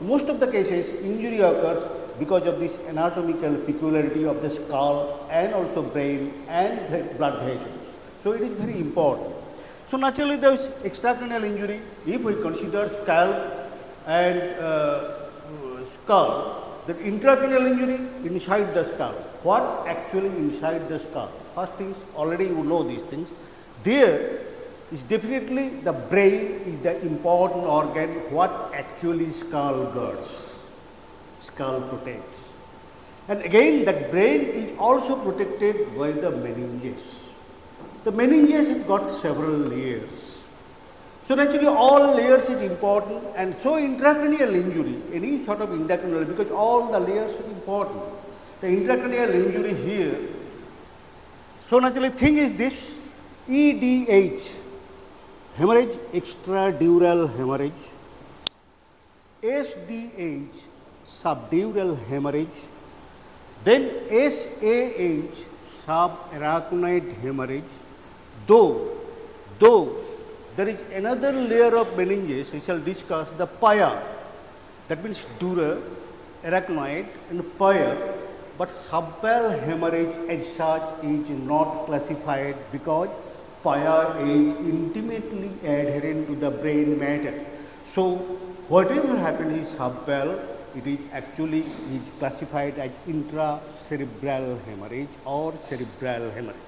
most of the cases injury occurs because of this anatomical peculiarity of the skull and also brain and blood vessels. So it is very important. So naturally there is extracranial injury. If we consider scalp and skull, the intracranial injury inside the skull. What actually inside the skull? First things, already you know these things. There is definitely the brain is the important organ what actually skull guards, skull protects. And again that brain is also protected by the meninges. The meninges has got several layers. So naturally all layers is important, and so intracranial injury, any sort of intracranial, because all the layers are important. The intracranial injury here, so naturally thing is this, EDH, hemorrhage, extradural hemorrhage, SDH, subdural hemorrhage, then SAH, subarachnoid hemorrhage, though there is another layer of meninges, we shall discuss the pia, that means dura, arachnoid and pia, but subdural hemorrhage as such is not classified because pia is intimately adherent to the brain matter. So whatever happens is subdural, it is actually is classified as intracerebral hemorrhage or cerebral hemorrhage.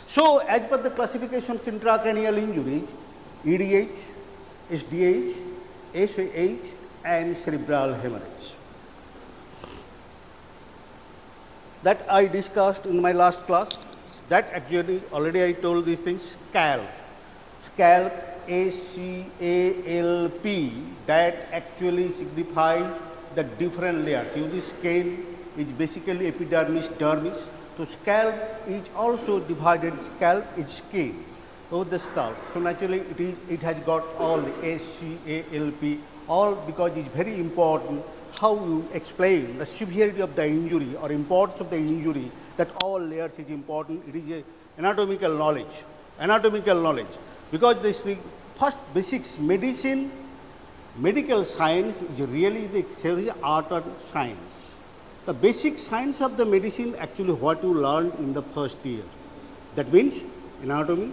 So as per the classifications intracranial injuries, EDH, SDH, SAH and cerebral hemorrhage. That I discussed in my last class. That actually already I told these things. Scalp, scalp, SCALP, that actually signifies the different layers. See, this skin is basically epidermis, dermis. So scalp is also divided. Scalp is skin over the scalp. So naturally it has got all the SCALP, all because it's very important how you explain the severity of the injury or importance of the injury, that all layers is important. It is a anatomical knowledge, because this the first basics medicine, medical science is really the art and science. The basic science of the medicine actually what you learned in the first year. That means anatomy,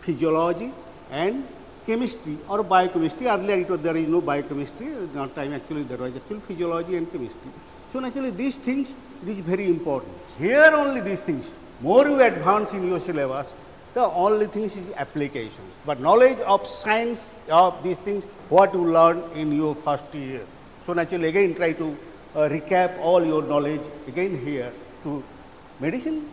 physiology and chemistry or biochemistry. Earlier it was, there is no biochemistry, not time actually there was actually physiology and chemistry. So naturally these things, it is very important. Here only these things, more you advance in your syllabus, the only things is applications. But knowledge of science of these things, what you learn in your first year. So naturally again try to recap all your knowledge again here to medicine.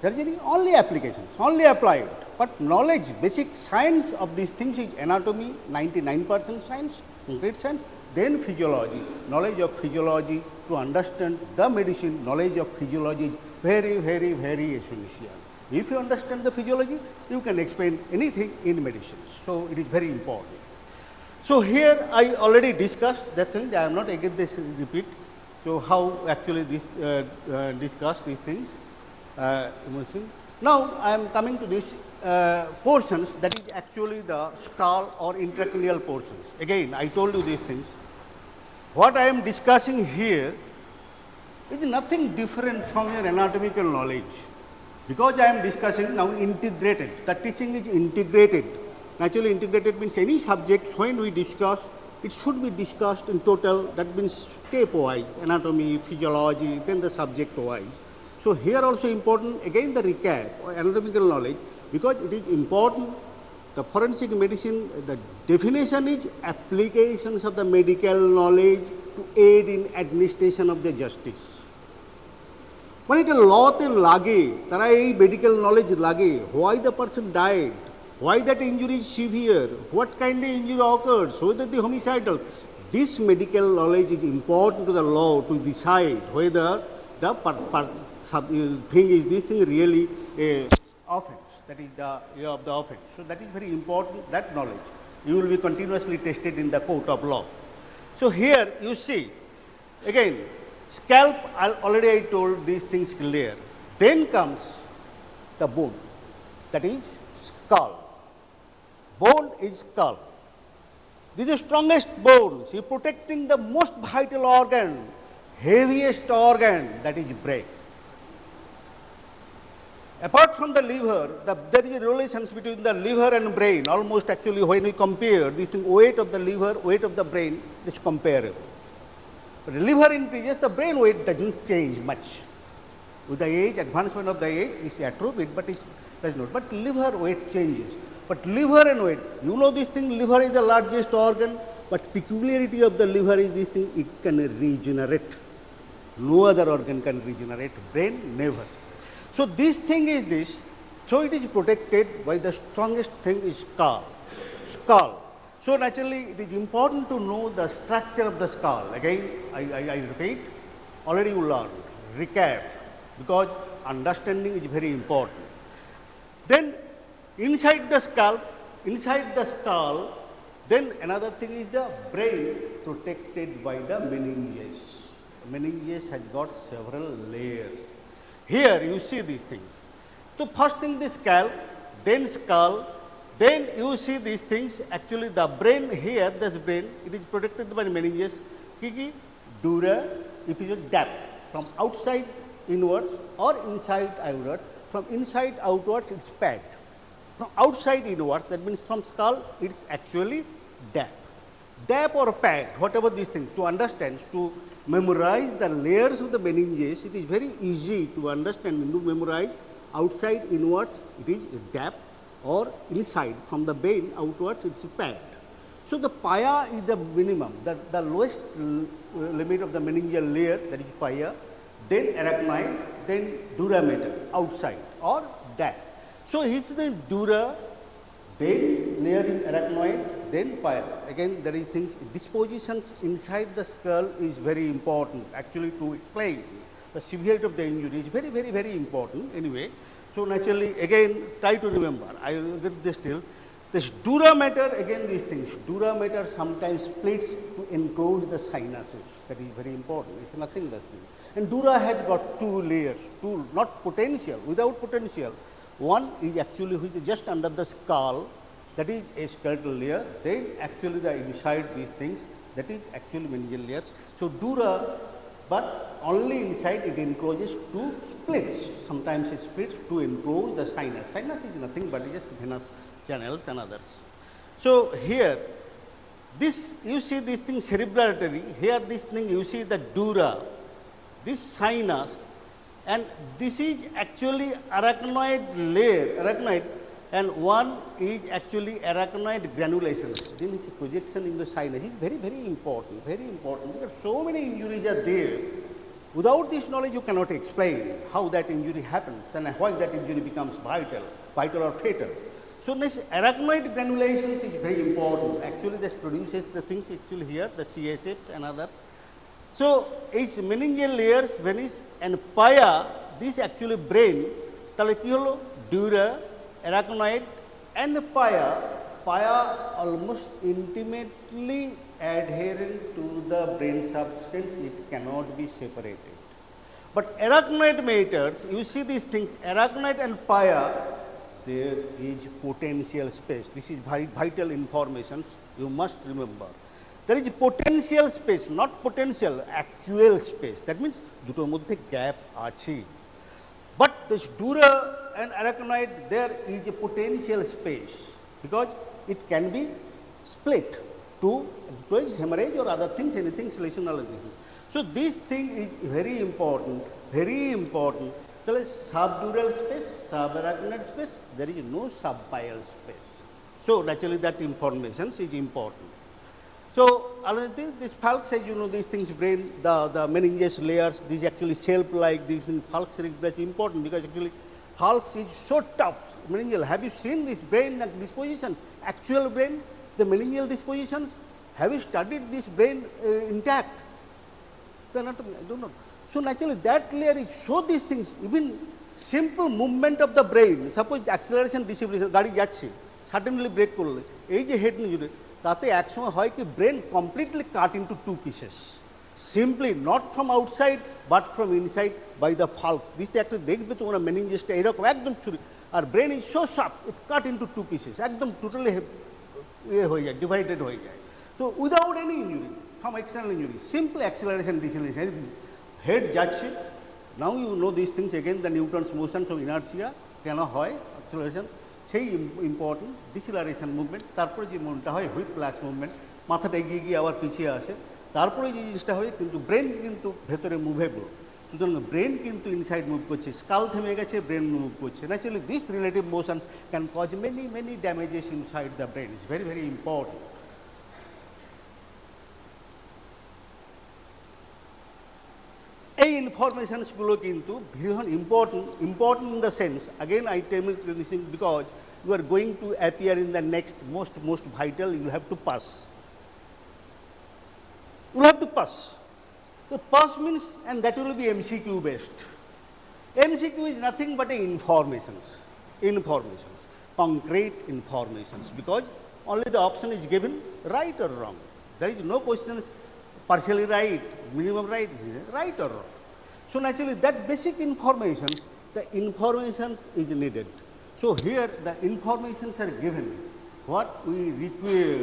There is only applications, only applied. But knowledge, basic science of these things is anatomy, 99% science, complete science, then physiology. Knowledge of physiology to understand the medicine, knowledge of physiology is very, very, very essential. If you understand the physiology, you can explain anything in medicine. So it is very important. So here I already discussed that thing. I am not again this repeat. So how actually this discuss these things. Now I am coming to this portions, that is actually the skull or intracranial portions. Again I told you these things. What I am discussing here is nothing different from your anatomical knowledge, because I am discussing now integrated. The teaching is integrated. Naturally integrated means any subject when we discuss, it should be discussed in total, that means step wise, anatomy, physiology, then the subject wise. So here also important again the recap or anatomical knowledge, because it is important. The forensic medicine, the definition is applications of the medical knowledge to aid in administration of the justice. When it law te lage, tara ei medical knowledge lage, why the person died, why that injury is severe, what kind of injury occurred, so that the homicidal. This medical knowledge is important to the law to decide whether the thing is this thing really a offense, that is the of the offense. So that is very important, that knowledge. You will be continuously tested in the court of law. So here you see, again, scalp, already I told these things clear. Then comes the bone, that is skull. Bone is skull. This is the strongest bone, see, protecting the most vital organ, heaviest organ, that is brain. Apart from the liver, there is a relation between the liver and brain. Almost actually when we compare this thing, weight of the liver, weight of the brain is comparable. But the liver increases, the brain weight doesn't change much. With the age, advancement of the age, it's atrophied, but it does not. But liver weight changes. But liver and weight, you know this thing, liver is the largest organ, but peculiarity of the liver is this thing, it can regenerate. No other organ can regenerate, brain never. So this thing is this, so it is protected by the strongest thing is skull. So naturally it is important to know the structure of the skull. Again, I repeat, already you learned, recap, because understanding is very important. Then inside the skull, then another thing is the brain protected by the meninges. Meninges has got several layers. Here you see these things. So first thing the scalp, then skull, then you see these things. Actually the brain here, this brain, it is protected by meninges. Kiki, dura, if it is depth, from outside inwards or inside outwards. From inside outwards it's pad. From outside inwards, that means from skull it's actually depth. Depth or pad, whatever these things, to understand, to memorize the layers of the meninges, it is very easy to understand and to memorize. Outside inwards it is depth, or inside from the brain outwards it is pad. So the pia is the minimum, the lowest limit of the meningeal layer, that is pia, then arachnoid, then dura mater outside or depth. So here is the dura, then layer is arachnoid, then pia. Again there is things, dispositions inside the skull is very important actually to explain the severity of the injury is very important anyway. So naturally again try to remember, I will get this still. This dura mater, again these things, dura mater sometimes splits to enclose the sinuses, that is very important, it is nothing less than. And dura has got two layers, two, not potential, without potential. One is actually which is just under the skull, that is a skeletal layer, then actually the inside these things, that is actually meningeal layers. So dura, but only inside it encloses two splits, sometimes it splits to enclose the sinus. Sinus is nothing but just venous channels and others. So here, this you see this thing cerebral artery, here this thing you see the dura, this sinus, and this is actually arachnoid layer, arachnoid, and one is actually arachnoid granulation. Then is a projection in the sinus. It's very important, because so many injuries are there. Without this knowledge, you cannot explain how that injury happens and why that injury becomes vital or fatal. So this arachnoid granulations is very important. Actually, that produces the things actually here, the CSFs and others. So it's meningeal layers, Venice and pia, this actually brain, tale ki holo, dura, arachnoid and pia almost intimately adherent to the brain substance, it cannot be separated. But arachnoid matters, you see these things, arachnoid and pia, there is potential space. This is very vital information, you must remember. There is potential space, not potential, actual space. That means dutor moddhe gap achi. But this dura and arachnoid, there is a potential space because it can be split to hemorrhage or other things, anything lesional. So this thing is very important. So subdural space, subarachnoid space, there is no subpial space. So naturally that information is important. So this falx, as you know, these things brain, the meninges layers, these actually shelf-like, these things, falx cerebral is important because actually falx is so tough, meningeal. Have you seen this brain dispositions, actual brain, the meningeal dispositions? Have you studied this brain intact? The anatomy, I don't know. So naturally that layer is show these things, even simple movement of the brain, suppose acceleration, deceleration, গাড়ি যাচ্ছে, suddenly brake করলে, এই যে head injury, তাতে একসময় হয় কি brain completely cut into two pieces, simply not from outside but from inside by the falx. This একটা দেখবে তোমরা meningesটা এরকম একদম ছুরি, আর brain is so sharp, it cut into two pieces, একদম totally হয়ে যায়, divided হয়ে যায়. So without any injury, from external injury, simple acceleration, deceleration, head যাচ্ছে, now you know these things again, the Newton's motions of inertia কেন হয়, acceleration, সেই important ডিসিলারেশন movement, তারপরে যে মুভমেন্টটা হয় হুইপ প্লাস মুভমেন্ট, মাথাটা এগিয়ে গিয়ে আবার পিছিয়ে আসে, তারপরে যে জিনিসটা হয় কিন্তু ব্রেন কিন্তু ভেতরে মুভেবল, সুতরাং ব্রেন কিন্তু ইনসাইড মুভ করছে, স্কাল থেমে গেছে, ব্রেন মুভ করছে। Naturally this relative motions can cause many damages inside the brain, it's very important. এই ইনফরমেশনসগুলো কিন্তু ভীষণ important in the sense, again I tell this because you are going to appear in the next most vital, you have to pass, you have to pass. The pass means, and that will be MCQ based. MCQ is nothing but informations, concrete informations, because only the option is given right or wrong. There is no question partially right, minimum right, right or wrong. So naturally that basic informations, the informations is needed. So here the informations are given, what we require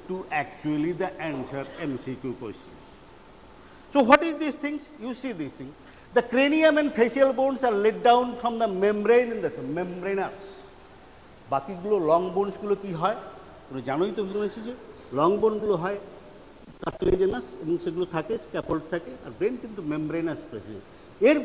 to actually the answer MCQ questions. So what is these things? You see these things. The cranium and facial bones are let down from the membrane in the membranous. বাকিগুলো long বোনসগুলো কী হয় তোমরা জানোই তো, বুঝতে যে long বোনগুলো হয় কার্টিলেজেনাস এবং সেগুলো থাকে স্ক্যাপোল্ড থাকে, আর ব্রেন কিন্তু মেমব্রেনাস প্রেসিডেন্ট। এর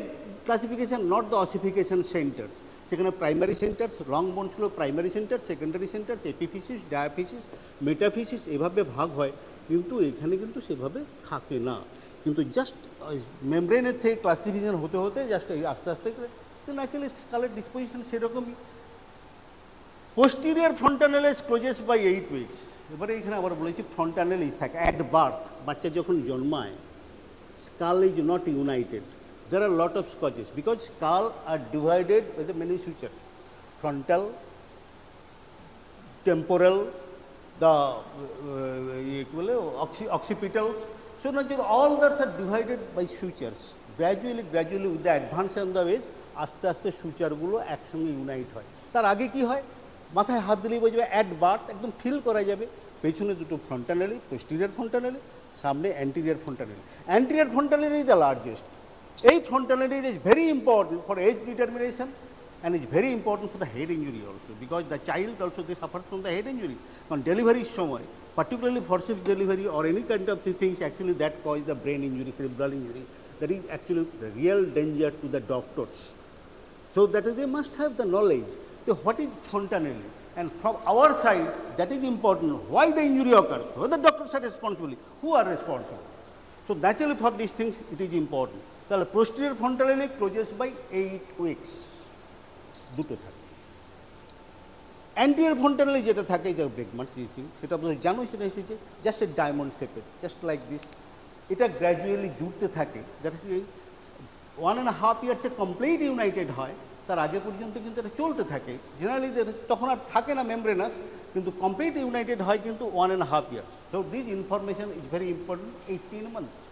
classification not the ossification centres, সেখানে প্রাইমারি সেন্টার্স, লং বোনসগুলো primary centre, secondary centres, epiphysis, diaphysis, metaphysis এভাবে ভাগ হয়, কিন্তু এখানে কিন্তু সেভাবে থাকে না, কিন্তু জাস্ট মেমব্রেনের থেকে ক্লাসিফিকেশন হতে হতে জাস্ট আস্তে আস্তে করে তো ন্যাচুরালি স্কালের ডিসপোজিশন সেরকমই। Posterior ফ্রন্টানেলিস clauses by 8 weeks. এবারে এখানে আবার বলেছি ফ্রন্টানেলিস থাকে অ্যাট বার্থ, বাচ্চা যখন জন্মায় skull is not United, there are lot of causes because skull are divided by the many sutures, frontal, temporal, the occipitals. So now all that are divided by sutures. Gradually with the advance of the age আস্তে আস্তে সুচারগুলো একসঙ্গে unite হয়। তার আগে কি হয়, মাথায় হাত দিলেই বোঝাবে অ্যাট বার্থ একদম ফিল করা যাবে, পেছনে দুটো ফ্রন্টানেলি, পোস্টিরিয়ার ফ্রন্টানেলি, সামনে anterior fontanelle. Anterior fontanelle is the largest. A frontaneity is very important for age determination and is very important for the head injury also, because the child also they suffer from the head injury on delivery সময়, particularly forceps delivery or any kind of things actually that cause the brain injury, cerebral injury, that is actually the real danger to the doctors. So that is they must have the knowledge. So what is fontanelle, and from our side that is important, why the injury occurs, whether doctors are responsible, who are responsible. So naturally for these things it is important. তাহলে posterior ফ্রন্টানেলি clauses by 8 weeks দুটো থাকে। Anterior ফ্রন্টানেলি যেটা থাকে যে ব্রেকমার্স thing, সেটা আপনাদের জানোই, সেটা এসেছে জাস্ট এ ডায়মন্ড শেপের, জাস্ট লাইক দিস। এটা গ্র্যাজুয়ালি জুড়তে থাকে, দ্যাট ইজ 1.5 ইয়ার্সে কমপ্লিট ইউনাইটেড হয়, তার আগে পর্যন্ত কিন্তু এটা চলতে থাকে। জেনারেলি তখন আর থাকে না মেমব্রেনাস, কিন্তু কমপ্লিট ইউনাইটেড হয় কিন্তু 1.5 years. So this information is very important, 18 months.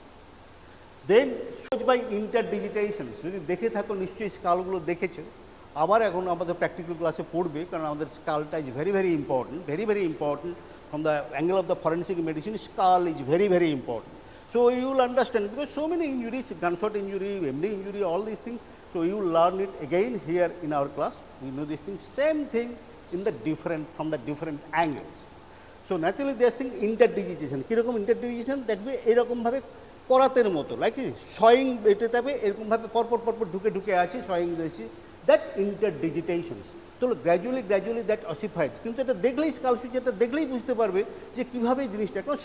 Then shows by interdigitations, যদি দেখে থাকো নিশ্চয়ই স্কালগুলো দেখেছে, আবার এখন আমাদের প্র্যাকটিক্যাল ক্লাসে পড়বে, কারণ আমাদের স্কালটা is very important, very important from the angle of the forensic medicine. Skull is very important. So you will understand, because so many injuries, gunshot injury, MD injury, all these things, so you will learn it again here in our class. We know these things, same thing in the from the different angles. So naturally this thing interdigitation, কীরকম interdigitation দেখবে এরকমভাবে করাতের মতো, like সয়িং এটা থাকবে এরকমভাবে পরপর ঢুকে আছে, সয়িং রয়েছে, দ্যাট ইন্টারডিজিটেশনস। তো গ্র্যাজুয়ালি দ্যাট অসিফাইজ, কিন্তু এটা দেখলেই স্কাল সুচারটা দেখলেই বুঝতে পারবে যে কীভাবে এই জিনিসটা, কারণ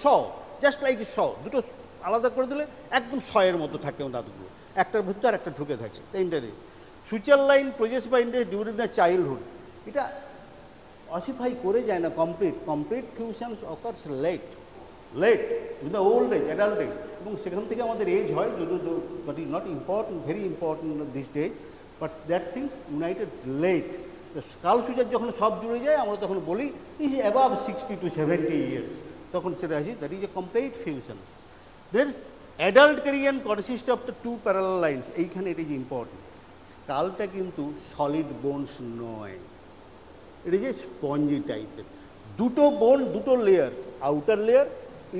জাস্ট লাইক দুটো আলাদা করে দিলে একদম এর মতো থাকে দাঁতগুলো, একটার ভিতরে একটা ঢুকে থাকে। তো ইন্টারে সুচার লাইন প্রজেস বা ইন্টারে ডিউরিং দ্য চাইল্ডহুড, এটা অসিফাই করে যায় না complete fusions occurs late in the old age, adult age, এবং সেখান থেকে আমাদের এজ হয় but is not important, very important these days, but that things united late. তো স্কাল সুচার যখন সব জুড়ে যায় আমরা তখন বলি ইজ অ্যাবাভ 60 to 70 ইয়ার্স, তখন সেটা আসি that is a complete fusion. There is adult cranium consists of the 2 parallel lines. এইখানে it is important. স্কালটা কিন্তু সলিড বোনস নয়, এটা যে স্পঞ্জি টাইপের, দুটো বোন, দুটো layer, outer layer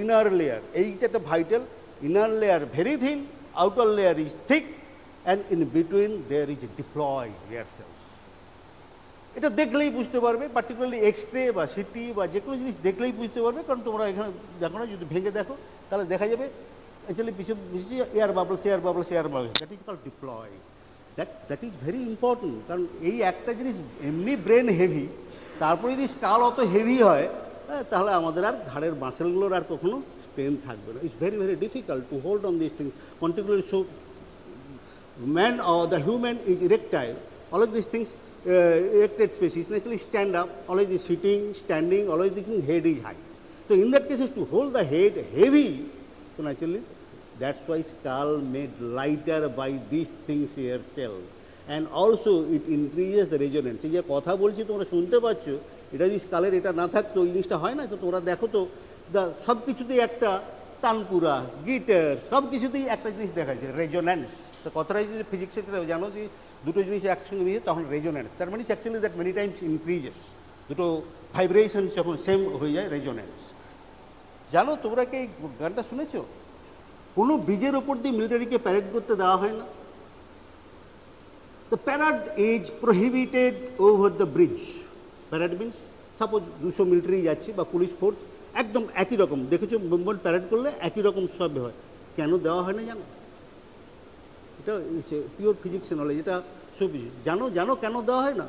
inner layer, এইটা একটা vital, inner layer very thin, outer layer is thick, and in between there is diploid hair cells. এটা দেখলেই বুঝতে পারবে, পার্টিকুলারলি এক্স-রে বা সিটি বা যে কোনো জিনিস দেখলেই বুঝতে পারবে, কারণ তোমরা এখানে দেখো না, যদি ভেঙে দেখো তাহলে দেখা যাবে অ্যাকচুয়ালি পিছনে বুঝছি air bubbles, that is called deployed. That is very important, কারণ এই একটা জিনিস এমনি ব্রেন হেভি, তারপরে যদি স্কাল অত হেভি হয়, তাহলে আমাদের আর ঘাড়ের মাসেলগুলোর আর কখনো স্ট্রেংথ থাকবে না। It's very very difficult to hold on this things continuously. So man or the human is erectile, all of these things, erected species naturally stand up, always is sitting, standing, always the head is high. So in that case, to hold the head heavy, so naturally that's why skull made lighter by these things hair cells, and also it increases the resonance. এই যে কথা বলছি তোমরা শুনতে পাচ্ছ, এটা যদি স্কালের এটা না থাকতো এই জিনিসটা হয় না। তো তোমরা দেখো তো সব কিছুতেই একটা তানপুরা, গিটার, সব কিছুতেই একটা জিনিস দেখা যায়, রেজোন্যান্স। তো কথাটাই যদি ফিজিক্সে জানো যে দুটো জিনিস একসঙ্গে মিলে তখন রেজোন্যান্স, তার মানে actually that many Times increases, দুটো ভাইব্রেশন যখন সেম হয়ে যায়, রেজোন্যান্স। জানো তোমরা কি এই গানটা শুনেছো? কোনো ব্রিজের ওপর দিয়ে মিলিটারিকে প্যারেড করতে দেওয়া হয় না। The parade is prohibited over the bridge. Parade means suppose 200 military যাচ্ছে বা পুলিশ ফোর্স, একদম একই রকম, দেখেছো মুভমেন্ট প্যারেড করলে একই রকম সব হয়। কেন দেওয়া হয় না জানো? এটা পিওর ফিজিক্স নলেজ, এটা সব জানো কেন দেওয়া হয় না?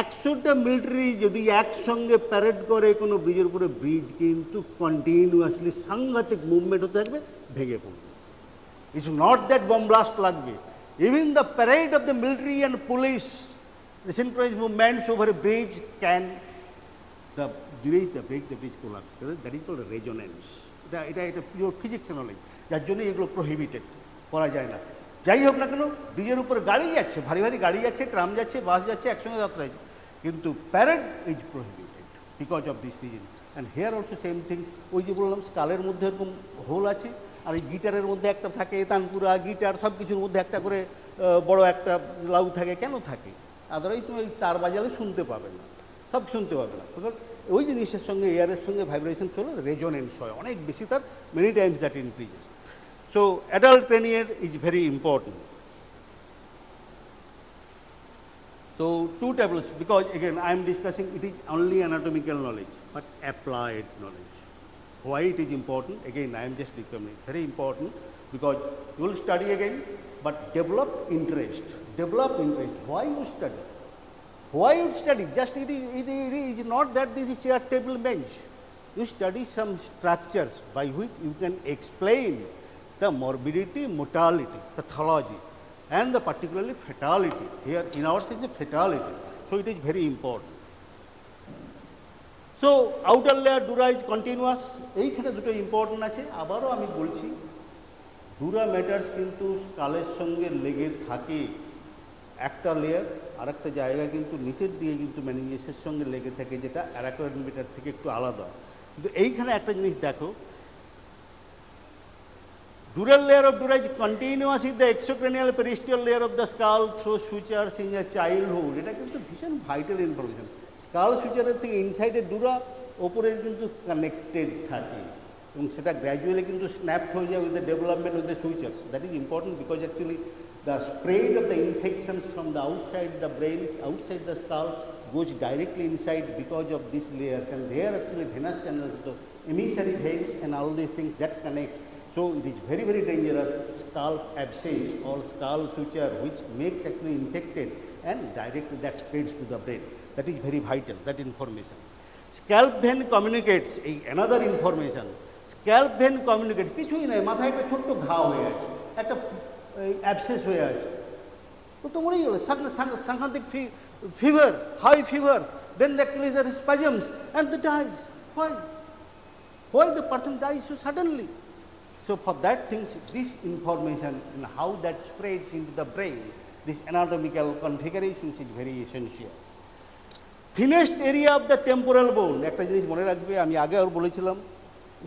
100টা মিলিটারি যদি একসঙ্গে প্যারেড করে কোনো ব্রিজের উপরে, ব্রিজ কিন্তু কন্টিনিউয়াসলি সাংঘাতিক মুভমেন্ট হতে থাকবে, ভেঙে পড়বে। It's not that bomb blast লাগবে। Even the parade of the military and police, the synchronized movements over a bridge can break the bridge collapse. That is called resonance. এটা pure physics knowledge, যার জন্য এগুলো prohibited, করা যায় না। যাই হোক না কেন, ব্রিজের উপরে গাড়ি যাচ্ছে, ভারী ভারী গাড়ি যাচ্ছে, ট্রাম যাচ্ছে, বাস যাচ্ছে, একসঙ্গে যাত্রা আছে, কিন্তু parade is prohibited because of this reason. And here also same things. ওই যে বললাম স্কালের মধ্যে এরকম হোল আছে, আর এই গিটারের মধ্যে একটা থাকে, তানপুরা, গিটার, সব কিছুর মধ্যে একটা করে বড় একটা লাউ থাকে। কেন থাকে? আদারওয়াইজ তুমি ওই তার বাজালে শুনতে পাবে না, সব শুনতে পাবে না। ওই জিনিসের সঙ্গে এয়ারের সঙ্গে ভাইব্রেশন চলে, রেজোনেন্স হয় অনেক বেশি, তার many times that increases. So adult cranium is very important. So two tables, because again I am discussing, it is only anatomical knowledge but applied knowledge. Why it is important? Again I am just becoming very important, because you will study again, but develop interest. Why you study? Why you study? Just it is not that this is chair, table, bench. You study some structures by which you can explain the morbidity, mortality, pathology, and the particularly fatality. Here in our sense, the fatality. So it is very important. So outer layer dura is continuous. এইখানে দুটো important আছে, আবারও আমি বলছি, dura matters কিন্তু স্কালের সঙ্গে লেগে থাকে একটা লেয়ার, আর একটা জায়গা কিন্তু নিচের দিকে কিন্তু মেনিঞ্জেসের সঙ্গে লেগে থাকে, যেটা অ্যারাকোয়েড থেকে একটু আলাদা। কিন্তু এইখানে একটা জিনিস দেখো, dural layer of dura is continuous with the extracranial periosteal layer of the skull through sutures in a childhood. এটা কিন্তু ভীষণ ভাইটাল ইনফরমেশন। স্কাল সুচারের থেকে ইনসাইডের ডুরা ওপরে কিন্তু কানেক্টেড থাকে, এবং সেটা গ্র্যাজুয়ালি কিন্তু স্ন্যাপড হয়ে যায় with the development with the sutures. That is important, because actually the spread of the infections from the outside the brain, outside the skull, goes directly inside because of these layers, and there actually venous channels, the emissary veins and all these things that connects. So it is very very dangerous scalp abscess or skull suture, which makes actually infected and directly that spreads to the brain. That is very vital, that information. Scalp vein communicates, another information. Scalp vein communicates, কিছুই নয়, মাথায় একটা ছোট্ট ঘা হয়ে আছে, একটা abscess হয়ে আছে, তো তো মরেই গেল, সাংঘাতিক fever, high fever, then actually there spasms and the dies. Why the person dies so suddenly? So for that things, this information and how that spreads into the brain, this anatomical configurations is very essential. Thinnest area of the temporal bone, একটা জিনিস মনে রাখবে, আমি আগে আর বলেছিলাম,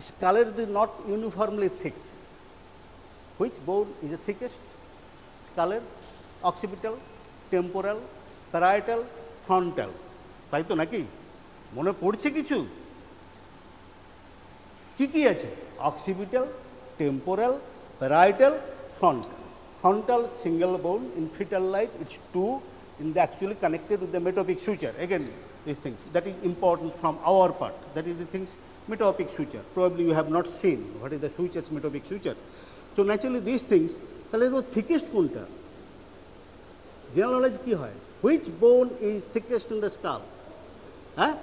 স্কালের is not uniformly thick. Which bone is the thickest? Scalar, occipital, temporal, parietal, frontal. তাই তো নাকি? মনে পড়ছে কিছু? কি আছে occipital, temporal, parietal, frontal. Frontal single bone in fetal life, it's two in the actually connected with the metopic suture. Again, these things that is important from our part. That is the things metopic suture. Probably you have not seen what is the sutures metopic suture. So naturally these things, তাহলে তো thickest কোনটা? General knowledge কি হয়? Which bone is thickest in the skull? Huh?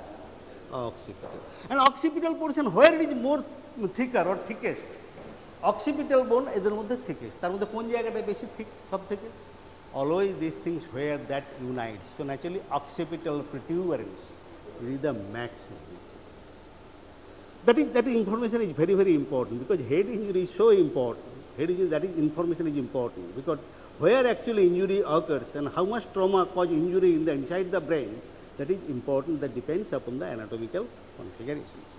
Occipital. And occipital portion, where it is more thicker or thickest? Occipital bone এদের মধ্যে thickest. তার মধ্যে কোন জায়গাটা বেশি thick সব থেকে? Always these things where that unites. So naturally occipital protuberance is the maximum. That information is very, very important because head injury is so important. Head injury, that is information is important because where actually injury occurs and how much trauma cause injury in the inside the brain, that is important, that depends upon the anatomical configurations.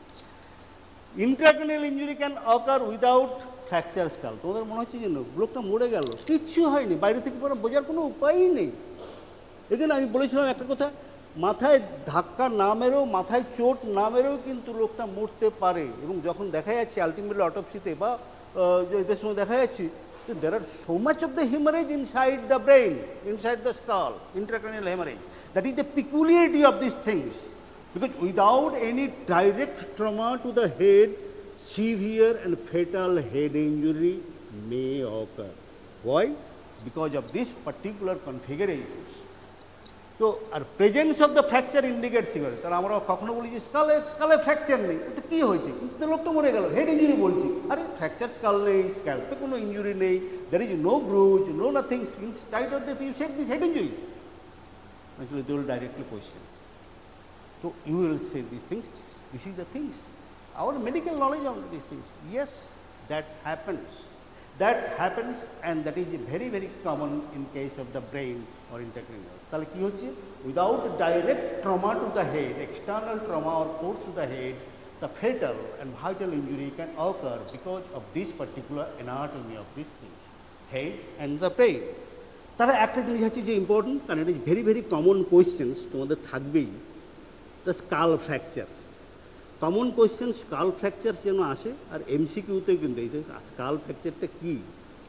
Intracranial injury can occur without fracture skull. তোমাদের মনে হচ্ছে যে লোকটা মরে গেল, কিচ্ছু হয়নি, বাইরে থেকে পরে বোঝার কোনো উপায়ই নেই। এখানে আমি বলেছিলাম একটা কথা, মাথায় ধাক্কা না মেরেও, মাথায় চোট না মেরেও কিন্তু লোকটা মরতে পারে। এবং যখন দেখা যাচ্ছে আলটিমেটলি অটোপসিতে বা এদের সময় দেখা যাচ্ছে there are so much of the hemorrhage inside the brain, inside the skull, intracranial hemorrhage. That is the peculiarity of these things. Because without any direct trauma to the head, severe and fatal head injury may occur. Why? Because of these particular configurations. So, our presence of the fracture indicates severe. তাহলে আমরা কখনো বলি যে স্কালে fracture নেই, তো কী হয়েছে? কিন্তু লোকটা মরে গেল, হেড ইঞ্জুরি বলছি। আরে ফ্র্যাকচার স্কাল নেই, স্ক্যাল্পে কোনো ইঞ্জুরি নেই, there is no bruise, no nothing, inside of the you said this head injury. Actually, they will directly question. So you will say these things, this is the things. Our medical knowledge on these things, yes, that happens. That happens and that is very, very common in case of the brain or intracranial. তাহলে কী হচ্ছে? Without direct trauma to the head, external trauma or force to the head, the fatal and vital injury can occur because of this particular anatomy of these things, head and the brain. তাহলে একটা জিনিস হচ্ছে যে important, কারণ এটা very, very common questions তোমাদের থাকবেই, the skull fractures. Common question skull fracture যেন আসে, আর এমসিকিউতেও কিন্তু এই যে স্কাল ফ্র্যাকচারটা কী,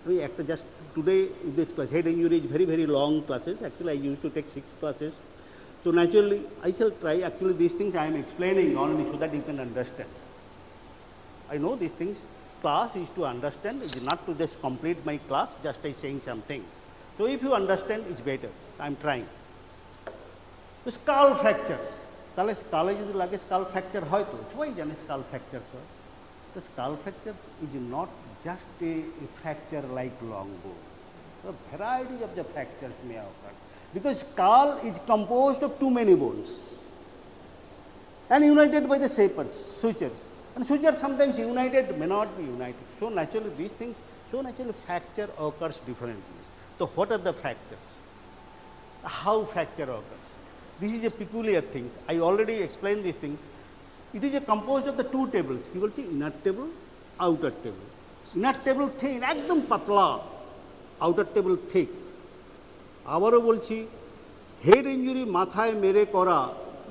আমি একটা just today this class head injury is very very long classes, actually I use to take 6 classes. So naturally I shall try, actually these things I am explaining only so that you can understand. I know these things, class is to understand, it is not to just complete my class just by saying something. So if you understand, it's better. I am trying. The skull fractures, তাহলে স্কালে যদি লাগে skull fracture হয়, তো সবাই জানে skull fractures হয়। তো skull fractures is not just a fracture like long bone, the varieties of the fractures may occur because skull is composed of too many bones and united by the sutures, and sutures sometimes united, may not be united. So naturally these things, so naturally fracture occurs differently. So what are the fractures? How fracture occurs? This is a peculiar things. I already explained these things. It is a composed of the two tables. কি বলছি? Inner table, outer table. Inner table thin, একদম পাতলা, outer table thick. আবারও বলছি, head injury মাথায় মেরে করা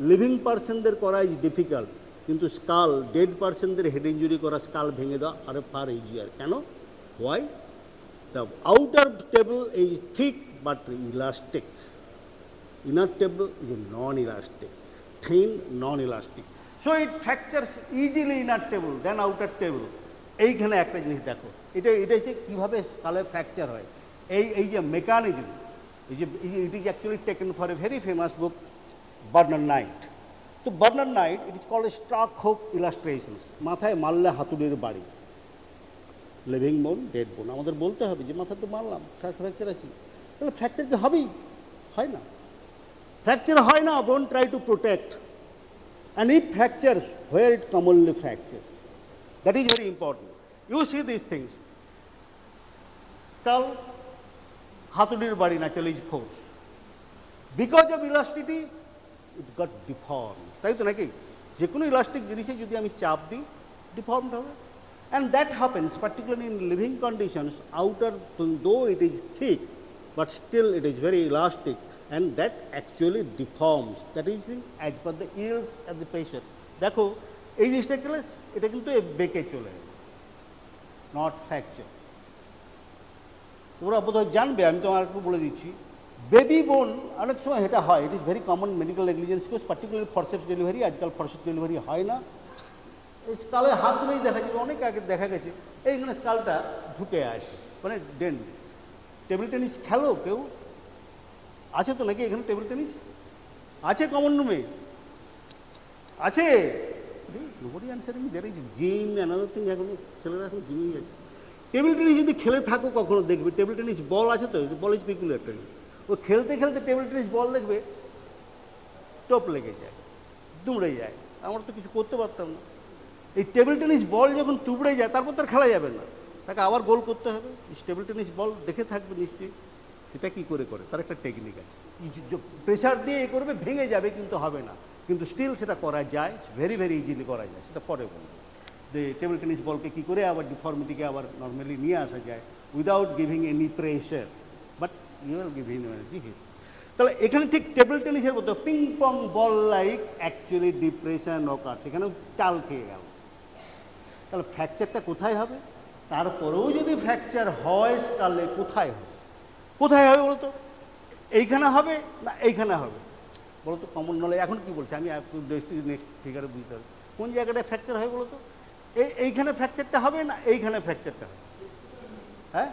living পার্সনদের করা ইজ ডিফিকাল্ট, কিন্তু স্কাল ডেড পার্সনদের হেড ইঞ্জুরি করা, স্কাল ভেঙে দেওয়া আরও ফার ইজিয়ার। কেন? Why? The outer table is thick but elastic. Inner table is non-elastic, thin, non-elastic. So it fractures easily inner table than outer table. এইখানে একটা জিনিস দেখো, এটা হচ্ছে কীভাবে স্কালে ফ্র্যাকচার হয়, এই যে mechanism, it is actually taken for a very famous book, Bernard Knight. তো Bernard Knight, it is called a Stark Hook illustrations. মাথায় মারলে হাতুড়ির বাড়ি, লিভিং বোন, ডেড বোন, আমাদের বলতে হবে যে মাথা তো মারলাম, ফ্র্যাকচার আছে, তাহলে ফ্র্যাকচার কি হবেই? হয় না, ফ্র্যাকচার হয় না, don't try to protect. And if fractures, where it commonly fractures, that is very important. You see these things, skull, হাতুড়ির বাড়ি, naturally is force. Because of elasticity, it got deformed. তাই তো নাকি? যে কোনো ইলাস্টিক জিনিসে যদি আমি চাপ দিই, ডিফর্মড হবে। And that happens particularly in living conditions, outer, though it is thick, but still it is very elastic, and that actually deforms. That is as per the yields and the pressure. দেখো এই জিনিসটা গেলে এটা কিন্তু বেঁকে চলে not fracture. তোমরা বোধহয় জানবে, আমি তোমার একটু বলে দিচ্ছি। বেবি বোন অনেক সময় এটা হয়, it is very common medical negligence case, particularly forceps delivery. আজকাল ফরসেপস ডেলিভারি হয় না, এই স্কালে হাত দিলেই দেখা যাবে। অনেক আগে দেখা গেছে এইখানে স্কালটা ঢুকে আছে, মানে ডেন্ট। টেবিল টেনিস খেলো কেউ? আছে তো নাকি এখানে টেবিল টেনিস? আছে কমন রুমে? আছে? Nobody answering. There is gym, another thing. এখন ছেলেরা এখন জিমেই আছে। টেবিল টেনিস যদি খেলে থাকো কখনো দেখবে, টেবিল টেনিস বল আছে তো, বল ইজ পেকুলিয়ার। ও খেলতে খেলতে টেবিল টেনিস বল দেখবে টোপ লেগে যায়, দুমড়ে যায়। আমরা তো কিছু করতে পারতাম না। এই টেবিল টেনিস বল যখন তুবড়ে যায় তারপর তার খেলা যাবে না, তাকে আবার গোল করতে হবে। টেবিল টেনিস বল দেখে থাকবে নিশ্চয়ই, সেটা কি করে করে, তার একটা টেকনিক আছে। প্রেশার দিয়ে এ করবে, ভেঙে যাবে কিন্তু হবে না, কিন্তু স্টিল সেটা করা যায়, ভেরি ভেরি ইজিলি করা যায়। সেটা পরে বলবো যে টেবিল টেনিস বলকে কী করে আবার ডিফর্মিটিকে আবার নর্মালি নিয়ে আসা যায় without giving any pressure, but you will give energy hit. তাহলে এখানে ঠিক টেবিল টেনিসের মতো ping pong ball like actually depression occurs, এখানেও চাল খেয়ে গেল। তাহলে ফ্র্যাকচারটা কোথায় হবে? তারপরেও যদি ফ্র্যাকচার হয় স্কালে, কোথায় হবে? কোথায় হবে বলতো? এইখানে হবে না এইখানে হবে বলতো? কমন নলেজ এখন কি বলছে, আমি নেক্সট ফিগারে বুঝতে হবে কোন জায়গাটায় ফ্র্যাকচার হয় বলতো। এইখানে ফ্র্যাকচারটা হবে না এইখানে ফ্র্যাকচারটা হবে? হ্যাঁ,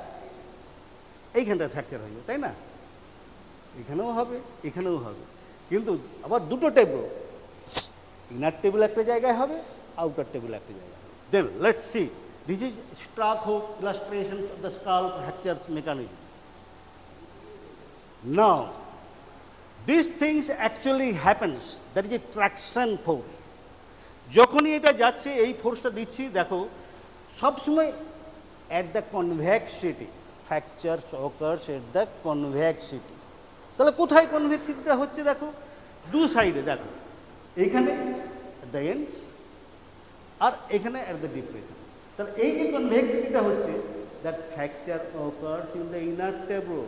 এইখানটায় ফ্র্যাকচার হয়ে যাবে, তাই না? এখানেও হবে এখানেও হবে, কিন্তু আবার দুটো টেবিল, ইনার টেবিল একটা জায়গায় হবে, আউটার টেবিল একটা জায়গায় হবে। Then let's see, this is Starkhoff illustrations of the scalp fractures mechanism. Now these things actually happens, that is a traction force. যখনই এটা যাচ্ছে এই ফোর্সটা দিচ্ছি, দেখো সবসময় at the convexity, fractures occurs at the convexity. তাহলে কোথায় কনভেক্সিটিটা হচ্ছে? দেখো দু সাইডে, দেখো এইখানে at the ends আর এখানে at the depression. তাহলে এই যে কনভেক্সিটিটা হচ্ছে, that fracture occurs in the inner table.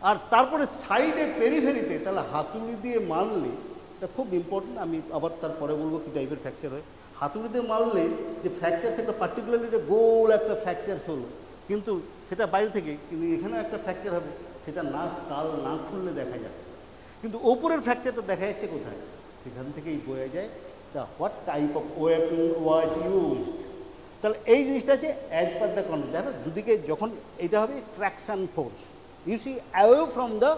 আর তারপরে সাইডে পেরিফেরিতে, তাহলে হাতুড়ি দিয়ে মারলে, এটা খুব ইম্পর্টেন্ট, আমি আবার তারপরে বলবো কী টাইপের ফ্র্যাকচার হয়। হাতুড়ি দিয়ে মারলে যে ফ্র্যাকচার, সেটা পার্টিকুলারলি একটা গোল একটা ফ্র্যাকচার হলো, কিন্তু সেটা বাইরে থেকে, কিন্তু এখানে একটা ফ্র্যাকচার হবে, সেটা না স্কাল না খুললে দেখা যাবে। কিন্তু ওপরের ফ্র্যাকচারটা দেখা যাচ্ছে কোথায়? সেখান থেকেই বোঝা যায় the what type of weapon was used. তাহলে এই জিনিসটা আছে অ্যাজ পার দ্য কনভেক্স। দেখো দুদিকে যখন এটা হবে traction force, you see away from the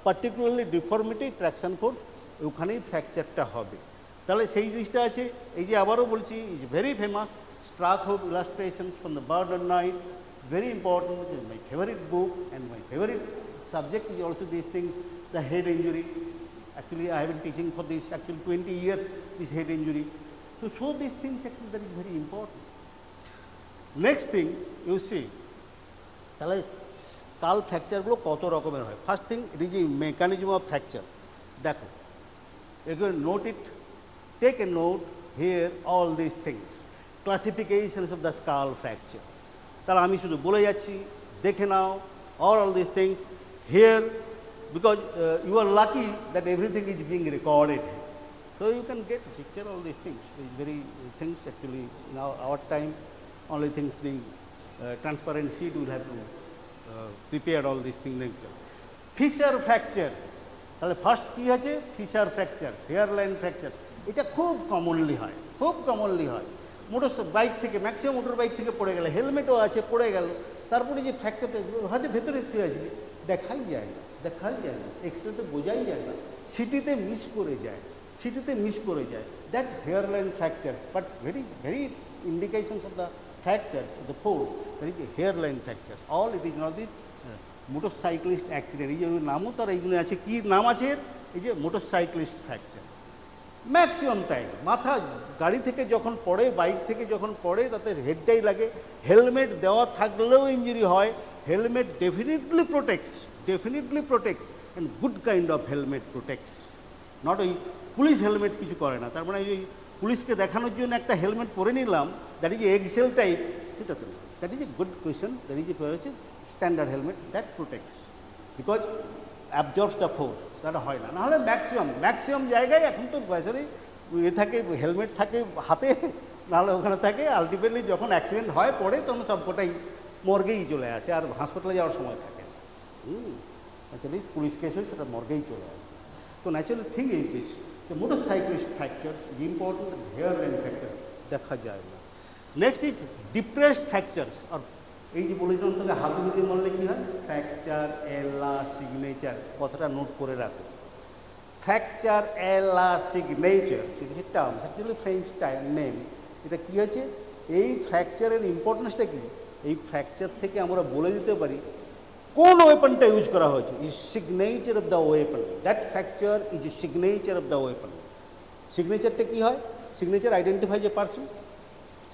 particularly deformity, traction force, ওখানেই ফ্র্যাকচারটা হবে। তাহলে সেই জিনিসটা আছে। এই যে আবারও বলছি, is very famous Starkhoff illustrations from the bird and night, very important, which is my favorite book, and my favorite subject is also these things, the head injury. Actually I have been teaching for this actually 20 years, this head injury. To show these things actually that is very important. Next thing you see, তাহলে skull ফ্র্যাকচারগুলো কত রকমের হয়। First thing, it is a mechanism of fracture. দেখো এগুলো note it, take a note here all this things, classifications of the skull fracture. তাহলে আমি শুধু বলে যাচ্ছি, দেখে নাও all this things here, because you are lucky that everything is being recorded here. So you can get a picture all these things. These very things actually in our time, only things the transparent sheet will have to prepare all these things. Fissure fracture. তাহলে first কী আছে? Fissure fracture, hair line fracture. এটা খুব commonly হয়, খুব commonly হয়। Motor bike থেকে, maximum motor bike থেকে পড়ে গেলে, হেলমেটও আছে, পড়ে গেল, তারপরে যে ফ্র্যাকচারটা হয়তো ভেতরে একটু আছে, দেখাই যায় না, দেখাই যায় না, এক্সরেতে বোঝাই যায় না, সিটিতে মিস করে যায়, সিটিতে মিস করে যায়। That hair line fractures, but very very indications of the fractures of the force, that is a hairline fracture. All it is not this motorcyclist accident. এই যে নামও তার এই জন্য আছে, কী নাম আছে এর? এই যে মোটরসাইক্লিস্ট ফ্র্যাকচার্স। ম্যাক্সিমাম টাইম মাথা গাড়ি থেকে যখন পড়ে, বাইক থেকে যখন পড়ে, তাতে হেডটাই লাগে। হেলমেট দেওয়া থাকলেও ইঞ্জুরি হয়। Helmet definitely protects, and good kind of helmet protects. Not ওই পুলিশ হেলমেট কিছু করে না, তার মানে ওই পুলিশকে দেখানোর জন্য একটা হেলমেট পরে নিলাম, দ্যাট ইজ এক্সেল টাইপ, সেটা তো না। That is a good question, that is a standard helmet that protects, because অ্যাবজর্বস the force. তারা হয় না, নাহলে ম্যাক্সিমাম জায়গায় এখন তো বয়সেরই এ থাকে, হেলমেট থাকে হাতে, নাহলে ওখানে থাকে। আলটিমেটলি যখন অ্যাক্সিডেন্ট হয় পড়ে তখন সবকটাই মর্গেই চলে আসে, আর হাসপাতালে যাওয়ার সময় থাকে না। অ্যাকচুয়ালি পুলিশ কেস হয় সেটা মর্গেই চলে আসে। তো naturally thing is this, the motorcyclist fracture is important, hair line fracture দেখা যায় না। Next is depressed fractures. আর এই যে বলেছিলাম তোকে হাতুড়ি দিয়ে মারলে কী হয়, ফ্র্যাকচার এলা সিগনেচার, কথাটা নোট করে রাখো। ফ্র্যাকচার এলা signature, it is a term, actually French name. এটা কী আছে, এই ফ্র্যাকচারের ইম্পর্টেন্সটা কী, এই ফ্র্যাকচার থেকে আমরা বলে দিতে পারি কোন ওয়েপনটা ইউজ করা হয়েছে। Is signature of the weapon, that fracture is a signature of the weapon. সিগনেচারটা কী হয়, signature identifies a person,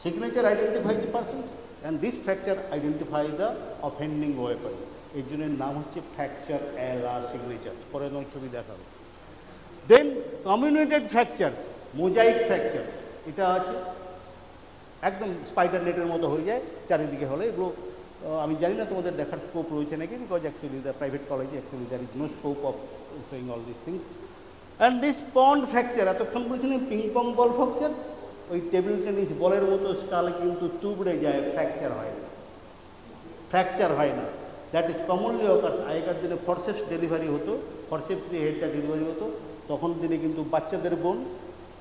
signature identifies the persons and this fracture identifies the offending weapon. এই জন্য নাম হচ্ছে ফ্র্যাকচার এলা সিগনেচার্স। পরে নয় ছবি দেখাবো। দেন কমিউনিটেড ফ্র্যাকচার্স, মোজাইক ফ্র্যাকচার্স, এটা আছে একদম স্পাইডার নেটের মতো হয়ে যায় চারিদিকে হলে। এগুলো আমি জানি না তোমাদের দেখার স্কোপ রয়েছে নাকি, বিকজ অ্যাকচুয়ালি দ্য প্রাইভেট কলেজে actually there is no scope of showing all this things. And this pond fracture, এতক্ষণ বলেছিলেন পিং পং বল ফ্র্যাকচার্স, ওই টেবিল টেনিস বলের মতো স্কালে কিন্তু তুবড়ে যায়, ফ্র্যাকচার হয় না, ফ্র্যাকচার হয় না। That is commonly occurs. আগেকার দিনে ফরসেপস ডেলিভারি হতো, ফরসেপস দিয়ে হেডটা ডেলিভারি হতো, তখন দিনে কিন্তু বাচ্চাদের বোন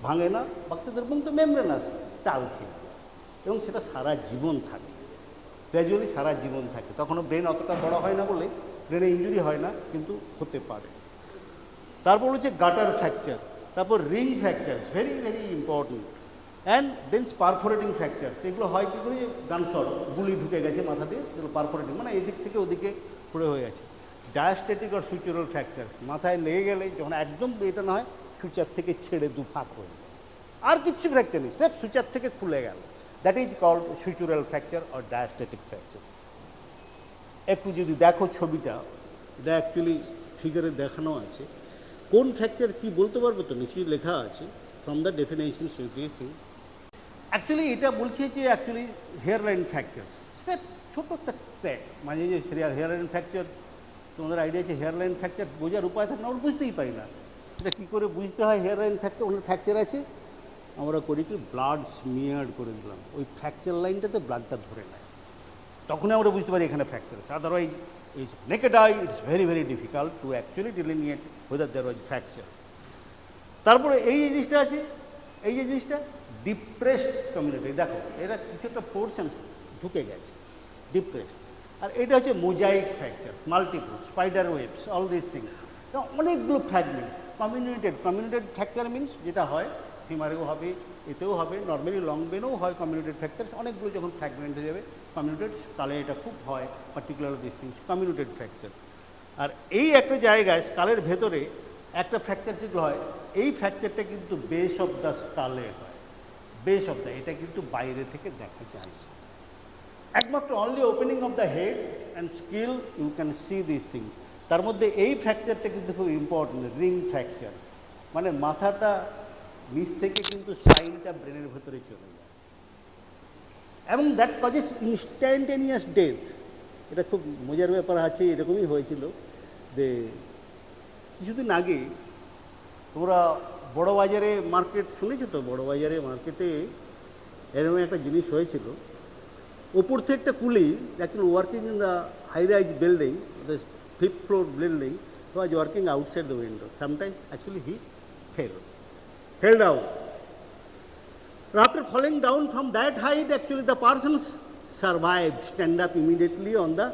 ভাঙে না, বাচ্চাদের বোন তো মেমব্রেনাস, টাল খেয়ে যায়, এবং সেটা সারা জীবন থাকে, গ্র্যাজুয়ালি সারা জীবন থাকে। তখনও ব্রেন অতটা বড় হয় না বলে ব্রেনে ইঞ্জুরি হয় না, কিন্তু হতে পারে। তারপর হচ্ছে গাটার ফ্র্যাকচার, তারপর ring fracture, very very important. And then perforating fracture, সেগুলো হয় কী করে, গানশট, গুলি ঢুকে গেছে মাথা দিয়ে, যেগুলো পারফোরেটিং, মানে এদিক থেকে ওদিকে পড়ে হয়ে গেছে। ডায়াস্টেটিক আর সুচুরাল ফ্র্যাকচার্স, মাথায় লেগে গেলে যখন একদম এটা না হয়, সুচার থেকে ছেড়ে দুফাক হয়ে যায়, আর কিচ্ছু ফ্র্যাকচার নেই, স্রেফ সুচার থেকে খুলে গেল, that is called sutural fracture আর ডায়াস্টেটিক ফ্র্যাকচার। একটু যদি দেখো ছবিটা, এটা অ্যাকচুয়ালি ফিগারে দেখানো আছে। কোন ফ্র্যাকচার কী বলতে পারবো তো, নিশ্চয়ই লেখা আছে ফ্রম দ্য ডেফিনেশন দিয়েছি। অ্যাকচুয়ালি এটা বলছে যে অ্যাকচুয়ালি হেয়ার লাইন ফ্র্যাকচার্স, স্রেফ ছোটো একটা ক্র্যাক, মানে যে হেয়ার লাইন ফ্র্যাকচার, তোমাদের আইডিয়া আছে হেয়ার লাইন ফ্র্যাকচার বোঝার উপায় থাকে না, আমরা বুঝতেই পারি না এটা কী করে বুঝতে হয়। হেয়ার লাইন ফ্র্যাকচার, ওনার ফ্র্যাকচার আছে, আমরা করি কি ব্লাড স্মিয়ার্ড করে দিলাম, ওই ফ্র্যাকচার লাইনটাতে ব্লাডটা ধরে নেয়, তখনই আমরা বুঝতে পারি এখানে ফ্র্যাকচার আছে। Otherwise is naked eye it's very very difficult to actually delineate whether there was fracture. তারপরে এই যে জিনিসটা আছে, এই যে জিনিসটা ডিপ্রেসড কমিউনিটি, দেখো এটা কিছু একটা পোর্শন ঢুকে গেছে, ডিপ্রেসড। আর এটা হচ্ছে mosaic fractures, multiple, spider webs, all this things, অনেকগুলো ফ্র্যাগমেন্টস। কমিউনিটেড ফ্র্যাকচার মিনস যেটা হয় ফিমারেও হবে, এতেও হবে, নর্মালি লং বেনেও হয় কমিউনিটেড ফ্র্যাকচার্স, অনেকগুলো যখন ফ্র্যাগমেন্ট হয়ে যাবে কমিউনিটেড, স্কালে এটা খুব হয়, পার্টিকুলার দিস থিংস কমিউনিটেড ফ্র্যাকচার্স। আর এই একটা জায়গায় স্কালের ভেতরে একটা ফ্র্যাকচার যেগুলো হয়, এই ফ্র্যাকচারটা কিন্তু বেস অফ দ্য স্কালে হয়, বেস অফ দ্য, এটা কিন্তু বাইরে থেকে দেখা যায় একমাত্র only opening of the head and skull you can see this things. তার মধ্যে এই ফ্র্যাকচারটা কিন্তু খুব ইম্পর্টেন্ট, রিং ফ্র্যাকচার, মানে মাথাটা নিচ থেকে কিন্তু স্পাইনটা ব্রেনের ভেতরে চলে যায়, এবং দ্যাট কজেস ইনস্ট্যান্টেনিয়াস ডেথ। এটা খুব মজার ব্যাপার আছে, এরকমই হয়েছিল যে কিছুদিন আগে তোমরা বড় বাজারে মার্কেট শুনেছো তো, বড় বাজারে মার্কেটে এরকম একটা জিনিস হয়েছিল, ওপর থেকে একটা কুলি actually working in the high rise building, the 5th floor building, was working outside the window. Sometimes actually he fell down. After falling down from that height, actually the persons survived, stand up immediately on the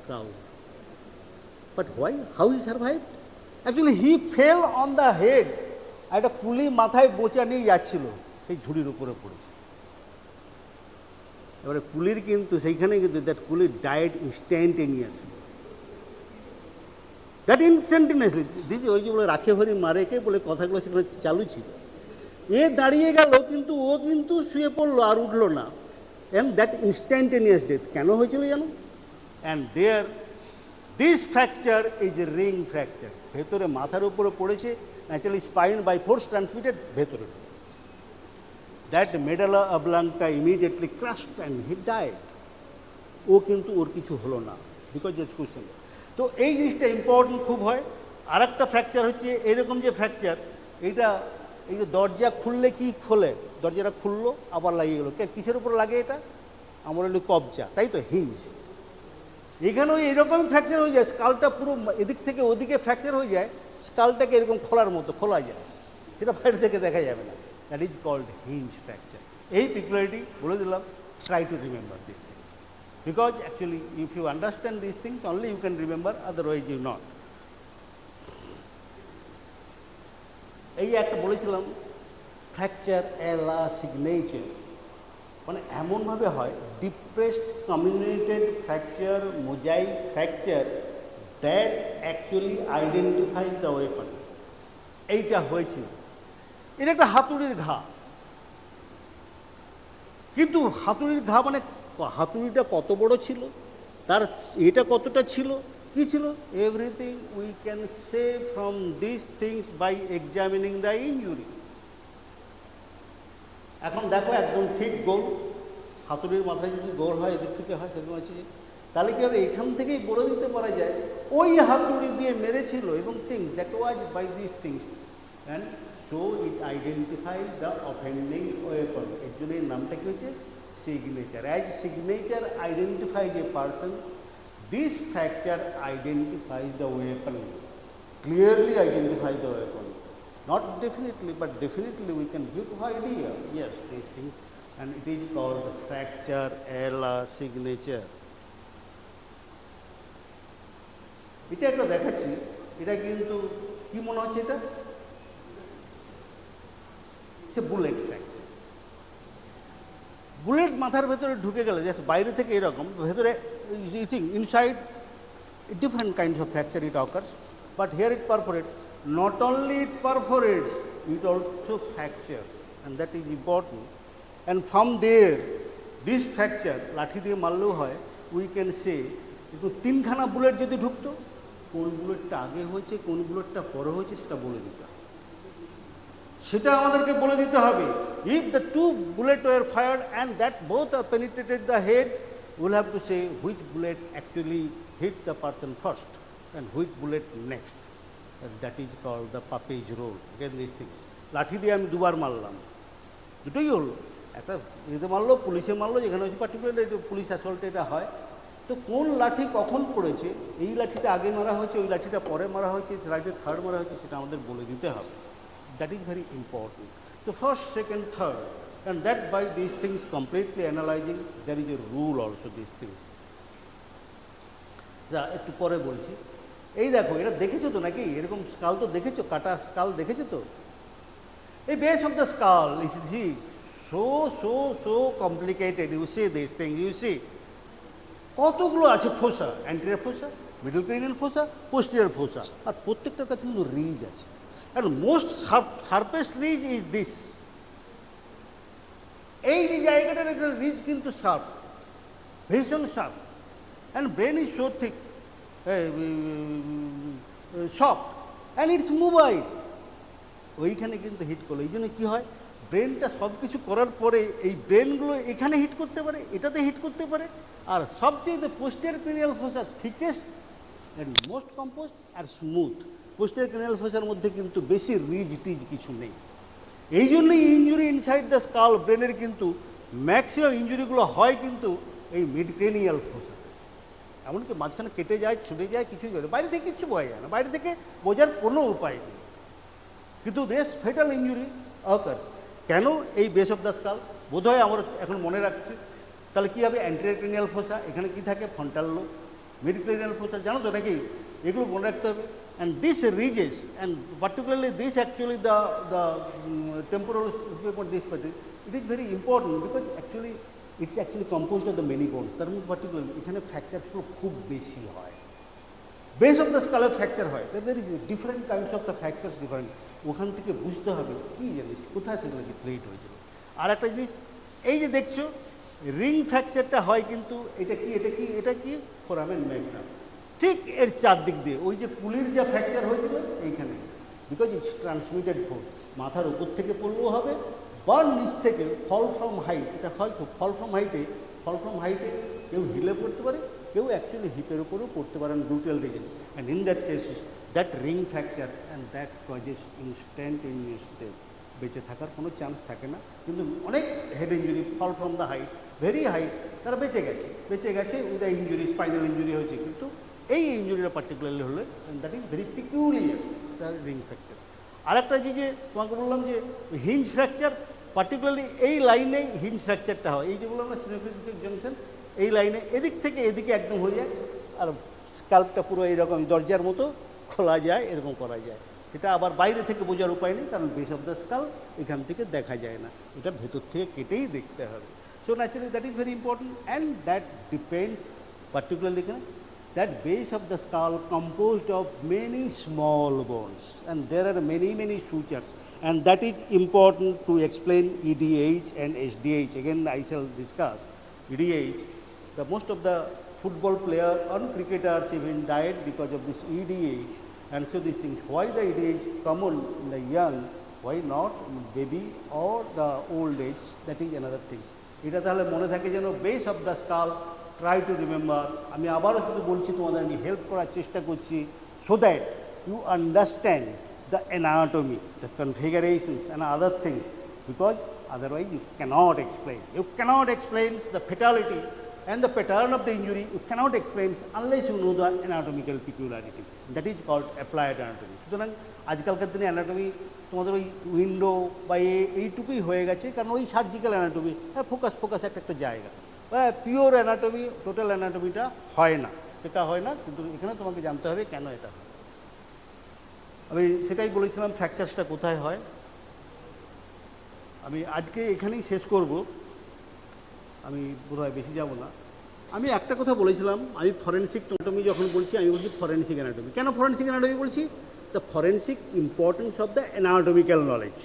ground. But why? How he survived? Actually he fell on the head. একটা কুলি মাথায় বোচা নিয়ে যাচ্ছিল, সেই ঝুড়ির উপরে পড়েছে। এবারে কুলির কিন্তু সেইখানে কিন্তু দ্যাট কুলি ডায়েড ইনস্ট্যান্টেনিয়াসলি, দ্যাট ইনস্ট্যান্টেনিয়াসলি। দিদি ওই যে বলে রাখে হরি মারেকে বলে কথাগুলো সেখানে চালু ছিল, এ দাঁড়িয়ে গেল কিন্তু ও কিন্তু শুয়ে পড়লো আর উঠলো না, অ্যান্ড দ্যাট ইনস্ট্যান্টেনিয়াস ডেথ কেন হয়েছিল জানো? And there this fracture is a ring fracture, ভেতরে মাথার উপরে পড়েছে, naturally spine by force transmitted ভেতরে ঢুকেছে। That medulla oblongata immediately crushed and he died. ও কিন্তু ওর কিছু হলো না, বিকজ ইটস কুশন। তো এই জিনিসটা ইম্পর্টেন্ট খুব হয়। আর একটা ফ্র্যাকচার হচ্ছে এরকম যে ফ্র্যাকচার, এই যে দরজা খুললে কি খোলে, দরজাটা খুললো আবার লাগিয়ে গেলো, কিসের উপর লাগে এটা? আমার হলো কবজা, তাই তো, হিঞ্জ। এখানেও এরকমই ফ্র্যাকচার হয়ে যায়, স্কালটা পুরো এদিক থেকে ওদিকে ফ্র্যাকচার হয়ে যায়, স্কালটাকে এরকম খোলার মতো খোলা যায়, সেটা বাইরে থেকে দেখা যাবে না। That is called hinge fracture. এই পিকুলারিটি বলে দিলাম, try to remember this things, because actually if you understand this things only you can remember, otherwise you not. এই যে একটা বলেছিলাম ফ্র্যাকচার এলা সিগনেচার, মানে এমনভাবে হয় depressed communicated fracture, mosaic fracture that actually identifies the weapon. এইটা হয়েছিল, এটা একটা হাতুড়ির ঘা, কিন্তু হাতুড়ির ঘা মানে হাতুড়িটা কত বড় ছিল, তার এটা কতটা ছিল, কি ছিল, everything we can say from this things by examining the injury. এখন দেখো একদম ঠিক গোল, হাতুড়ির মাথায় যদি গোল হয় এদিক থেকে হয় সেরকম আছে, তাহলে কী হবে, এখান থেকেই বলে দিতে পারা যায় ওই হাতুড়ি দিয়ে মেরেছিল এবং things that was by this things, and so it identifies the offending weapon. এর জন্য এর নামটা কী হচ্ছে signature. As signature identifies a person, this fracture identifies the weapon, clearly identifies the weapon. Not definitely, but definitely we can give idea, yes, this thing, and it is called fracture Ella signature. এটা একটা দেখাচ্ছি, এটা কিন্তু কি মনে হচ্ছে, এটা সে bullet fracture. Bullet মাথার ভেতরে ঢুকে গেলে, জাস্ট বাইরে থেকে এরকম, ভেতরে you think inside different kinds of fracture it occurs, but here it perforates. Not only it perforates, it also fractures, and that is important. And from there, this fracture, লাঠি দিয়ে মারলেও হয়, we can say, কিন্তু তিনখানা bullet যদি ঢুকতো, কোন বুলেটটা আগে হয়েছে কোন বুলেটটা পরে হয়েছে সেটা বলে দিতে হবে, সেটা আমাদেরকে বলে দিতে হবে। If the two bullets were fired and that both are penetrated the head, we'll have to say which bullet actually hit the person first and which bullet next, and that is called the Pape's rule. Again these things, লাঠি দিয়ে আমি দুবার মারলাম, দুটোই হলো, একটা এতে মারলো, পুলিশে মারলো, যেখানে হচ্ছে পার্টিকুলার পুলিশ অ্যাসল্টে এটা হয়, তো কোন লাঠি কখন পড়েছে, এই লাঠিটা আগে মারা হয়েছে ওই লাঠিটা পরে মারা হয়েছে, লাঠিটা থার্ড মারা হয়েছে, সেটা আমাদের বলে দিতে হবে। That is very important. So first, second, third, and that by these things completely analyzing, there is a rule also these things. যা একটু পরে বলছি। এই দেখো, এটা দেখেছো তো নাকি, এরকম স্কাল তো দেখেছো, কাটা স্কাল দেখেছো তো, এই base of the skull is so complicated. You see this thing, you see কতগুলো আছে fossa, anterior fossa, middle cranial fossa, posterior fossa, আর প্রত্যেকটার কাছে কিন্তু রিজ আছে, and most sharpest ridge is this. এই যে জায়গাটার একটা রিজ কিন্তু শার্প, ভীষণ sharp, and brain is so thick, soft, and it's mobile. ওইখানে কিন্তু হিট করলো, এই জন্য কী হয়, ব্রেনটা সব কিছু করার পরে এই ব্রেনগুলো এখানে হিট করতে পারে, এটাতে হিট করতে পারে, আর সবচেয়ে posterior cranial fossa thickest and most compact আর স্মুথ। পোস্টেরিয়র ক্রেনিয়াল ফোসার মধ্যে কিন্তু বেশি রিজ টিজ কিছু নেই, এই জন্যই ইঞ্জুরি ইনসাইড দ্য স্কাল, ব্রেনের কিন্তু ম্যাক্সিমাম ইঞ্জুরিগুলো হয় কিন্তু এই মিড ক্রেনিয়াল ফোসা, এমনকি মাঝখানে কেটে যায়, ছুটে যায়, কিছুই করে বাইরে থেকে কিচ্ছু বোঝা যায় না, বাইরে থেকে বোঝার কোনো উপায় নেই, কিন্তু দিস ফেটাল ইঞ্জুরি অকার্স। কেন এই বেস অফ দ্য স্কাল, বোধহয় আমরা এখন মনে রাখছি, তাহলে কী হবে, অ্যান্টেরিয়র ক্রেনিয়াল ফোসা, এখানে কী থাকে, ফ্রন্টাল লোব, মিড ক্রেনিয়াল ফোসা, জানো তো নাকি, এগুলো মনে রাখতে হবে। And this ridges, and particularly this actually the temporal, this particular, it is very important because actually it's actually composed of the many bones. তার মধ্যে particularly এখানে ফ্র্যাকচারসগুলো খুব বেশি হয়, বেস অফ দ্য স্কালে ফ্র্যাকচার হয়, there is different kinds of the fractures different, ওখান থেকে বুঝতে হবে কী জিনিস কোথায় থেকে নাকি থ্রেট হয়েছিল। আর একটা জিনিস, এই যে দেখছো রিং ফ্র্যাকচারটা হয় কিন্তু এটা কি, এটা কি, এটা কি, ফোরামেন ম্যাগনাম, ঠিক এর চারদিক দিয়ে ওই যে কুলির যা ফ্র্যাকচার হয়েছিল এইখানে, বিকজ ইটস ট্রান্সমিটেড ফোর্স, মাথার উপর থেকে পড়লেও হবে বা নিচ থেকে, ফল ফ্রম হাইট, এটা হয় তো ফল ফ্রম হাইটে কেউ হিলে পড়তে পারে, কেউ অ্যাকচুয়ালি হিপের উপরেও পড়তে পারেন, brutal reasons, and in that cases that ring fracture and that causes instantaneous death, বেঁচে থাকার কোনো চান্স থাকে না। কিন্তু অনেক head injury, fall from the height, very height, তারা বেঁচে গেছে উইথ ইঞ্জুরি, স্পাইনাল ইঞ্জুরি হয়েছে। কিন্তু এই ইঞ্জুরিটা পার্টিকুলারলি হলে that is very peculiar ring fracture. আরেকটা যে তোমাকে বললাম যে হিঞ্জ ফ্র্যাকচার, পার্টিকুলারলি এই লাইনেই হিঞ্জ ফ্র্যাকচারটা হয়। এই যে বললাম না স্পিনোফিসিক জাংশন, এই লাইনে এদিক থেকে এদিকে একদম হয়ে যায়, আর স্কাল্পটা পুরো এইরকম দরজার মতো খোলা যায়, এরকম করা যায়। সেটা আবার বাইরে থেকে বোঝার উপায় নেই, কারণ বেস অফ দ্য স্কাল্প এখান থেকে দেখা যায় না, এটা ভেতর থেকে কেটেই দেখতে হবে। So naturally that is very important, and that depends particularly এখানে that base of the skull composed of many small bones, and there are many sutures, and that is important to explain EDH and SDH. Again I shall discuss EDH. The most of the football player and cricketers even died because of this EDH, and so these things. Why the EDH common in the young, why not in baby or the old age, that is another thing. এটা তাহলে মনে থাকে যেন base of the skull, try to remember. আমি আবারও শুধু বলছি, তোমাদের আমি হেল্প করার চেষ্টা করছি, so that you understand the anatomy, the configurations and other things, because otherwise you cannot explain. You cannot explain the fatality and the pattern of the injury, you cannot explain unless you know the anatomical peculiarity. That is called applied anatomy. সুতরাং আজকালকার দিনে anatomy তোমাদের ওই window বা এইটুকুই হয়ে গেছে, কারণ ওই সার্জিক্যাল অ্যানাটমি ফোকাস একটা জায়গা, পিওর অ্যানাটমি, টোটাল অ্যানাটমিটা হয় না, সেটা হয় না। কিন্তু এখানে তোমাকে জানতে হবে কেন এটা হয়। আমি সেটাই বলেছিলাম ফ্র্যাকচারসটা কোথায় হয়। আমি আজকে এখানেই শেষ করব, আমি বোধহয় বেশি যাব না। আমি একটা কথা বলেছিলাম, আমি ফরেনসিক অ্যানাটমি যখন বলছি, আমি বলছি ফরেনসিক অ্যানাটমি। কেন ফরেনসিক অ্যানাটমি বলছি? The forensic importance of the anatomical knowledge.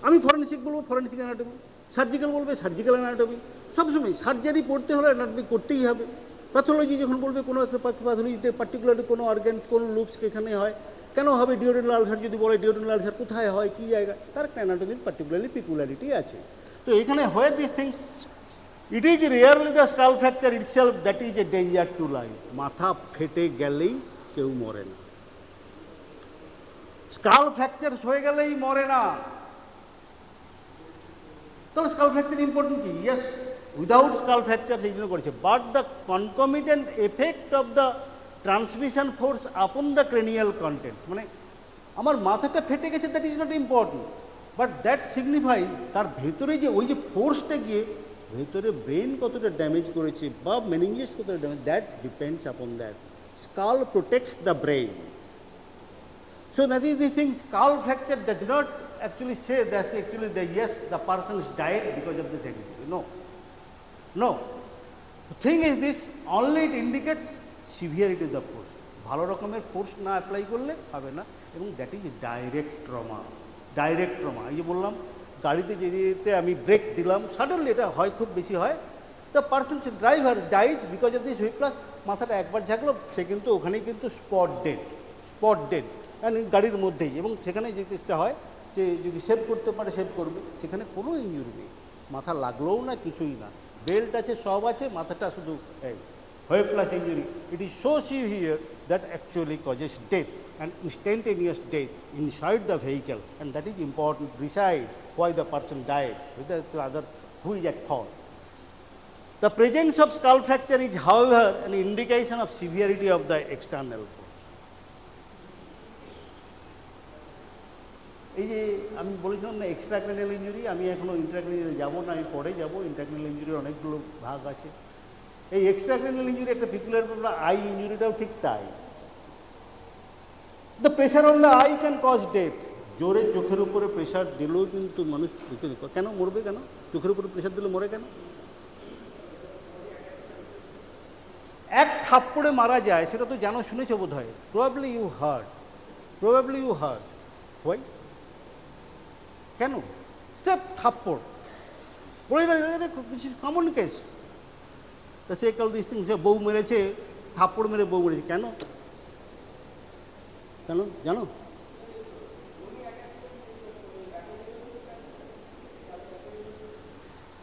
আমি ফরেনসিক বলবো ফরেনসিক অ্যানাটমি, সার্জিক্যাল বলবে সার্জিক্যাল অ্যানাটমি। সবসময় সার্জারি পড়তে হলে অ্যানাটমি করতেই হবে। প্যাথোলজি যখন বলবে কোনো একটা প্যাথোলজিতে পার্টিকুলারলি কোনো অর্গানস, কোনো লুপস এখানে হয়, কেন হবে? ডিওডেনাল আলসার যদি বলে ডিওডেনাল আলসার কোথায় হয়, কী জায়গা, তার একটা অ্যানাটমির পার্টিকুলারলি পিকুলারিটি আছে। তো এখানে where this things, it is rarely the skull fracture itself that is a danger to life. মাথা ফেটে গেলেই কেউ মরে না, স্কাল ফ্র্যাকচার হয়ে গেলেই মরে না। তাহলে স্কাল ফ্র্যাকচার ইম্পর্টেন্ট কি? ইয়েস, উইদাউট স্কাল ফ্র্যাকচার সেই জন্য করেছে, but the concomitant effect of the transmission force upon the cranial contents, মানে আমার মাথাটা ফেটে গেছে, that is not important, but that signify তার ভেতরে যে ওই যে ফোর্সটা গিয়ে ভেতরে ব্রেন কতটা ড্যামেজ করেছে বা মেনিঞ্জেস কতটা damage, that depends upon that. Skull protects the brain. So that is the thing, skull fracture does not actually say that actually yes, the person is died because of this activity. No. The thing is this, only it indicates severity of the force. ভালো রকমের force না apply করলে হবে না, এবং that is direct trauma. এই যে বললাম, গাড়িতে যেতে আমি ব্রেক দিলাম, সাডেনলি এটা হয়, খুব বেশি হয়, the person driver dies because of this whip, plus মাথাটা একবার ঝাঁকলো, সে কিন্তু ওখানেই কিন্তু স্পট ডেড গাড়ির মধ্যেই। এবং সেখানে যে চেষ্টা হয়, সে যদি সেভ করতে পারে সেভ করবে, সেখানে কোনো ইঞ্জুরি নেই, মাথা লাগলোও না, কিছুই না, বেল্ট আছে, সব আছে, মাথাটা শুধু whiplash injury. It is so severe that actually causes death and instantaneous death inside the vehicle, and that is important to decide why the person died, whether the other who is at fault. The presence of skull fracture is, however, an indication of severity of the external force. এই যে আমি বলেছিলাম না এক্সট্রাক্রেনিয়াল injury, আমি এখনও intracranial যাবো না, আমি পরে যাবো। ইন্ট্রাক্রেনিয়াল ইঞ্জুরির অনেকগুলো ভাগ আছে। এই এক্সট্রাক্রেনিয়াল ইঞ্জুরি একটা পিকুলার, আই ইঞ্জুরিটাও ঠিক তাই। The pressure on the eye can cause death. জোরে চোখের উপরে প্রেশার দিলেও কিন্তু মানুষ কেন মরবে? কেন চোখের উপরে প্রেশার দিলে মরে কেন? এক থাপ্পড়ে মারা যায়, সেটা তো জানো, শুনেছো বোধ হয়। Probably you heard. হোয়াই? কেন? সে থাপ্পড় বলে কমন কেস। তা সে কাল দিস থিং, সে বউ মেরেছে, থাপ্পড় মেরে বউ মেরেছে, কেন জানো?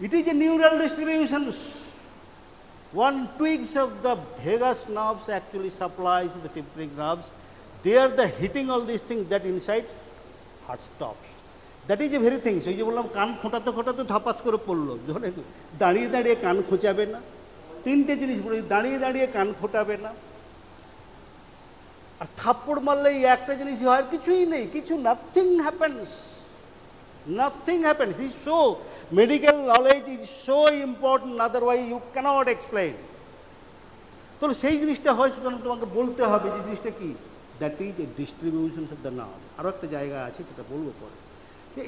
It is a neural distribution. One twigs of the vagus nerves actually supplies the tympanic nerves. There the hitting all these things that inside heart stops. That is a very thing. So you বললাম কান খোঁটাতে খোঁটাতে ধপাস করে পড়লো, যখন দাঁড়িয়ে দাঁড়িয়ে কান খোঁচাবে না, তিনটে জিনিস বলি, দাঁড়িয়ে দাঁড়িয়ে কান খোঁটাবে না, আর থাপ্পড় মারলে এই একটা জিনিসই হয়, কিছুই নেই, কিছু nothing happens, nothing happens. Is so medical knowledge is so important, otherwise you cannot explain. তো সেই জিনিসটা হয়, সুতরাং তোমাকে বলতে হবে যে জিনিসটা কি, that is a distribution of the nerve. আরও একটা জায়গা আছে, সেটা বলবো পরে.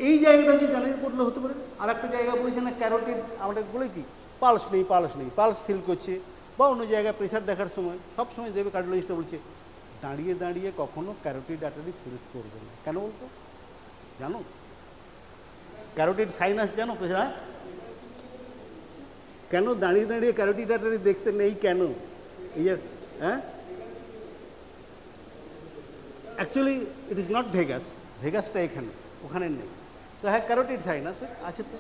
এই জায়গাটা হচ্ছে জানিয়ে পড়লে হতে পারে. আর একটা জায়গা বলেছে না ক্যারোটিড, আমাদের বলে কি পালস নেই, পালস নেই, পালস ফিল করছে, বা অন্য জায়গায় প্রেশার দেখার সময় সব সময় দেবে কার্ডিওলজিস্টটা বলছে দাঁড়িয়ে দাঁড়িয়ে কখনো ক্যারোটিড আর্টারি ফিউজ করবে না. কেন বলতো জানো? ক্যারোটিড সাইনাস জানো প্রেশার, কেন দাঁড়িয়ে দাঁড়িয়ে ক্যারোটিড আর্টারি দেখতে নেই কেন? এই যে হ্যাঁ, actually it is not vagus, ভেগাসটা এখানে, ওখানে নেই. তো হ্যাঁ ক্যারোটিড সাইনাস আছে তো,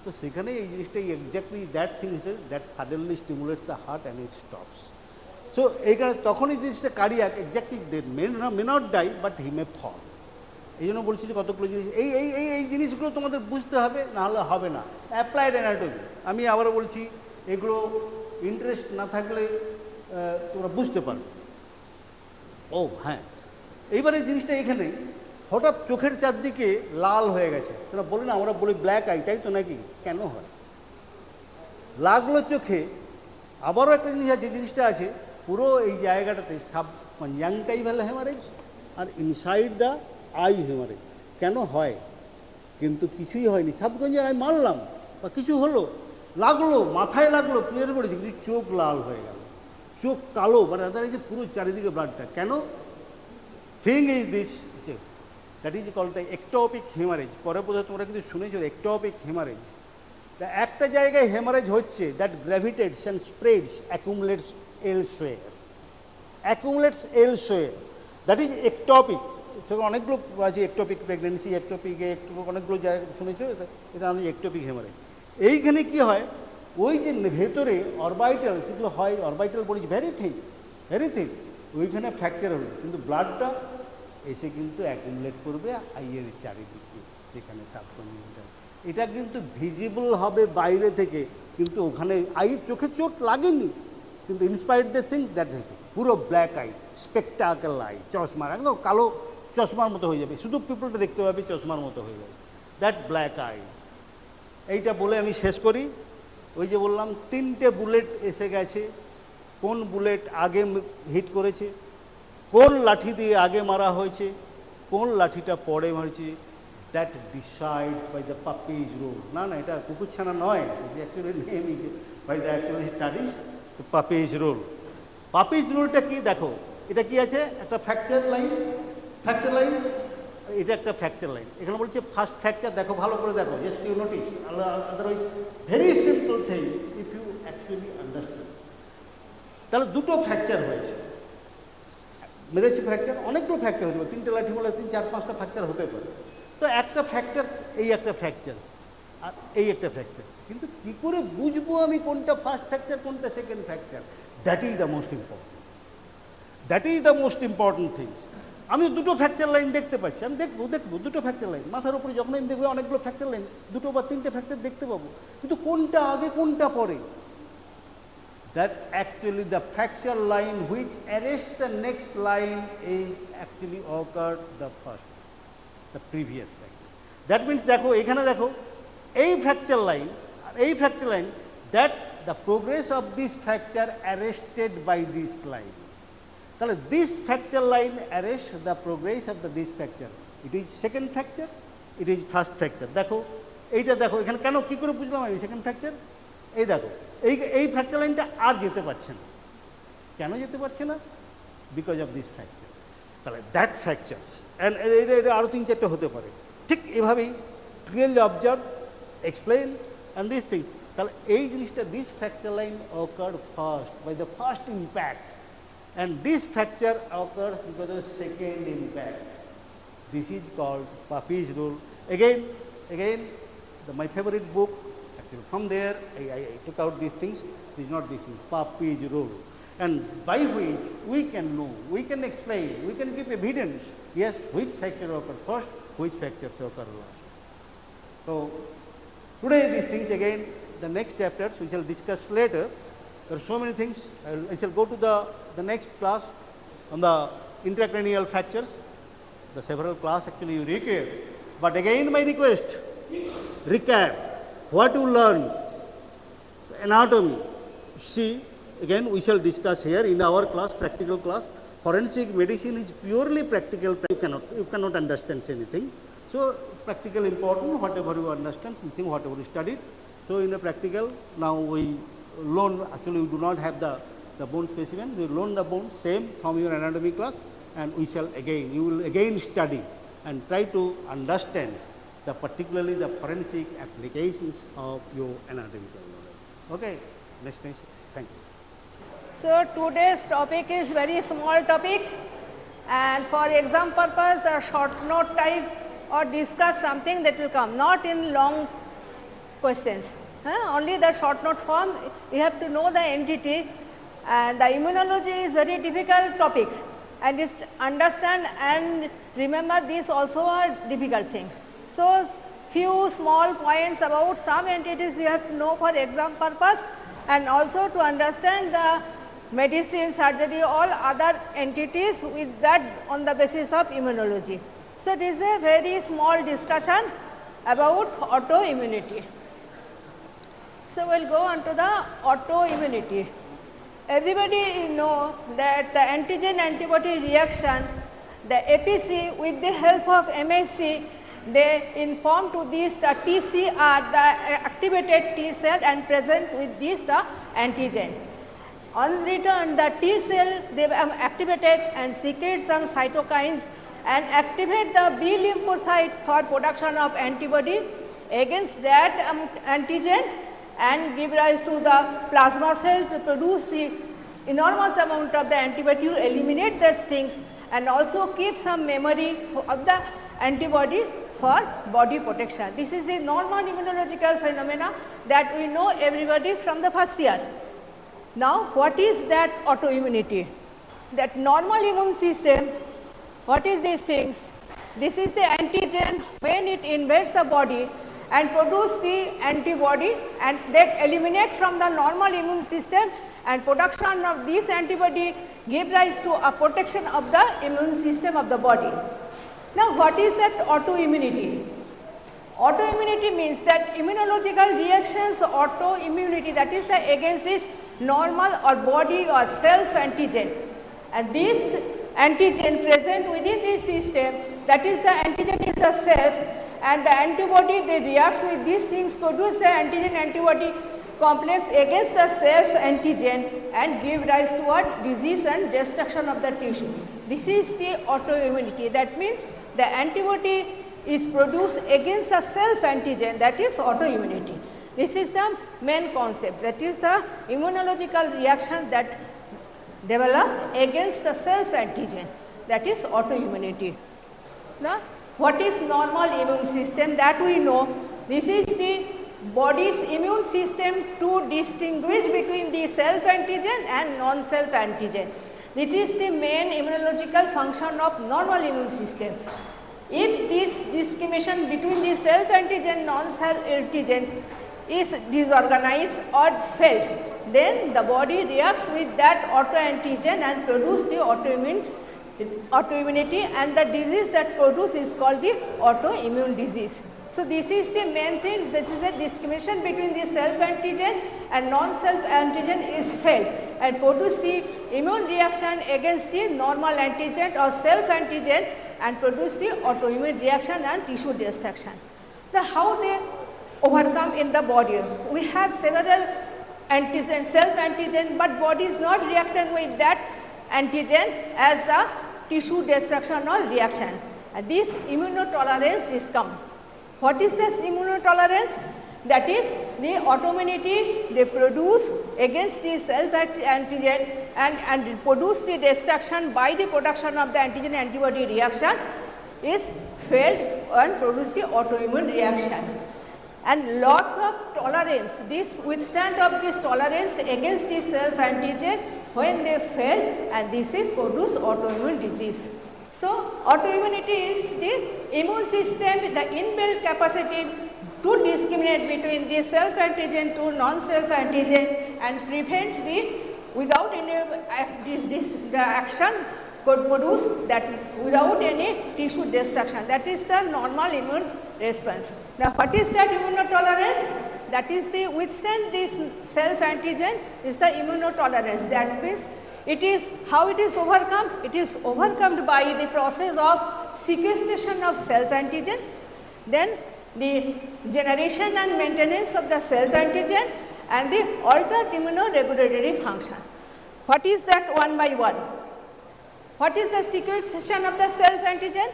তো সেখানে এই জিনিসটা exactly that thing is that suddenly stimulates the heart and it stops. So এইখানে তখন এই জিনিসটা cardiac exactly may not die but he may fall. এই জন্য বলছি যে কতগুলো জিনিস এই এই এই এই জিনিসগুলো তোমাদের বুঝতে হবে, নাহলে হবে না. অ্যাপ্লাইড অ্যানাটমি, আমি আবারও বলছি, এগুলো ইন্টারেস্ট না থাকলে তোমরা বুঝতে পারবে. ও হ্যাঁ, এইবারে জিনিসটা এখানে হঠাৎ চোখের চারদিকে লাল হয়ে গেছে, সেটা বলি না, আমরা বলি ব্ল্যাক আই, তাই তো নাকি? কেন হয় লাগলো চোখে? আবারও একটা জিনিস আছে, জিনিসটা আছে পুরো এই জায়গাটাতে সাব কনজাংটাইভাল হেমারেজ আর ইনসাইড দ্য আই হেমারেজ. কেন হয়? কিন্তু কিছুই হয়নি, সাবকনজার আমি মানলাম বা কিছু হলো, লাগলো, মাথায় লাগলো, ক্লিয়ার করেছে, কিন্তু চোখ লাল হয়ে গেল, চোখ কালো, মানে দাঁড়িয়েছে পুরো চারিদিকে ব্লাডটা. কেন? Thing is this, that is called the ectopic haemorrhage. পরে বোধহয় তোমরা কিন্তু শুনেছো একটোপিক হেমারেজ. একটা জায়গায় হেমারেজ হচ্ছে, that gravitates and spreads, accumulates elsewhere, accumulates elsewhere, that is ectopic. সেখানে অনেকগুলো আছে, একটোপিক প্রেগনেন্সি, একটোপিকে অনেকগুলো জায়গা শুনেছো, এটা আমাদের একটোপিক হেমারেজ. এইখানে কি হয়, ওই যে ভেতরে অরবাইটাল, সেগুলো হয়, orbital bodies very thin, very thin, ওইখানে ফ্র্যাকচার হলো, কিন্তু ব্লাডটা এসে কিন্তু অ্যাকুমুলেট করবে আইয়ের চারিদিকে, সেখানে সাবকনজাংটাল. এটা কিন্তু ভিজিবল হবে বাইরে থেকে, কিন্তু ওখানে আইয়ের চোখে চোট লাগেনি, কিন্তু ইনস্পায়ার্ড দ্য থিং দ্যাট পুরো ব্ল্যাক আই, স্পেকটাকেল আই, চশমার একদম কালো চশমার মতো হয়ে যাবে, শুধু পিপলটা দেখতে পাবে চশমার মতো হয়ে যাবে, দ্যাট ব্ল্যাক আই. এইটা বলে আমি শেষ করি. ওই যে বললাম 3টে বুলেট এসে গেছে, কোন বুলেট আগে হিট করেছে, কোন লাঠি দিয়ে আগে মারা হয়েছে, কোন লাঠিটা পরে মারছে, that decides by the Puppe's rule. না না, এটা কুকুরছানা নয়, actually name is by the actually studies the Puppe's rule. Puppe's রুলটা কি দেখো, এটা কি আছে, একটা ফ্র্যাকচার লাইন, ফ্র্যাকচার লাইন, এটা একটা ফ্র্যাকচার লাইন. এখানে বলছে ফার্স্ট ফ্র্যাকচার, দেখো ভালো করে দেখো, just you notice, otherwise very simple thing if you actually understand. তাহলে দুটো ফ্র্যাকচার হয়েছে, মেরেছে ফ্র্যাকচার, অনেকগুলো ফ্র্যাকচার হতে পারে, 3টে লাঠি বলে 3-4-5টা ফ্র্যাকচার হতে পারে. তো একটা ফ্র্যাকচার, এই একটা ফ্র্যাকচার, আর এই একটা ফ্র্যাকচার, কিন্তু কী করে বুঝবো আমি কোনটা ফার্স্ট ফ্র্যাকচার কোনটা second fracture? That is the most important, that is the most important things. আমি দুটো ফ্র্যাকচার লাইন দেখতে পাচ্ছি, আমি দেখবো দুটো ফ্র্যাকচার লাইন মাথার উপরে, যখন আমি দেখবো অনেকগুলো ফ্র্যাকচার লাইন, 2 বা 3টে ফ্র্যাকচার দেখতে পাবো, কিন্তু কোনটা আগে কোনটা পরে? That actually the fracture line which arrests the next line is actually occurred the first, the previous fracture. That means দেখো এখানে দেখো এই ফ্র্যাকচার লাইন আর এই fracture line, that the progress of this fracture arrested by this line. তাহলে this fracture line arrests the progress of this fracture. It is second fracture, it is first fracture. দেখো এইটা দেখো এখানে কেন কী করে বুঝলাম আমি সেকেন্ড ফ্র্যাকচার? এই দেখো এই ফ্র্যাকচার লাইনটা আর যেতে পারছে না, কেন যেতে পারছে না? Because of this fracture. তাহলে দ্যাট ফ্র্যাকচার্স অ্যান্ড এটা আরও 3-4টে হতে পারে, ঠিক এভাবেই clearly observe, explain and this things. তাহলে এই জিনিসটা, this fracture line occurred first by the first impact, and this fracture occurs because of second impact. This is called Papi's rule. Again, my favorite book. From there, I took out these things. This is not this thing. Papi's rule. and by which we can know, we can explain, we can give evidence, yes, which fracture occurred first, which fractures occurred last. So, today these things again, the next chapters we shall discuss later. There are so many things. I shall go to the next class on the intracranial fractures. The several class actually you recap, but again my request, recap what you learn, anatomy. See, again we shall discuss here in our class, practical class. Forensic medicine is purely practical. You cannot understand anything. So practical important, whatever you understand, something whatever you studied. So in the practical, now we learn, actually we do not have the bone specimen, we learn the bone same from your anatomy class, and we shall again, you will again study and try to understand the particularly the forensic applications of your anatomical knowledge. Okay, next thing, thank you. So today's topic is very small topics, and for exam purpose a short note type or discuss something that will come, not in long questions. Only the short note form. You have to know the entity, and the immunology is very difficult topics, and just understand and remember this also a difficult thing. So few small points about some entities you have to know for exam purpose, and also to understand the medicine, surgery, all other entities with that on the basis of immunology. So this is a very small discussion about autoimmunity. So we will go on to the autoimmunity. Everybody know that the antigen antibody reaction, the APC with the help of MHC, they inform to this the TCR, the activated T cell, and present with this the antigen. On return, the T cell they activated and secrete some cytokines and activate the B lymphocyte for production of antibody against that antigen, and give rise to the plasma cell to produce the enormous amount of the antibody to eliminate those things, and also keep some memory of the antibody for body protection. This is a normal immunological phenomena that we know everybody from the first year. Now, what is that autoimmunity? That normal immune system, what is these things? This is the antigen when it invades the body and produce the antibody, and that eliminate from the normal immune system, and production of this antibody give rise to a protection of the immune system of the body. Now, what is that autoimmunity? Autoimmunity means that immunological reactions, autoimmunity, that is the against this normal or body or self antigen, and this antigen present within this system, that is the antigen is the self, and the antibody they reacts with these things, produce the antigen antibody complex against the self antigen and give rise to a disease and destruction of the tissue. This is the autoimmunity. That means the antibody is produced against the self antigen, that is autoimmunity. This is the main concept, that is the immunological reaction that develop against the self antigen, that is autoimmunity. Now, what is normal immune system? That we know, this is the body's immune system to distinguish between the self antigen and non-self antigen. It is the main immunological function of normal immune system. If this discrimination between the self antigen and non-self antigen is disorganized or failed, then the body reacts with that autoantigen and produce the autoimmunity, and the disease that produce is called the autoimmune disease. So this is the main thing. This is a discrimination between the self antigen and non-self antigen is failed and produce the immune reaction against the normal antigen or self antigen and produce the autoimmune reaction and tissue destruction. Now, how they overcome in the body? We have several antigen, self antigen, but body is not reacting with that antigen as the tissue destruction or reaction. And this immunotolerance is come. What is this immunotolerance? That is the autoimmunity they produce against the self antigen and produce the destruction by the production of the antigen antibody reaction is failed and produce the autoimmune reaction. And loss of tolerance, this withstand of this tolerance against the self antigen when they fail, and this is produce autoimmune disease. So, autoimmunity is the immune system, the inbuilt capacity to discriminate between the self antigen to non-self antigen and prevent the without any the action could produce that without any tissue destruction. That is the normal immune response. Now, what is that immunotolerance? That is the withstand this self antigen is the immunotolerance. That means it is how it is overcome. It is overcome by the process of sequestration of self antigen, then the generation and maintenance of the self antigen and the altered immunoregulatory function. What is that one by one? What is the sequestration of the self antigen?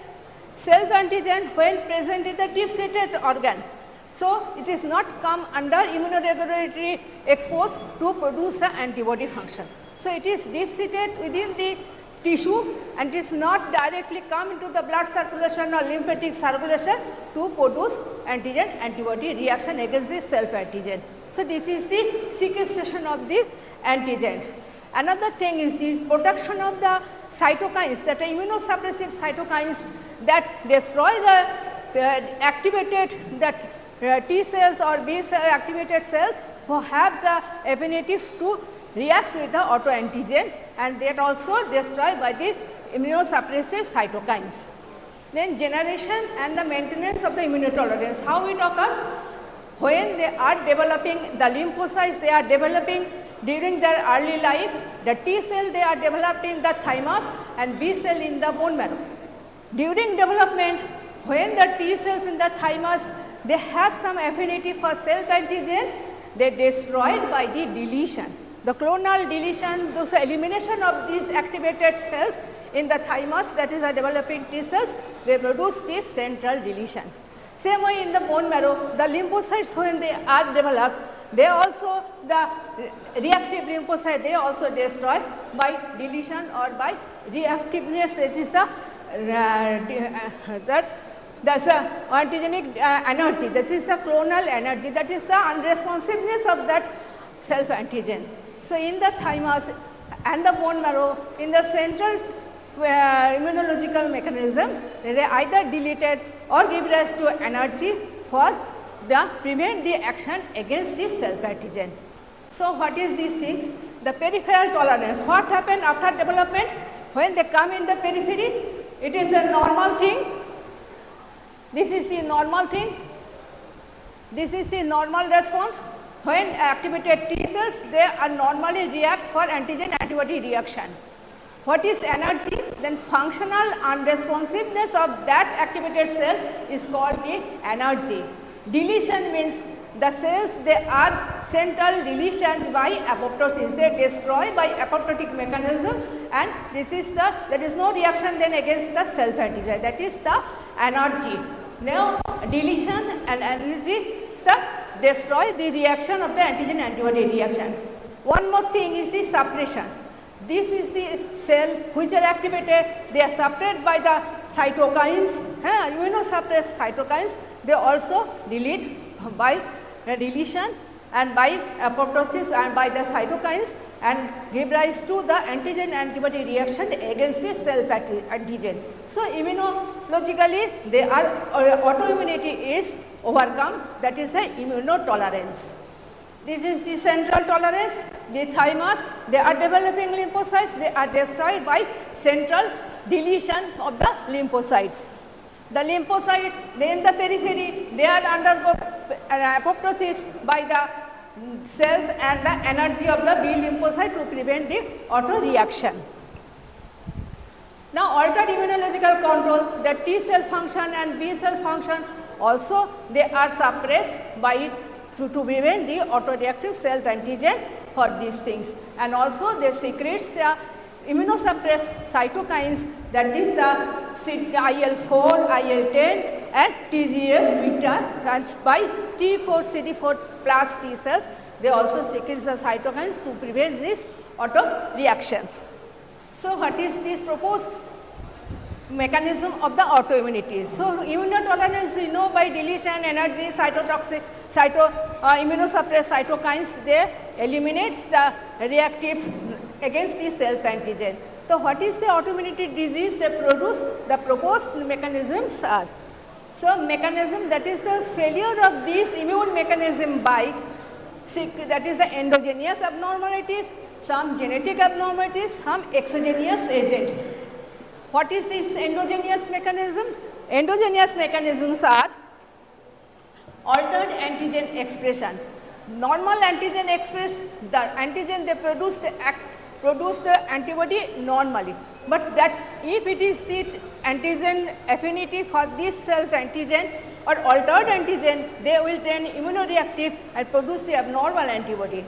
Self antigen when present in the deep seated organ. So, it is not come under immunoregulatory exposed to produce the antibody function. So, it is deep seated within the tissue and it is not directly come into the blood circulation or lymphatic circulation to produce antigen antibody reaction against the self antigen. So, this is the sequestration of the antigen. Another thing is the production of the cytokines, that are immunosuppressive cytokines that destroy the activated that T cells or B cell activated cells who have the affinity to react with the autoantigen, and that also destroyed by the immunosuppressive cytokines. Then generation and the maintenance of the immunotolerance. How it occurs? When they are developing the lymphocytes, they are developing during their early life, the T cell they are developed in the thymus and B cell in the bone marrow. During development, when the T cells in the thymus they have some affinity for self antigen, they destroyed by the deletion. The clonal deletion, those elimination of these activated cells in the thymus, that is the developing T cells, they produce this central deletion. Same way in the bone marrow, the lymphocytes when they are developed, they also the reactive lymphocyte they also destroyed by deletion or by reactiveness, that is the that's the antigenic energy, this is the clonal energy, that is the unresponsiveness of that self antigen. So, in the thymus and the bone marrow, in the central immunological mechanism, they are either deleted or give rise to energy for the prevent the action against the self antigen. So, what is this thing? The peripheral tolerance. What happened after development? When they come in the periphery, it is a normal thing. This is the normal thing. This is the normal response. When activated T cells, they are normally react for antigen antibody reaction. What is energy? Then functional unresponsiveness of that activated cell is called the energy. Deletion means the cells they are central deletion by apoptosis, they destroy by apoptotic mechanism, and this is the there is no reaction then against the self antigen, that is the energy. Now deletion and energy destroy the reaction of the antigen antibody reaction. One more thing is the suppression. This is the cell which are activated, they are suppressed by the cytokines, immunosuppressed cytokines, they also delete by deletion and by apoptosis and by the cytokines and give rise to the antigen antibody reaction against the self antigen. So, immunologically they are autoimmunity is overcome, that is the immunotolerance. This is the central tolerance, the thymus, they are developing lymphocytes, they are destroyed by central deletion of the lymphocytes. The lymphocytes, they in the periphery, they are undergo apoptosis by the cells and the energy of the B lymphocyte to prevent the autoreaction. Now, altered immunological control, the T cell function and B cell function also they are suppressed by to prevent the autoreactive self antigen for these things, and also they secretes the immunosuppressed cytokines, that is the IL-4, IL-10 and TGF-beta, and by T4 CD4 plus T cells they also secretes the cytokines to prevent these autoreactions. So, what is this proposed mechanism of the autoimmunity? So, immunotolerance we know by deletion, energy, cytotoxic, immunosuppressed cytokines, they eliminates the reactive against the self antigen. So, what is the autoimmunity disease they produce? The proposed mechanisms are. So, mechanism, that is the failure of this immune mechanism by, that is the endogenous abnormalities, some genetic abnormalities, some exogenous agent. What is this endogenous mechanism? Endogenous mechanisms are altered antigen expression. Normal antigen express the antigen they produce the antibody normally, but that if it is the antigen affinity for this self antigen or altered antigen, they will then immunoreactive and produce the abnormal antibody.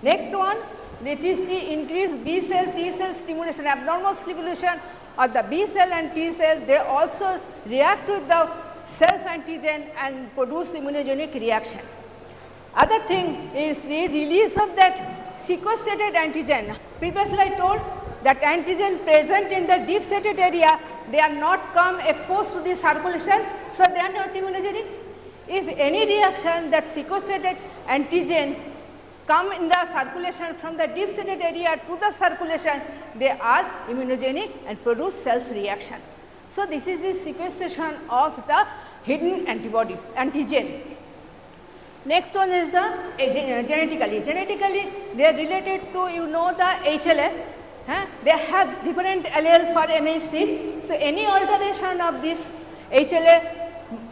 Next one, it is the increased B cell T cell stimulation, abnormal stimulation of the B cell and T cell, they also react with the self antigen and produce immunogenic reaction. Other thing is the release of that sequestrated antigen. Previously I told that antigen present in the deep seated area, they are not come exposed to the circulation, so they are not immunogenic. If any reaction that sequestrated antigen come in the circulation from the deep seated area to the circulation, they are immunogenic and produce self reaction. So, this is the sequestration of the hidden antibody antigen. Next one is the genetically. Genetically, they are related to the HLA. They have different allele for MHC. So, any alteration of this HLA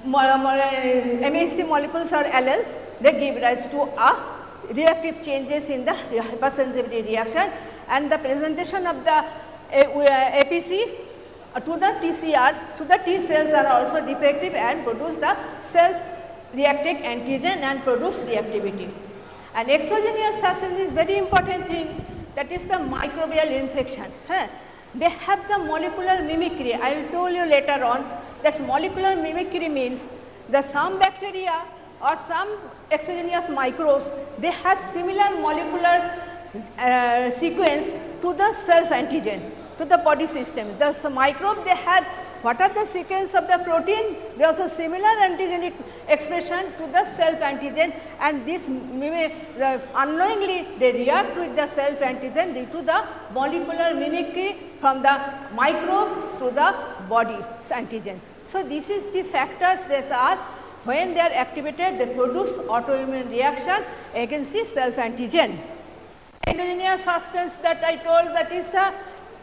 MHC molecules or allele, they give rise to a reactive changes in the hypersensitivity reaction, and the presentation of the APC to the TCR to the T cells are also defective and produce the self reactive antigen and produce reactivity. And exogenous substance is very important thing, that is the microbial infection. They have the molecular mimicry. I will tell you later on that molecular mimicry means that some bacteria or some exogenous microbes, they have similar molecular sequence to the self antigen, to the body system. The microbe, they have what are the sequence of the protein, they also similar antigenic expression to the self antigen, and this unknowingly they react with the self antigen due to the molecular mimicry from the microbe to the body antigen. So, this is the factors that are when they are activated, they produce autoimmune reaction against the self antigen. Endogenous substance that I told, that is the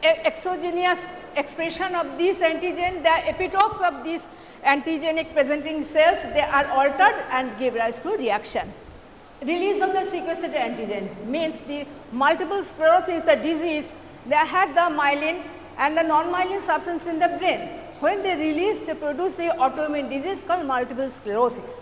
exogenous expression of this antigen, the epitopes of these antigenic presenting cells, they are altered and give rise to reaction. Release of the sequestrated antigen means the multiple sclerosis, the disease, they had the myelin and the non-myelin substance in the brain. When they release, they produce the autoimmune disease called multiple sclerosis.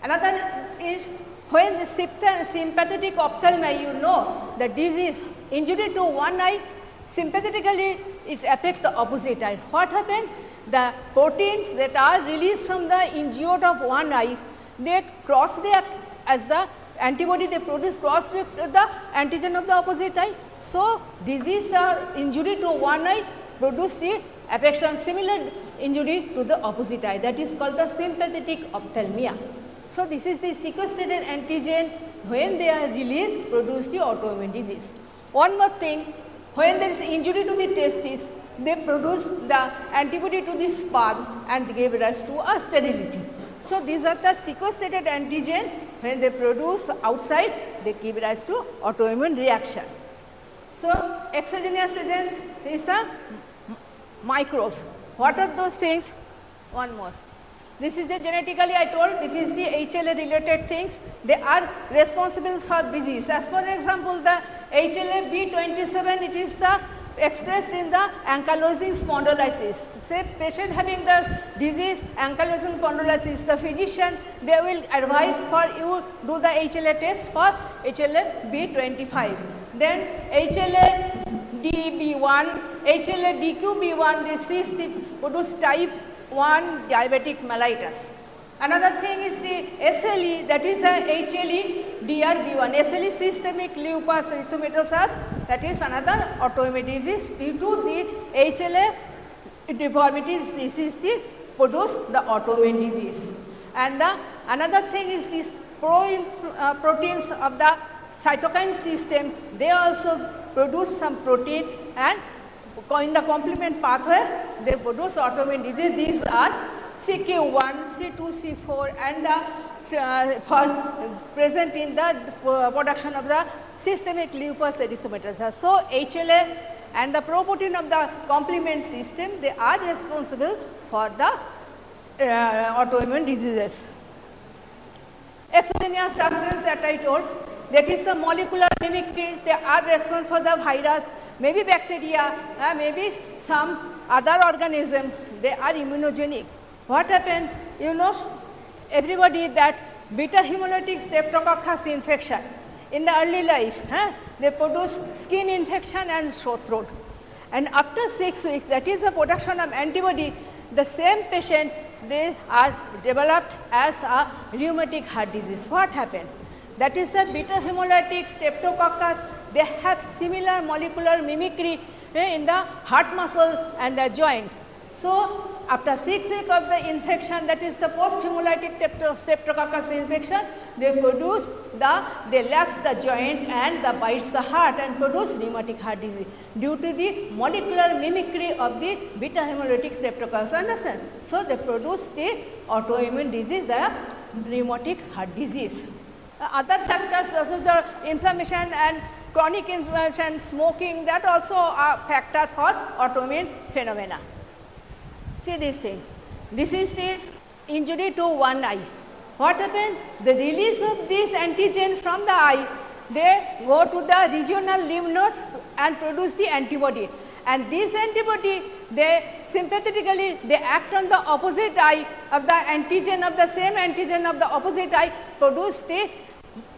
Another is when the sympathetic ophthalmia, the disease, injury to one eye, sympathetically it affects the opposite eye. What happened? The proteins that are released from the injured of one eye, they cross react as the antibody they produce cross react with the antigen of the opposite eye. So, disease or injury to one eye produce the affection similar injury to the opposite eye, that is called the sympathetic ophthalmia. So, this is the sequestrated antigen, when they are released produce the autoimmune disease. One more thing, when there is injury to the testis, they produce the antibody to the sperm and give rise to a sterility. So, these are the sequestrated antigen, when they produce outside, they give rise to autoimmune reaction. So, exogenous agents is the microbes. What are those things? One more. This is the genetically I told, it is the HLA related things, they are responsible for disease. As for example, the HLA B27, it is the expressed in the ankylosing spondylosis. Say patient having the disease ankylosing spondylosis, the physician, they will advise for you do the HLA test for HLA B25. Then HLA DB1, HLA DQB1, this is the produce type 1 diabetic mellitus. Another thing is the SLE, that is a HLE DRB1, SLE systemic lupus erythematosus, that is another autoimmune disease due to the HLA deformities. This is the produce the autoimmune disease. And the another thing is this proteins of the cytokine system, they also produce some protein, and in the complement pathway they produce autoimmune disease. These are CQ1, C2, C4 and the present in the production of the systemic lupus erythematosus. So, HLA and the proprotein of the complement system, they are responsible for the autoimmune diseases. Exogenous substance that I told, that is the molecular mimicry, they are responsible for the virus, maybe bacteria, maybe some other organism, they are immunogenic. What happened? You know, everybody that beta hemolytic streptococcus infection in the early life, they produce skin infection and sore throat. And after 6 weeks, that is the production of antibody, the same patient, they are developed as a rheumatic heart disease. What happened? That is the beta hemolytic streptococcus, they have similar molecular mimicry in the heart muscle and the joints. So, after 6 weeks of the infection, that is the post hemolytic streptococcus infection, they produce they lapse the joint and the bites the heart and produce rheumatic heart disease due to the molecular mimicry of the beta hemolytic streptococcus, understand. So, they produce the autoimmune disease, the rheumatic heart disease. Other factors, also the inflammation and chronic inflammation, smoking, that also are factor for autoimmune phenomena. See this thing, this is the injury to one eye. What happened? The release of this antigen from the eye, they go to the regional lymph node and produce the antibody, and this antibody, they sympathetically they act on the opposite eye of the antigen of the same antigen of the opposite eye, produce the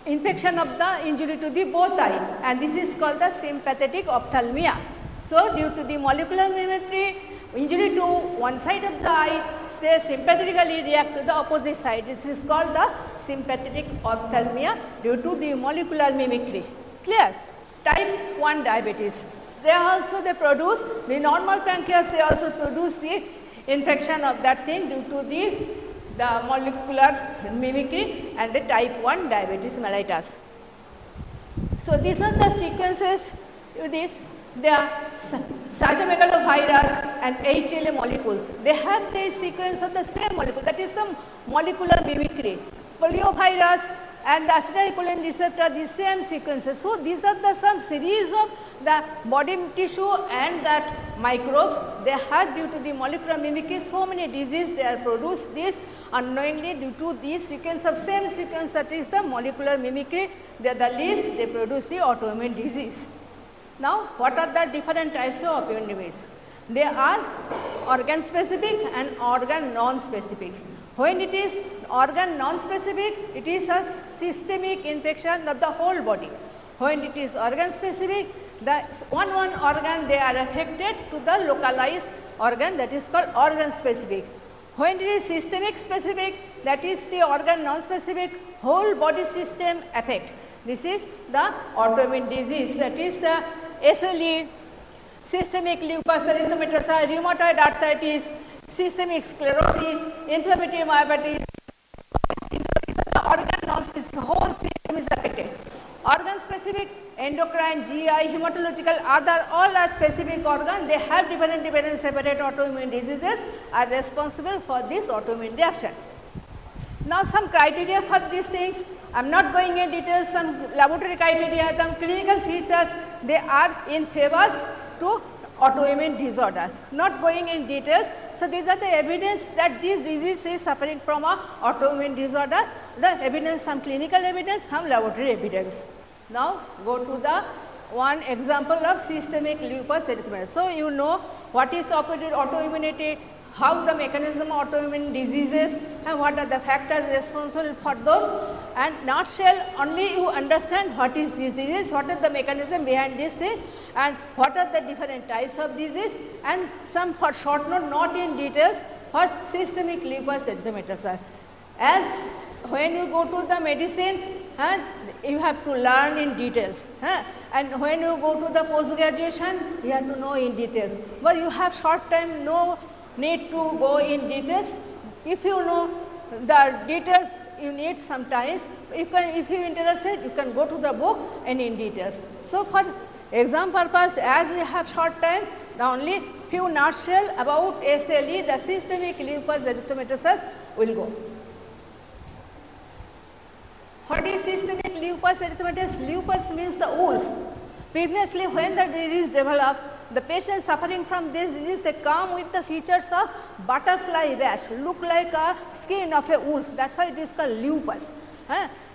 infection of the injury to the both eye, and this is called the sympathetic ophthalmia. So, due to the molecular mimicry, injury to one side of the eye, say sympathetically react to the opposite side. This is called the sympathetic ophthalmia due to the molecular mimicry. Clear? Type 1 diabetes. They also they produce the normal pancreas, they also produce the infection of that thing due to the molecular mimicry and the type 1 diabetes mellitus. So, these are the sequences to this. They are cytomegalovirus and HLA molecule. They have the sequence of the same molecule, that is the molecular mimicry. Poliovirus and the acetylcholine receptor, the same sequences. So, these are the some series of the body tissue and that microbes, they have due to the molecular mimicry so many diseases, they are produced this unknowingly due to this sequence of same sequence, that is the molecular mimicry, they are the least, they produce the autoimmune disease. Now, what are the different types of autoimmune disease? They are organ specific and organ non-specific. When it is organ non-specific, it is a systemic infection of the whole body. When it is organ specific, the one organ they are affected to the localized organ, that is called organ specific. When it is systemic specific, that is the organ non-specific, whole body system affect. This is the autoimmune disease, that is the SLE, systemic lupus erythematosus, rheumatoid arthritis, systemic sclerosis, inflammatory myopathy. These are the organ non-specific, whole system is affected. Organ specific, endocrine, GI, hematological, other, all are specific organ, they have different separate autoimmune diseases are responsible for this autoimmune reaction. Now, some criteria for these things, I am not going in detail, some laboratory criteria, some clinical features, they are in favor to autoimmune disorders, not going in details. So, these are the evidence that this disease is suffering from a autoimmune disorder, the evidence, some clinical evidence, some laboratory evidence. Now, go to the one example of systemic lupus erythematosus. So, you know what is autoimmunity, how the mechanism of autoimmune diseases and what are the factors responsible for those, and nutshell only you understand what is this disease, what is the mechanism behind this thing and what are the different types of disease, and some for short note, not in details, for systemic lupus erythematosus. As when you go to the medicine, you have to learn in details, and when you go to the post graduation, you have to know in details, but you have short time, no need to go in details. If you know the details, you need sometimes, if you are interested, you can go to the book and in details. So, for exam purpose, as we have short time, the only few nutshell about SLE, the systemic lupus erythematosus will go. What is systemic lupus erythematosus? Lupus means the wolf. Previously, when the disease developed, the patient suffering from this disease, they come with the features of butterfly rash, look like a skin of a wolf. That is why it is called lupus.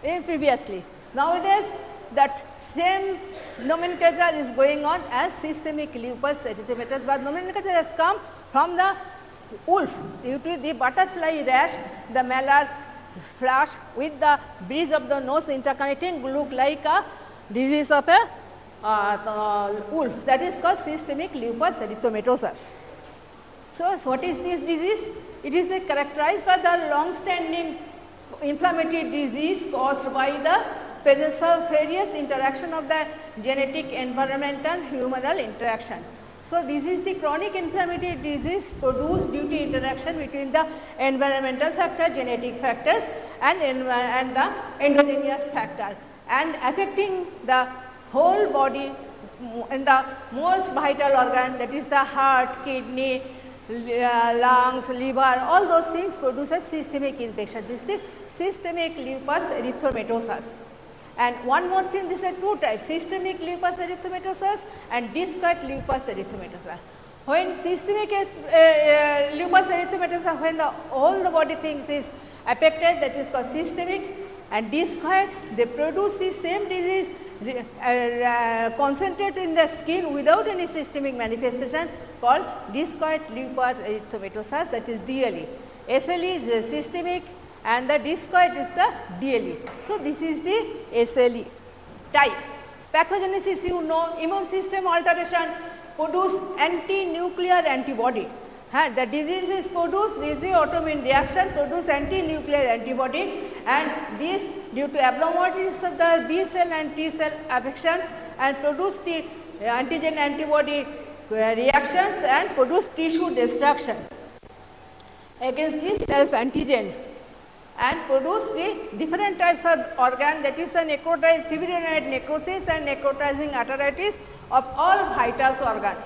Previously, nowadays that same nomenclature is going on as systemic lupus erythematosus, but nomenclature has come from the wolf due to the butterfly rash, the malar flash with the bridge of the nose interconnecting look like a disease of a wolf, that is called systemic lupus erythematosus. So, what is this disease? It is characterized by the long standing inflammatory disease caused by the presence of various interaction of the genetic, environmental, humoral interaction. So, this is the chronic inflammatory disease produced due to interaction between the environmental factor, genetic factors and the endogenous factor, and affecting the whole body in the most vital organ, that is the heart, kidney, lungs, liver, all those things produces systemic infection. This is the systemic lupus erythematosus. And one more thing, these are two types, systemic lupus erythematosus and discoid lupus erythematosus. When systemic lupus erythematosus, when all the body things is affected, that is called systemic, and discoid, they produce the same disease concentrate in the skin without any systemic manifestation, called discoid lupus erythematosus, that is DLE. SLE is systemic and the discoid is the DLE. So, this is the SLE types. Pathogenesis, you know, immune system alteration produce anti-nuclear antibody. The disease is produced, this is the autoimmune reaction, produce anti-nuclear antibody, and this due to abnormalities of the B cell and T cell affections, and produce the antigen antibody reactions and produce tissue destruction against the self antigen, and produce the different types of organ, that is the necrotized fibrinoid necrosis and necrotizing arteritis of all vital organs.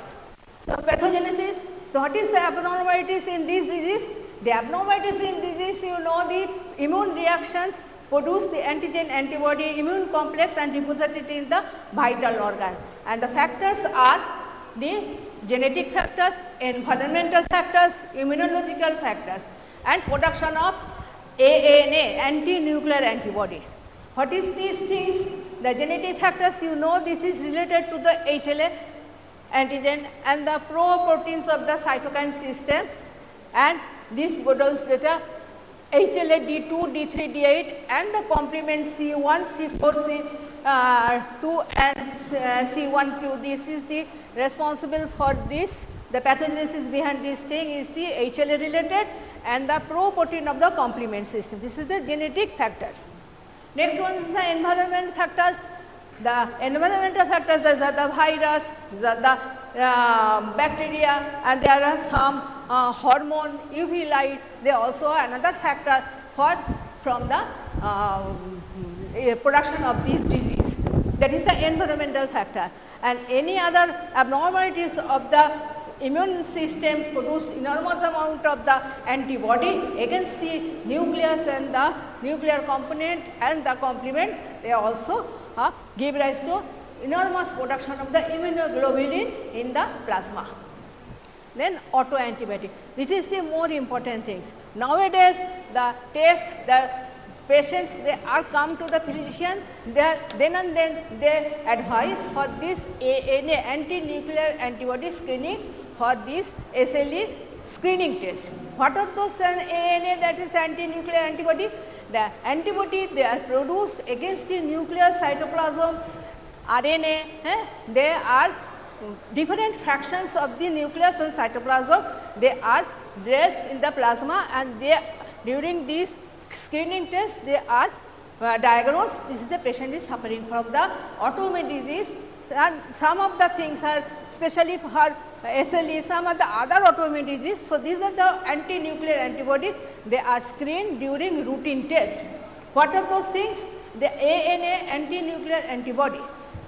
So, pathogenesis, so what is the abnormalities in this disease? The abnormalities in disease, you know, the immune reactions produce the antigen antibody immune complex and deposit it in the vital organ, and the factors are the genetic factors, environmental factors, immunological factors, and production of ANA, anti-nuclear antibody. What is these things? The genetic factors, you know, this is related to the HLA antigen and the pro-proteins of the cytokine system, and this produces the HLA D2, D3, D8 and the complement C1, C4, C2 and C1q. This is the responsible for this. The pathogenesis behind this thing is the HLA related and the pro-protein of the complement system. This is the genetic factors. Next one is the environment factor. The environmental factors are the virus, the bacteria, and there are some hormone, UV light. They also are another factor from the production of this disease. That is the environmental factor. And any other abnormalities of the immune system produce enormous amount of the antibody against the nucleus and the nuclear component and the complement. They also give rise to enormous production of the immunoglobulin in the plasma. Then autoantibiotic, which is the more important things. Nowadays, the test, the patients, they are come to the physician, then and then they advise for this ANA, anti-nuclear antibody screening, for this SLE screening test. What are those ANA, that is anti-nuclear antibody? The antibody, they are produced against the nuclear cytoplasm RNA, they are different fractions of the nucleus and cytoplasm, they are dressed in the plasma, and they during this screening test they are diagnosed. This is the patient is suffering from the autoimmune disease, and some of the things are especially for SLE, some of the other autoimmune disease. So, these are the anti-nuclear antibody, they are screened during routine test. What are those things? The ANA, anti-nuclear antibody,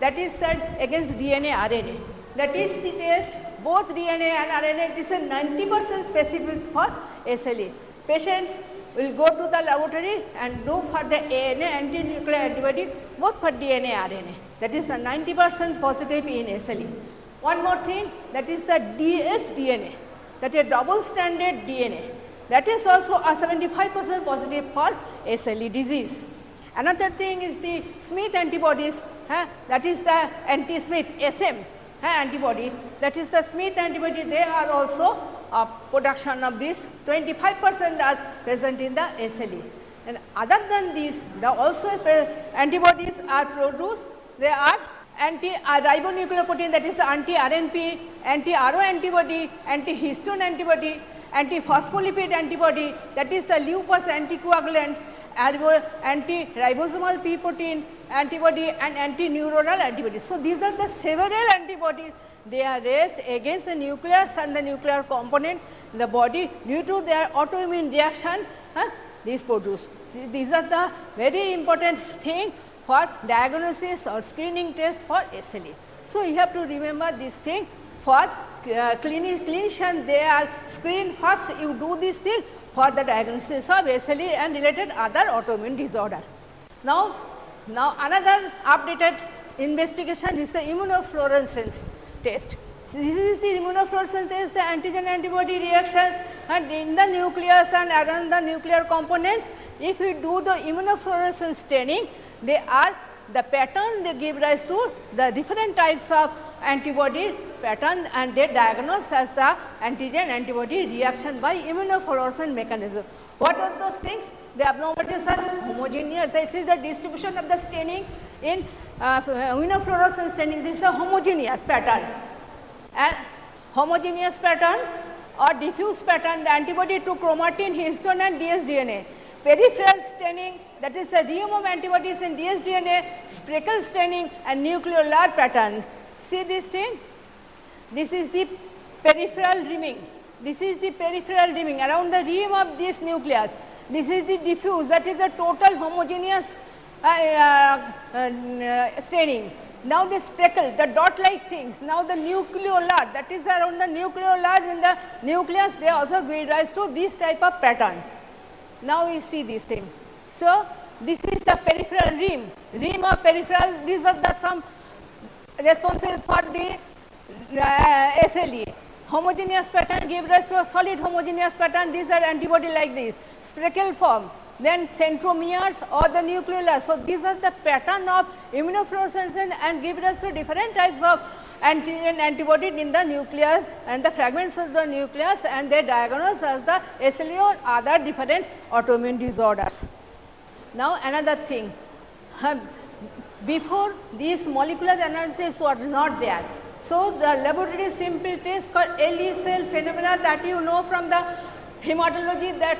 that is that against DNA RNA. That is the test, both DNA and RNA, this is 90% specific for SLE. Patient will go to the laboratory and do for the ANA, anti-nuclear antibody, both for DNA RNA. That is the 90% positive in SLE. One more thing, that is the dsDNA, that is double stranded DNA. That is also a 75% positive for SLE disease. Another thing is the Smith antibodies, that is the anti-Smith SM antibody, that is the Smith antibody, they are also production of this, 25% are present in the SLE. And other than these, the also antibodies are produced, they are anti-ribonucleoprotein, that is the anti-RNP, anti-RO antibody, anti-histone antibody, anti-phospholipid antibody, that is the lupus anticoagulant, anti-ribosomal P protein antibody and anti-neuronal antibody. So, these are the several antibodies, they are raised against the nucleus and the nuclear component in the body due to their autoimmune reaction, these produce. These are the very important thing for diagnosis or screening test for SLE. So, you have to remember this thing for clinician, they are screened first, you do this thing for the diagnosis of SLE and related other autoimmune disorder. Now another updated investigation is the immunofluorescence test. So, this is the immunofluorescence test, the antigen antibody reaction and in the nucleus and around the nuclear components. If we do the immunofluorescence staining, they are the pattern, they give rise to the different types of antibody pattern and they diagnose as the antigen antibody reaction by immunofluorescence mechanism. What are those things? The abnormalities are homogeneous. This is the distribution of the staining in immunofluorescence staining. This is a homogeneous pattern, and homogeneous pattern or diffuse pattern, the antibody to chromatin, histone and dsDNA. Peripheral staining, that is the ream of antibodies in dsDNA, speckle staining and nucleolar pattern. See this thing? This is the peripheral rimming. This is the peripheral rimming around the rim of this nucleus. This is the diffuse, that is the total homogeneous staining. Now the speckle, the dot like things, now the nucleolar, that is around the nucleolars in the nucleus, they also give rise to this type of pattern. Now we see this thing. So, this is the peripheral rim of peripheral, these are the some responsible for the SLE. Homogeneous pattern give rise to a solid homogeneous pattern, these are antibody like this, speckle form, then centromeres or the nucleolars. So, these are the pattern of immunofluorescence and give rise to different types of antigen antibody in the nucleus and the fragments of the nucleus, and they diagnose as the SLE or other different autoimmune disorders. Now, another thing, before these molecular analysis was not there. So, the laboratory simple test called LE cell phenomena that you know from the hematology, that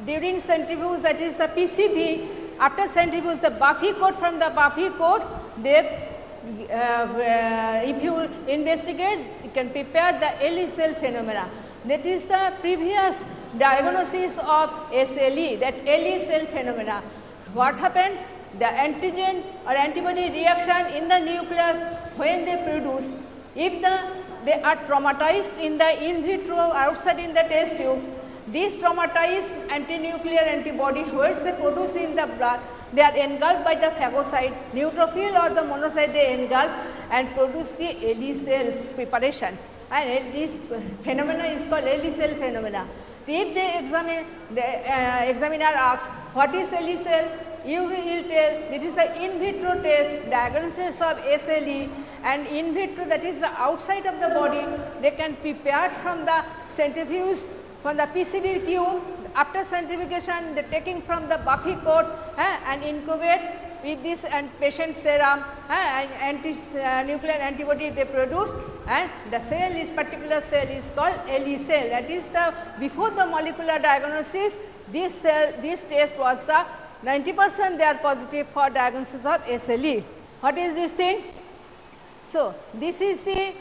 during centrifuge, that is the PCB, after centrifuge the Buffy coat, from the Buffy coat they if you investigate, you can prepare the LE cell phenomena. That is the previous diagnosis of SLE, that LE cell phenomena. What happened? The antigen or antibody reaction in the nucleus when they produce, if they are traumatized in the in vitro outside in the test tube, these traumatized anti-nuclear antibody, which they produce in the blood, they are engulfed by the phagocyte, neutrophil or the monocyte, they engulf and produce the LE cell preparation, and this phenomena is called LE cell phenomena. If they examine, the examiner asks what is LE cell, you will tell this is the in vitro test diagnosis of SLE, and in vitro, that is the outside of the body, they can prepare from the centrifuge, from the PCB tube. After centrifugation, they taking from the Buffy coat and incubate with this and patient serum and anti-nuclear antibody they produce, and the cell is particular cell is called LE cell. That is the before the molecular diagnosis, this test was the 90% they are positive for diagnosis of SLE. What is this thing? So, this is the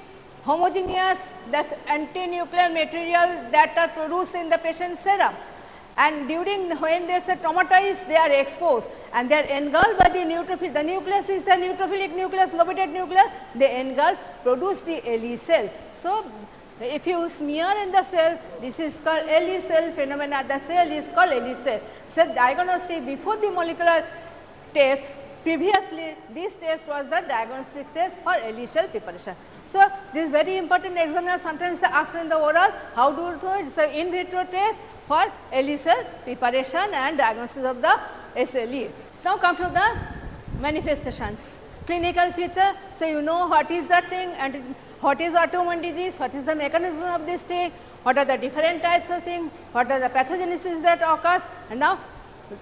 homogeneous, that anti-nuclear material that are produced in the patient serum, and during when there is a traumatized, they are exposed, and they are engulfed by the neutrophil. The nucleus is the neutrophilic nucleus, lobated nucleus, they engulf, produce the LE cell. So, if you smear in the cell, this is called LE cell phenomena, the cell is called LE cell. So, diagnostic before the molecular test, previously this test was the diagnostic test for LE cell preparation. So, this is very important. Examiner sometimes ask in the oral, how do you do it? It is an in vitro test for LE cell preparation and diagnosis of the SLE. Now, come to the manifestations, clinical feature. So, you know what is that thing and what is autoimmune disease, what is the mechanism of this thing, what are the different types of thing, what are the pathogenesis that occurs, and now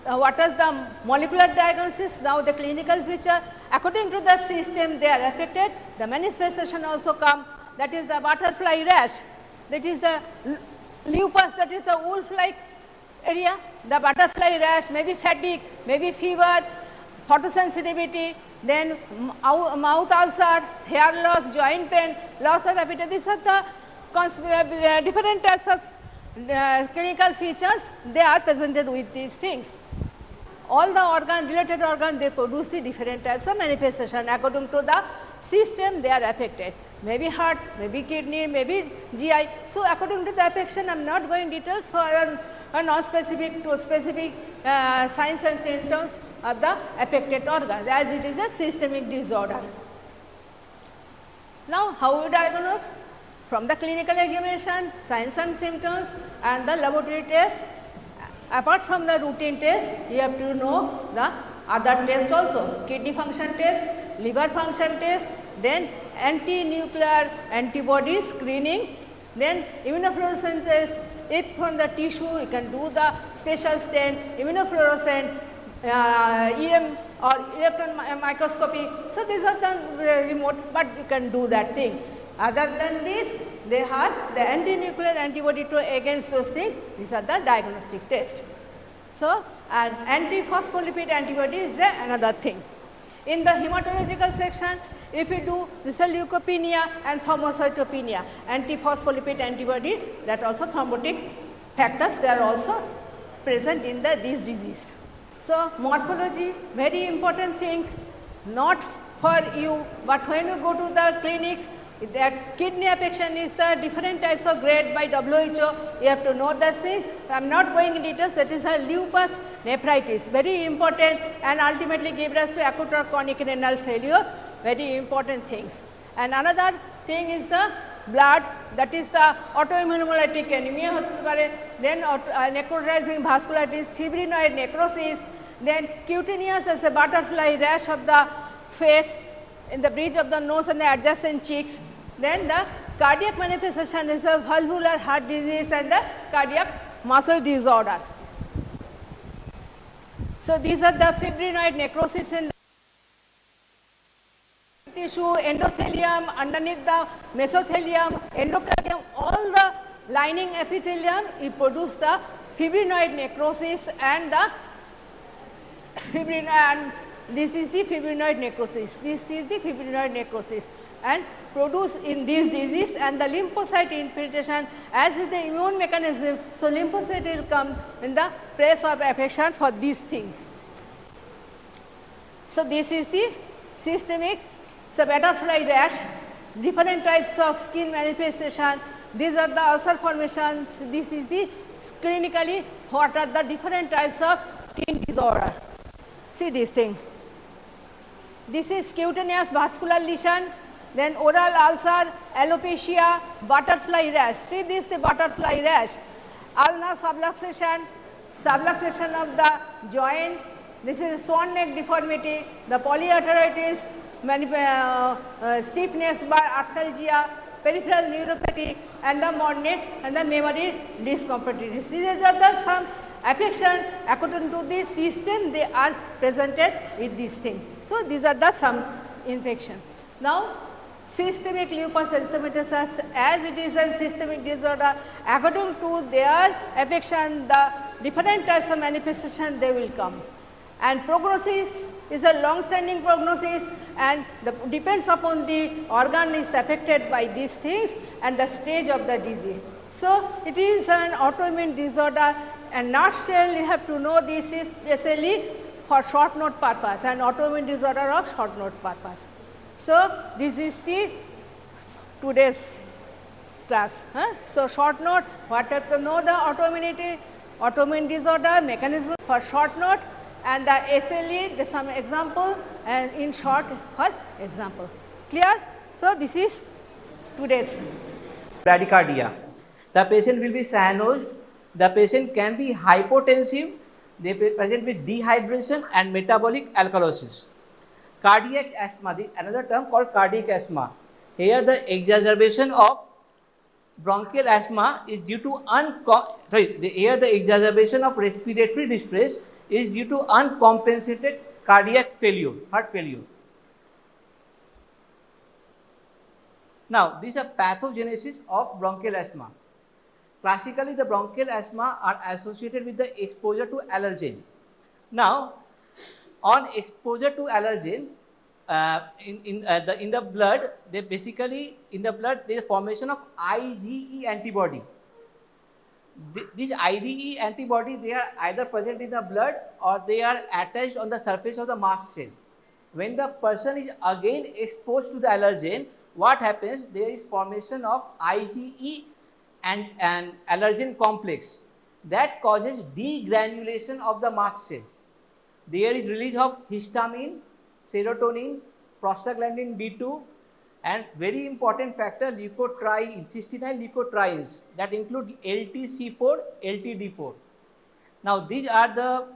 what is the molecular diagnosis, now the clinical feature. According to the system they are affected, the manifestation also come, that is the butterfly rash, that is the lupus, that is the wolf-like area, the butterfly rash, maybe fatigue, maybe fever, photosensitivity, then mouth ulcer, hair loss, joint pain, loss of appetite. These are the different types of clinical features, they are presented with these things. All the organ, related organ, they produce the different types of manifestation. According to the system, they are affected. Maybe heart, maybe kidney, maybe GI. So, according to the affection, I am not going details, so I am non-specific to specific signs and symptoms of the affected organs, as it is a systemic disorder. Now, how we diagnose? From the clinical examination, signs and symptoms and the laboratory test. Apart from the routine test, you have to know the other test also, kidney function test, liver function test, then anti-nuclear antibody screening, then immunofluorescence test. If from the tissue, you can do the special stain, immunofluorescent, EM or electron microscopy. So, these are the remote, but you can do that thing. Other than this, they have the anti-nuclear antibody to against those things. These are the diagnostic tests. So, an anti-phospholipid antibody is another thing. In the hematological section, if you do this is leukopenia and thrombocytopenia, anti-phospholipid antibody, that also thrombotic factors, they are also present in this disease. So, morphology, very important things, not for you, but when you go to the clinics, that kidney affection is the different types of grade by WHO, you have to know that thing. I am not going in details, that is a lupus nephritis, very important, and ultimately give rise to acute or chronic renal failure, very important things. And another thing is the blood, that is the autoimmune hemolytic anemia, then necrotizing vasculitis, fibrinoid necrosis, then cutaneous as a butterfly rash of the face, in the bridge of the nose and the adjacent cheeks. Then the cardiac manifestation is a valvular heart disease and the cardiac muscle disorder. So, these are the fibrinoid necrosis in the tissue, endothelium, underneath the mesothelium, endocardium, all the lining epithelium, it produce the fibrinoid necrosis and the and this is the fibrinoid necrosis, this is the fibrinoid necrosis and produce in this disease, and the lymphocyte infiltration as is the immune mechanism. So, lymphocyte will come in the place of affection for this thing. So, this is the systemic, so butterfly rash, different types of skin manifestation, these are the ulcer formations, this is the clinically what are the different types of skin disorder. See this thing. This is cutaneous vascular lesion, then oral ulcer, alopecia, butterfly rash. See this, the butterfly rash, ulnar subluxation, subluxation of the joints. This is swan neck deformity, the polyarteritis, stiffness by arthalgia, peripheral neuropathy, and the Mornet and the memory discomfort. These are the some affection according to this system, they are presented with this thing. So, these are the some infection. Now, systemic lupus erythematosus, as it is a systemic disorder, according to their affection, the different types of manifestation they will come. And prognosis is a long standing prognosis, and depends upon the organ is affected by these things and the stage of the disease. So, it is an autoimmune disorder, and nutshell you have to know this is SLE for short note purpose and autoimmune disorder of short note purpose. So, this is the today's class. So, short note, what have to know the autoimmunity, autoimmune disorder, mechanism for short note, and the SLE, the some example, and in short for example. Clear? So, this is today's. Bradycardia. The patient will be cyanosed. The patient can be hypotensive. They present with dehydration and metabolic alkalosis. Cardiac asthma, another term called cardiac asthma. Here the exacerbation of bronchial asthma is due to here the exacerbation of respiratory distress is due to uncompensated cardiac failure, heart failure. Now, these are pathogenesis of bronchial asthma. Classically, the bronchial asthma are associated with the exposure to allergen. Now, on exposure to allergen, in the blood, they basically in the blood there is formation of IgE antibody. These IgE antibody, they are either present in the blood or they are attached on the surface of the mast cell. When the person is again exposed to the allergen, what happens? There is formation of IgE and allergen complex that causes degranulation of the mast cell. There is release of histamine, serotonin, prostaglandin D2, and very important factor cysteinyl leukotrienes that include LTC4, LTD4. Now these are the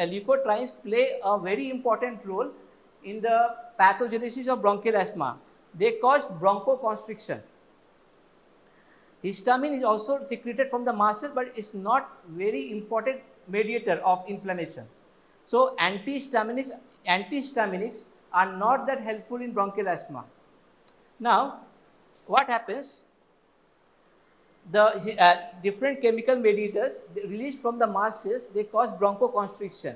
leukotrienes play a very important role in the pathogenesis of bronchial asthma. They cause bronchoconstriction. Histamine is also secreted from the mast cell, but it's not very important mediator of inflammation. So antihistaminics are not that helpful in bronchial asthma. Now, what happens? The different chemical mediators released from the mast cells, they cause bronchoconstriction.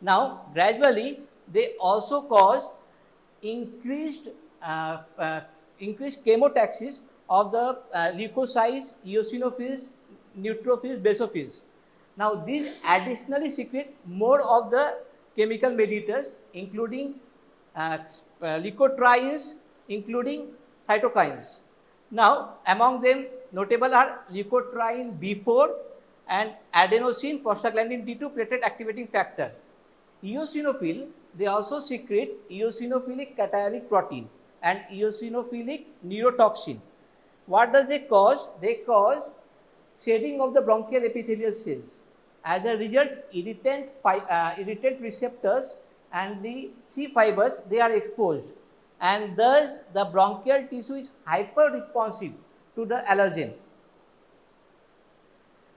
Now, gradually, they also cause increased chemotaxis of the leukocytes, eosinophils, neutrophils, basophils. Now, these additionally secrete more of the chemical mediators, including leukotrienes, including cytokines. Now, among them, notable are leukotriene B4 and adenosine prostaglandin D2 platelet activating factor. Eosinophil, they also secrete eosinophilic cationic protein and eosinophilic neurotoxin. What does they cause? They cause shedding of the bronchial epithelial cells. As a result, irritant receptors and the C fibers, they are exposed, and thus the bronchial tissue is hyper responsive to the allergen.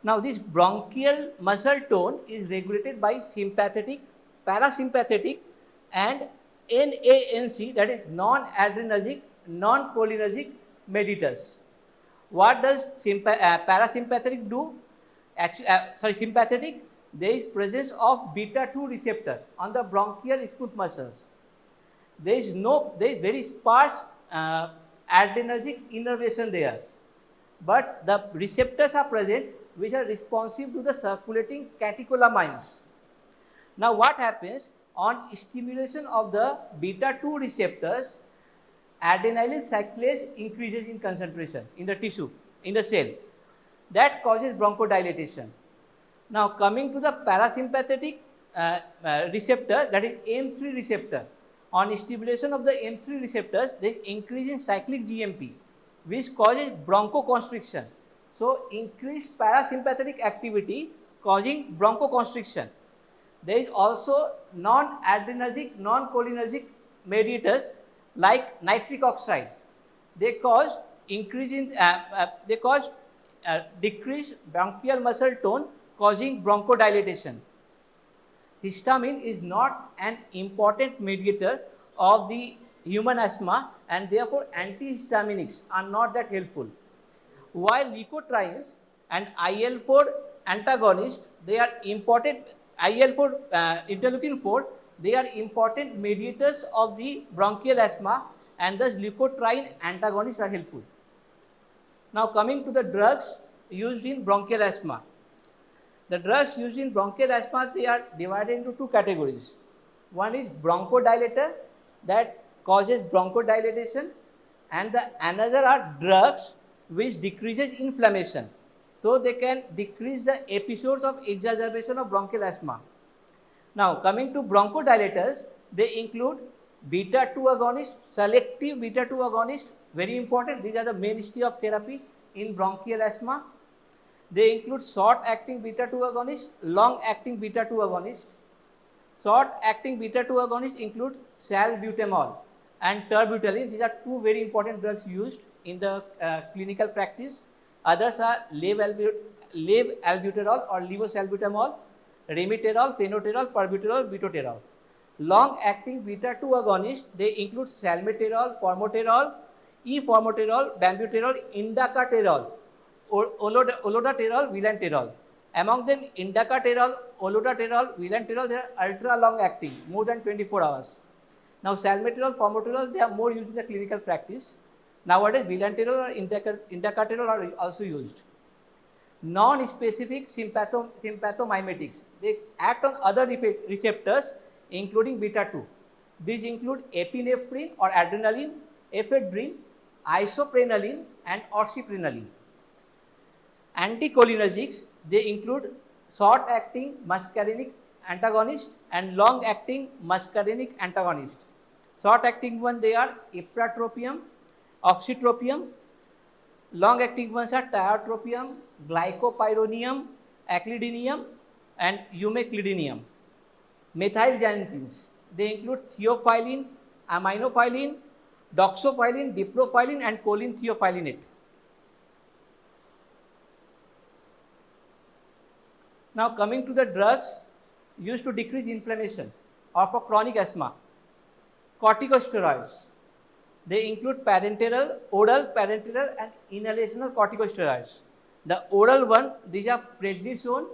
Now, this bronchial muscle tone is regulated by sympathetic, parasympathetic and NANC, that is non-adrenergic, non-cholinergic mediators. What does parasympathetic do? Sympathetic, there is presence of beta-2 receptor on the bronchial smooth muscles. There is very sparse adrenergic innervation there, but the receptors are present which are responsive to the circulating catecholamines. Now, what happens on stimulation of the beta-2 receptors? Adenylyl cyclase increases in concentration in the tissue, in the cell. That causes bronchodilation. Now, coming to the parasympathetic receptor, that is M3 receptor. On stimulation of the M3 receptors, there is increase in cyclic GMP, which causes bronchoconstriction. So, increased parasympathetic activity causing bronchoconstriction. There is also non-adrenergic, non-cholinergic mediators like nitric oxide. They cause decreased bronchial muscle tone, causing bronchodilation. Histamine is not an important mediator of the human asthma, and therefore antihistaminics are not that helpful. While leukotrienes and IL-4 antagonists, they are important, IL-4 interleukin 4, they are important mediators of the bronchial asthma, and thus leukotriene antagonists are helpful. Now, coming to the drugs used in bronchial asthma. The drugs used in bronchial asthma, they are divided into two categories. One is bronchodilator that causes bronchodilation, and the another are drugs which decreases inflammation. So they can decrease the episodes of exacerbation of bronchial asthma. Now coming to bronchodilators, they include beta 2 agonist, selective beta 2 agonist, very important. These are the mainstay of therapy in bronchial asthma. They include short-acting beta-2 agonist, long-acting beta-2 agonist. Short-acting beta-2 agonists include salbutamol and terbutaline. These are two very important drugs used in the clinical practice. Others are levalbuterol or levosalbutamol, ramiterol, phenoterol, perbuterol, butoterol. Long-acting beta-2 agonists, they include salmeterol, formoterol, eformoterol, bambuterol, indacaterol, olodaterol, vilanterol. Among them, indacaterol, olodaterol, vilanterol, they are ultra long acting, more than 24 hours. Now, salmeterol, formoterol, they are more used in the clinical practice. Nowadays, vilanterol or indacaterol are also used. Non-specific sympathomimetics, they act on other receptors including beta-2. These include epinephrine or adrenaline, ephedrine, isoprenaline and oxyprenaline. Anticholinergics, they include short-acting muscarinic antagonist and long-acting muscarinic antagonist. Short-acting one, they are ipratropium, oxytropium. Long-acting ones are tiotropium, glycopyrronium, aclidinium and umeclidinium. Methylxanthines, they include theophylline, aminophylline, doxophylline, diprophylline and choline theophyllinate. Now coming to the drugs used to decrease inflammation or for chronic asthma, corticosteroids. They include parenteral, oral parenteral and inhalational corticosteroids. The oral one, these are prednisone,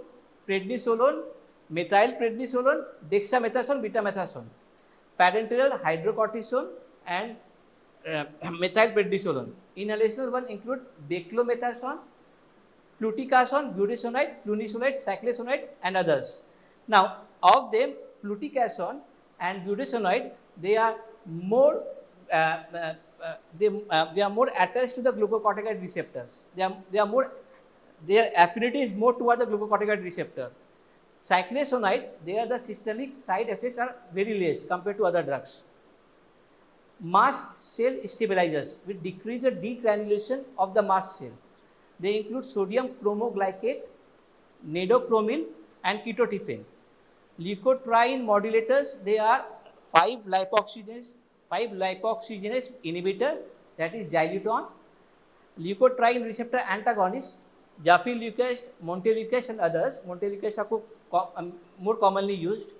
prednisolone, methylprednisolone, dexamethasone, betamethasone. Parenteral, hydrocortisone and methylprednisolone. Inhalational one include beclomethasone, fluticasone, budesonide, flunisolide, cyclosonide and others. Now, of them, fluticasone and budesonide, they are more they are more attached to the glucocorticoid receptors. Their affinity is more toward the glucocorticoid receptor. Cyclosonide, there the systemic side effects are very less compared to other drugs. Mast cell stabilizers will decrease the degranulation of the mast cell. They include sodium chromoglycate, nadochromil and ketotifen. Leukotriene modulators, they are 5-lipoxygenase inhibitor, that is xylitol. Leukotriene receptor antagonists, jafileucast, monteleucast and others. Monteleucast are more commonly used.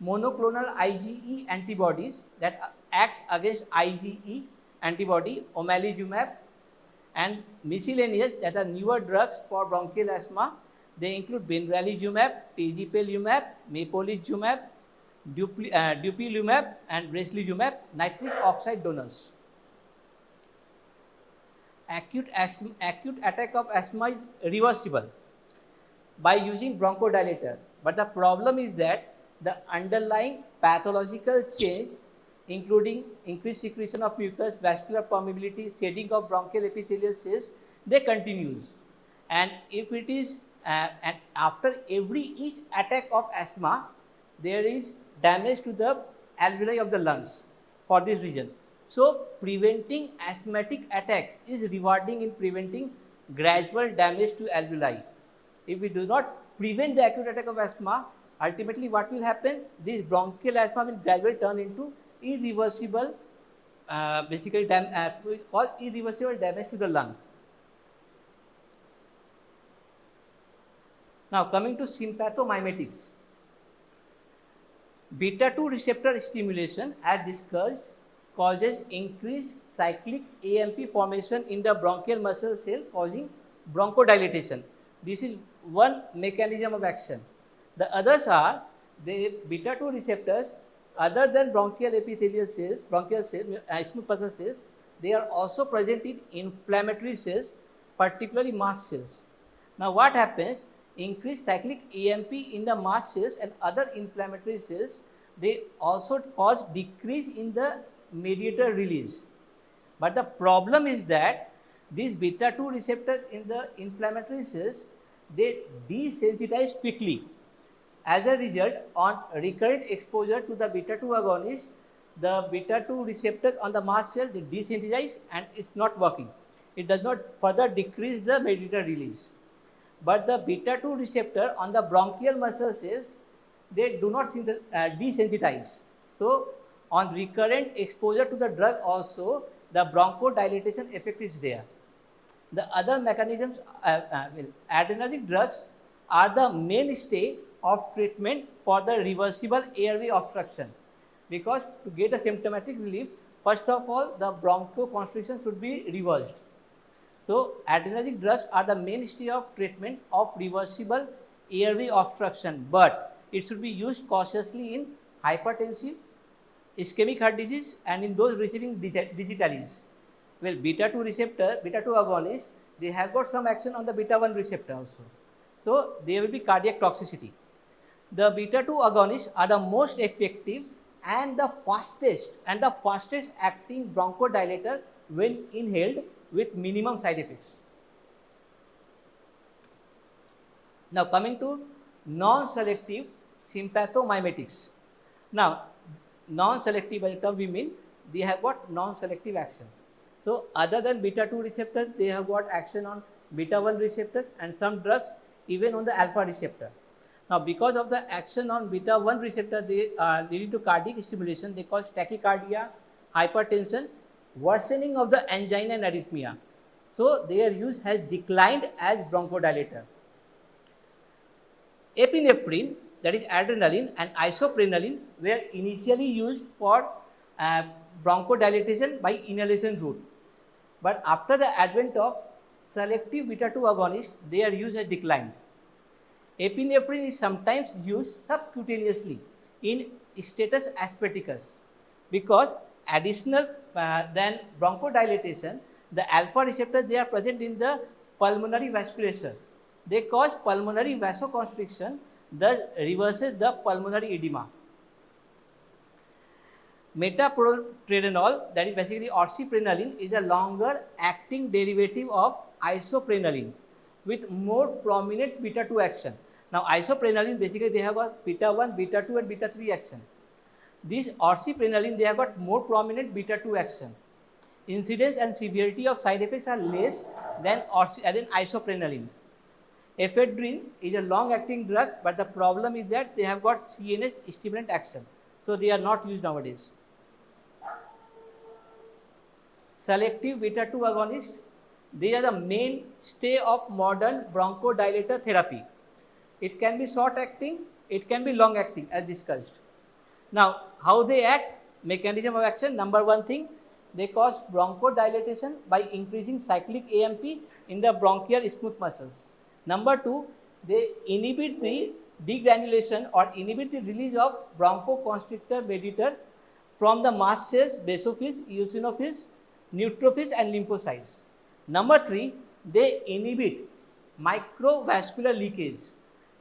Monoclonal IgE antibodies that acts against IgE antibody, omalizumab, and miscellaneous that are newer drugs for bronchial asthma. They include benralizumab, tezepelumab, mepolizumab, dupilumab and bracilizumab, nitric oxide donors. Acute attack of asthma is reversible by using bronchodilator, but the problem is that the underlying pathological change, including increased secretion of mucus, vascular permeability, shedding of bronchial epithelial cells, they continues. And if it is and after each attack of asthma, there is damage to the alveoli of the lungs for this reason. So preventing asthmatic attack is rewarding in preventing gradual damage to alveoli. If we do not prevent the acute attack of asthma, ultimately what will happen? This bronchial asthma will gradually turn into irreversible, will cause irreversible damage to the lung. Now coming to sympathomimetics. Beta-2 receptor stimulation, as discussed, causes increased cyclic AMP formation in the bronchial muscle cell, causing bronchodilation. This is one mechanism of action. The others are the beta-2 receptors, other than bronchial epithelial cells, bronchial cells, smooth muscle cells, they are also present in inflammatory cells, particularly mast cells. Now what happens? increase cyclic AMP in the mast cells and other inflammatory cells. They also cause decrease in the mediator release. But the problem is that these beta 2 receptors in the inflammatory cells, they desensitize quickly. As a result, on recurrent exposure to the beta 2 agonist, the beta 2 receptors on the mast cell, they desensitize and it's not working. It does not further decrease the mediator release. But the beta 2 receptor on the bronchial muscle cells, they do not desensitize. So, on recurrent exposure to the drug also, the bronchodilation effect is there. The other mechanisms, adrenergic drugs are the mainstay of treatment for the reversible airway obstruction, because to get a symptomatic relief, first of all, the bronchoconstriction should be reversed. So, adrenergic drugs are the mainstay of treatment of reversible airway obstruction, but it should be used cautiously in hypertensive, ischemic heart disease and in those receiving digitalis. Well, beta 2 receptor, beta 2 agonist, they have got some action on the beta 1 receptor also. So, there will be cardiac toxicity. The beta 2 agonists are the most effective and the fastest acting bronchodilator when inhaled with minimum side effects. Now, coming to non-selective sympathomimetics. Now, non-selective by the term we mean they have got non-selective action. So, other than beta 2 receptors, they have got action on beta 1 receptors and some drugs even on the alpha receptor. Now, because of the action on beta 1 receptor, they are leading to cardiac stimulation, they cause tachycardia, hypertension, worsening of the angina and arrhythmia. So, their use has declined as bronchodilator. Epinephrine, that is adrenaline, and isoprenaline were initially used for bronchodilation by inhalation route. But after the advent of selective beta 2 agonists, their use has declined. Epinephrine is sometimes used subcutaneously in status asperticus, because additional than bronchodilation, the alpha receptors, they are present in the pulmonary vasculature. They cause pulmonary vasoconstriction, thus reverses the pulmonary edema. Metoprolol, that is basically oxyprenaline, is a longer acting derivative of isoprenaline with more prominent beta 2 action. Now, isoprenaline basically they have got beta 1, beta 2 and beta 3 action. This oxyprenaline, they have got more prominent beta 2 action. Incidence and severity of side effects are less than isoprenaline. Ephedrine is a long acting drug, but the problem is that they have got CNS stimulant action. So, they are not used nowadays. Selective beta 2 agonists, they are the mainstay of modern bronchodilator therapy. It can be short acting, it can be long acting as discussed. Now, how they act, mechanism of action, number one thing, they cause bronchodilation by increasing cyclic AMP in the bronchial smooth muscles. Number two, they inhibit the degranulation or inhibit the release of bronchoconstrictor mediator from the mast cells, basophils, eosinophils, neutrophils and lymphocytes. Number three, they inhibit microvascular leakage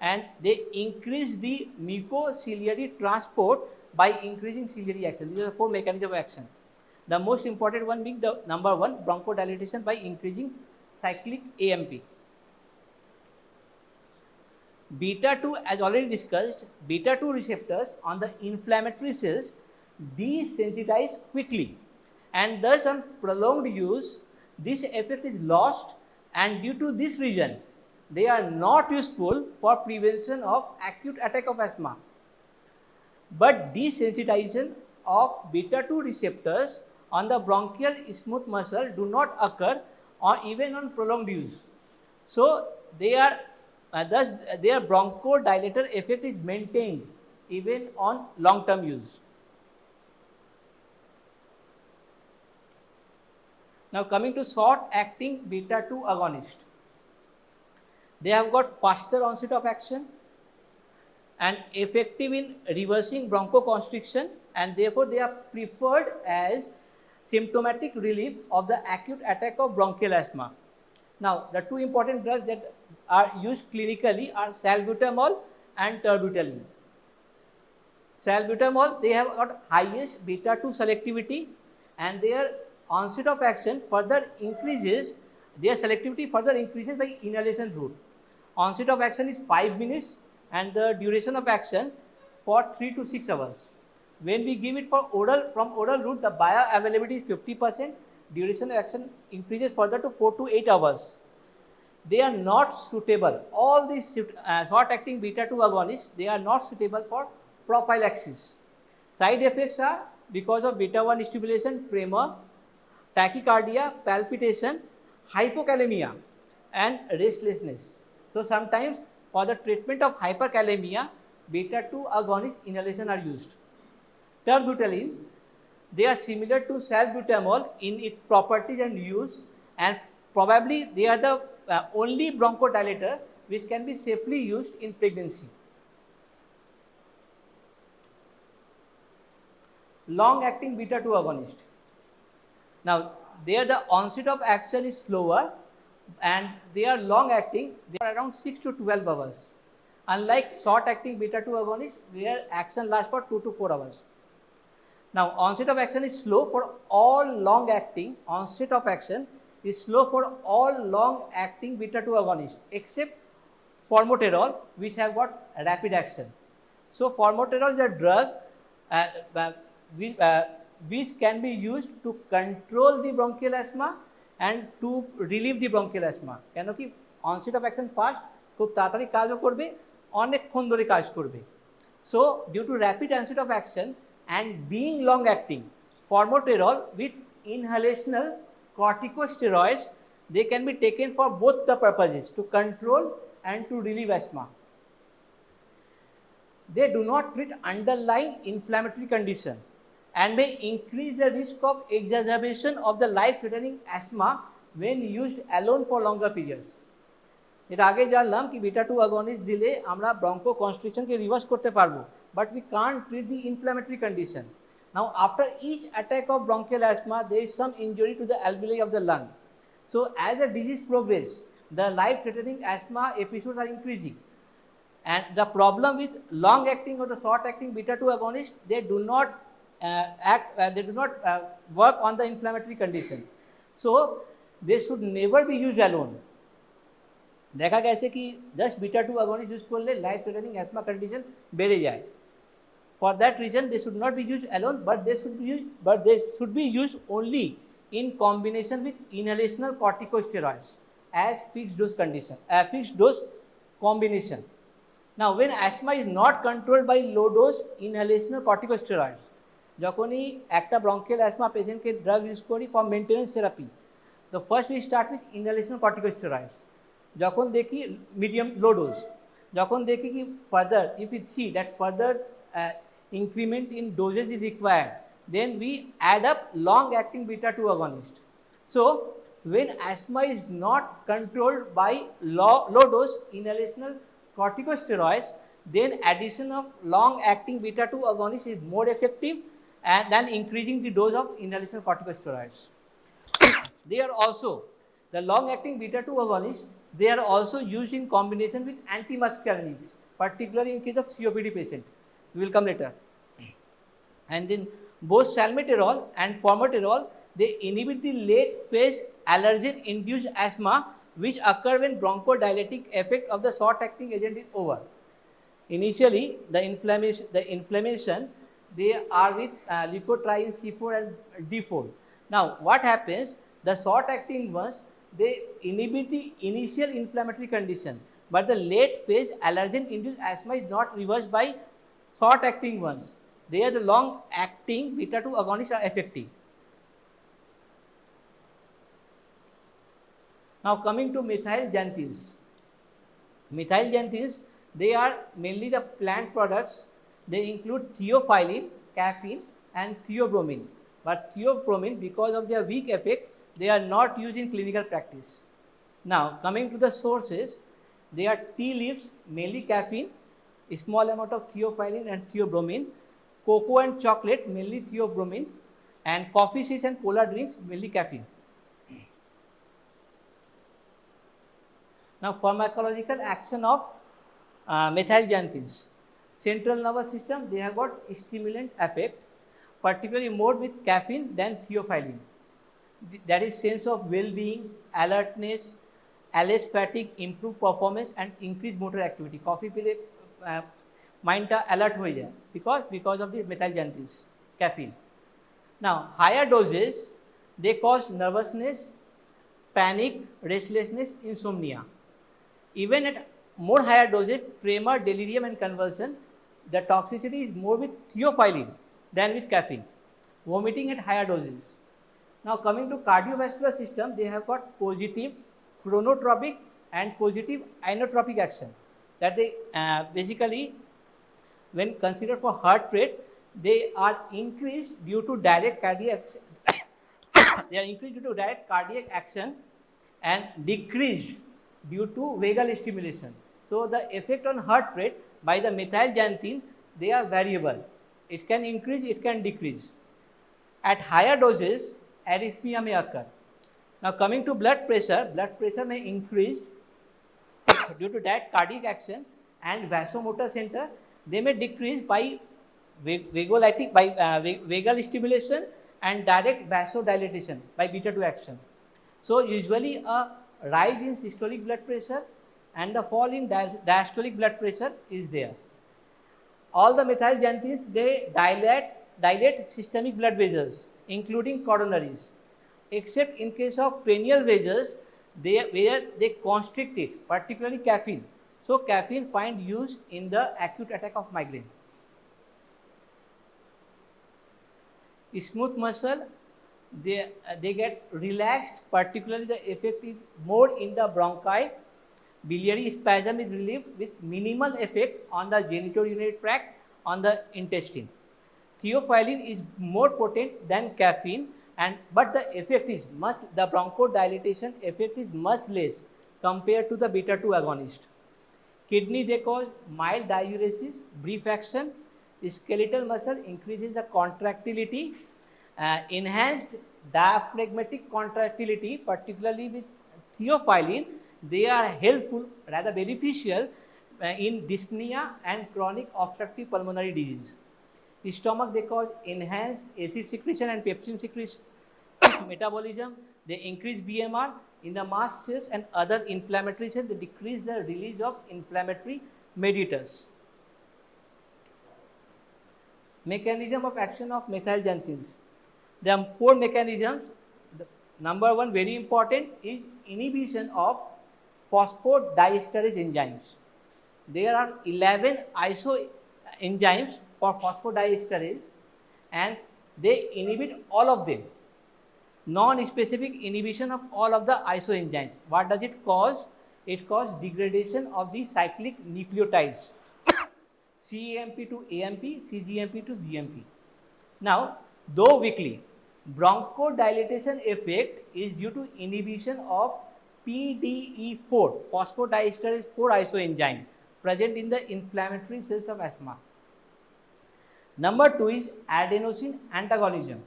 and they increase the mucociliary transport by increasing ciliary action. These are the four mechanisms of action. The most important one being the number one, bronchodilation by increasing cyclic AMP. Beta 2, as already discussed, beta 2 receptors on the inflammatory cells desensitize quickly, and thus on prolonged use this effect is lost, and due to this reason they are not useful for prevention of acute attack of asthma. But desensitization of beta 2 receptors on the bronchial smooth muscle do not occur or even on prolonged use. So, they are thus their bronchodilator effect is maintained even on long term use. Now, coming to short acting beta 2 agonist, they have got faster onset of action and effective in reversing bronchoconstriction, and therefore they are preferred as symptomatic relief of the acute attack of bronchial asthma. Now, the two important drugs that are used clinically are salbutamol and terbutaline. Salbutamol, they have got highest beta 2 selectivity, and their onset of action further increases, their selectivity further increases by inhalation route. Onset of action is 5 minutes and the duration of action for 3 to 6 hours. When we give it for oral, from oral route, the bioavailability is 50%, duration of action increases further to 4 to 8 hours. They are not suitable. All these short-acting beta-2 agonists, they are not suitable for prophylaxis. Side effects are because of beta-1 stimulation, tremor, tachycardia, palpitation, hypokalemia, and restlessness. So sometimes for the treatment of hyperkalemia, beta-2 agonist inhalation are used. Terbutaline, they are similar to salbutamol in its properties and use, and probably they are the only bronchodilator which can be safely used in pregnancy. Long-acting beta-2 agonist. Now, there the onset of action is slower and they are long-acting, they are around 6 to 12 hours. Unlike short-acting beta-2 agonists, where action lasts for 2 to 4 hours. Now, onset of action is slow for all long-acting, onset of action is slow for all long-acting beta-2 agonists except formoterol, which have got rapid action. So, formoterol is a drug which can be used to control the bronchial asthma and to relieve the bronchial asthma. কেন কি onset of action fast, খুব তাড়াতাড়ি কাজও করবে, অনেকক্ষণ ধরে কাজ করবে. So, due to rapid onset of action and being long-acting, formoterol with inhalational corticosteroids, they can be taken for both the purposes, to control and to relieve asthma. They do not treat underlying inflammatory condition and may increase the risk of exacerbation of the life-threatening asthma when used alone for longer periods. এটা আগে জানলাম কি beta 2 agonist দিলে আমরা broncho constriction কে reverse করতে পারবো, but we can't treat the inflammatory condition. Now, after each attack of bronchial asthma, there is some injury to the alveoli of the lung. So, as the disease progresses, the life-threatening asthma episodes are increasing. And the problem with long-acting or the short-acting beta-2 agonists, they do not work on the inflammatory condition. So, they should never be used alone. देखा गया कि 10 beta-2 agonist use कर ले life-threatening asthma condition बेड़े जाए. For that reason, they should not be used alone, but they should be used only in combination with inhalational corticosteroids as fixed dose combination. Now, when asthma is not controlled by low dose inhalational corticosteroids, যখনই একটা bronchial asthma patient কে drug use করি for maintenance therapy, the first we start with inhalational corticosteroids. যখন দেখি medium low dose, যখন দেখি কি further, if we see that further increment in dosage is required, then we add up long-acting beta-2 agonist. So, when asthma is not controlled by low dose inhalational corticosteroids, then addition of long-acting beta-2 agonist is more effective than increasing the dose of inhalational corticosteroids. They are also, the long-acting beta-2 agonists, they are also used in combination with antimuscarinics, particularly in case of COPD patient. We will come later. And then both salmeterol and formoterol, they inhibit the late phase allergen-induced asthma which occur when bronchodilating effect of the short-acting agent is over. Initially, the inflammation, they are with leukotriene C4 and D4. Now, what happens? The short-acting ones, they inhibit the initial inflammatory condition, but the late phase allergen-induced asthma is not reversed by short-acting ones. There, the long-acting beta-2 agonists are effective. Now, coming to methyl xanthines. Methyl xanthines, they are mainly the plant products. They include theophylline, caffeine, and theobromine. But theobromine, because of their weak effect, they are not used in clinical practice. Now, coming to the sources, they are tea leaves, mainly caffeine, a small amount of theophylline and theobromine, cocoa and chocolate, mainly theobromine, and coffee seeds and cola drinks, mainly caffeine. Now, pharmacological action of methylxanthines. Central nervous system, they have got stimulant effect, particularly more with caffeine than theophylline. That is sense of well-being, alertness, allege fatigue, improved performance and increased motor activity. Coffee पीले mind का alert हो जाए because of the methylxanthines, caffeine. Now, higher doses, they cause nervousness, panic, restlessness, insomnia. Even at more higher dosage, tremor, delirium and convulsion, the toxicity is more with theophylline than with caffeine. Vomiting at higher doses. Now, coming to cardiovascular system, they have got positive chronotropic and positive inotropic action. That they basically, when considered for heart rate, they are increased due to direct cardiac they are increased due to direct cardiac action and decreased due to vagal stimulation. So, the effect on heart rate by the methylxanthine, they are variable. It can increase, it can decrease. At higher doses, arrhythmia may occur. Now, coming to blood pressure may increase due to direct cardiac action and vasomotor center. They may decrease by vagal stimulation and direct vasodilatation by beta 2 action. So, usually a rise in systolic blood pressure and the fall in diastolic blood pressure is there. All the methylxanthines, they dilate systemic blood vessels, including coronaries, except in case of cranial vessels, where they constrict it, particularly caffeine. So, caffeine find use in the acute attack of migraine. Smooth muscle, they get relaxed, particularly the effect is more in the bronchi. Biliary spasm is relieved with minimal effect on the genitourinary tract, on the intestine. Theophylline is more potent than caffeine, but the effect is the bronchodilation effect is much less compared to the beta 2 agonist. Kidney, they cause mild diuresis, brief action. Skeletal muscle increases the contractility, enhanced diaphragmatic contractility, particularly with theophylline. They are helpful, rather beneficial in dyspnea and chronic obstructive pulmonary disease. Stomach, they cause enhanced acid secretion and pepsin secretion metabolism. They increase BMR. In the mast cells and other inflammatory cells, they decrease the release of inflammatory mediators. Mechanism of action of methylxanthines. There are 4 mechanisms. The number 1, very important, is inhibition of phosphodiesterase enzymes. There are 11 isoenzymes for phosphodiesterase and they inhibit all of them. Non-specific inhibition of all of the isoenzymes. What does it cause? It causes degradation of the cyclic nucleotides. CAMP to AMP, CGMP to GMP. Now, though weakly, bronchodilation effect is due to inhibition of PDE4, phosphodiesterase 4 isoenzyme present in the inflammatory cells of asthma. Number 2 is adenosine antagonism.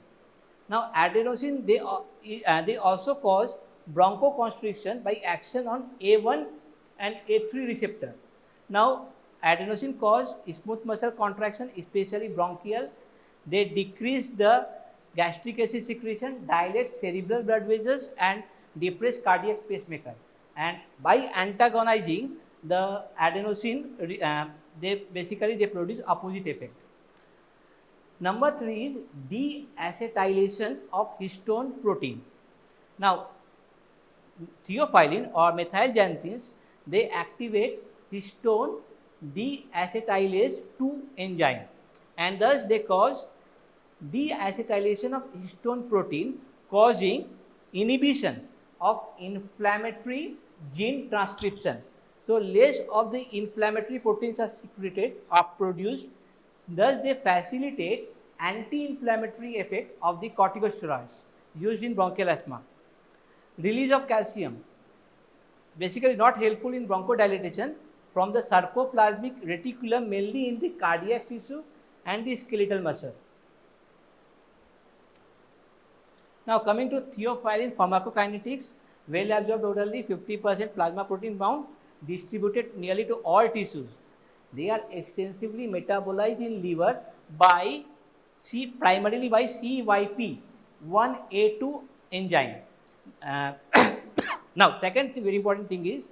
Now, adenosine, they also cause bronchoconstriction by action on A1 and A3 receptor. Now, adenosine cause smooth muscle contraction, especially bronchial. They decrease the gastric acid secretion, dilate cerebral blood vessels and depress cardiac pacemaker. And by antagonizing the adenosine, they produce opposite effect. Number 3 is deacetylation of histone protein. Now, theophylline or methylxanthines, they activate histone deacetylase 2 enzyme and thus they cause deacetylation of histone protein, causing inhibition of inflammatory gene transcription. So, less of the inflammatory proteins are secreted or produced, thus they facilitate anti-inflammatory effect of the corticosteroids used in bronchial asthma. Release of calcium, basically not helpful in bronchodilation from the sarcoplasmic reticulum, mainly in the cardiac tissue and the skeletal muscle. Now, coming to theophylline pharmacokinetics, well absorbed orally, 50% plasma protein bound, distributed nearly to all tissues. They are extensively metabolized in liver by primarily by CYP1A2 enzyme. Uh, Now, second very important thing is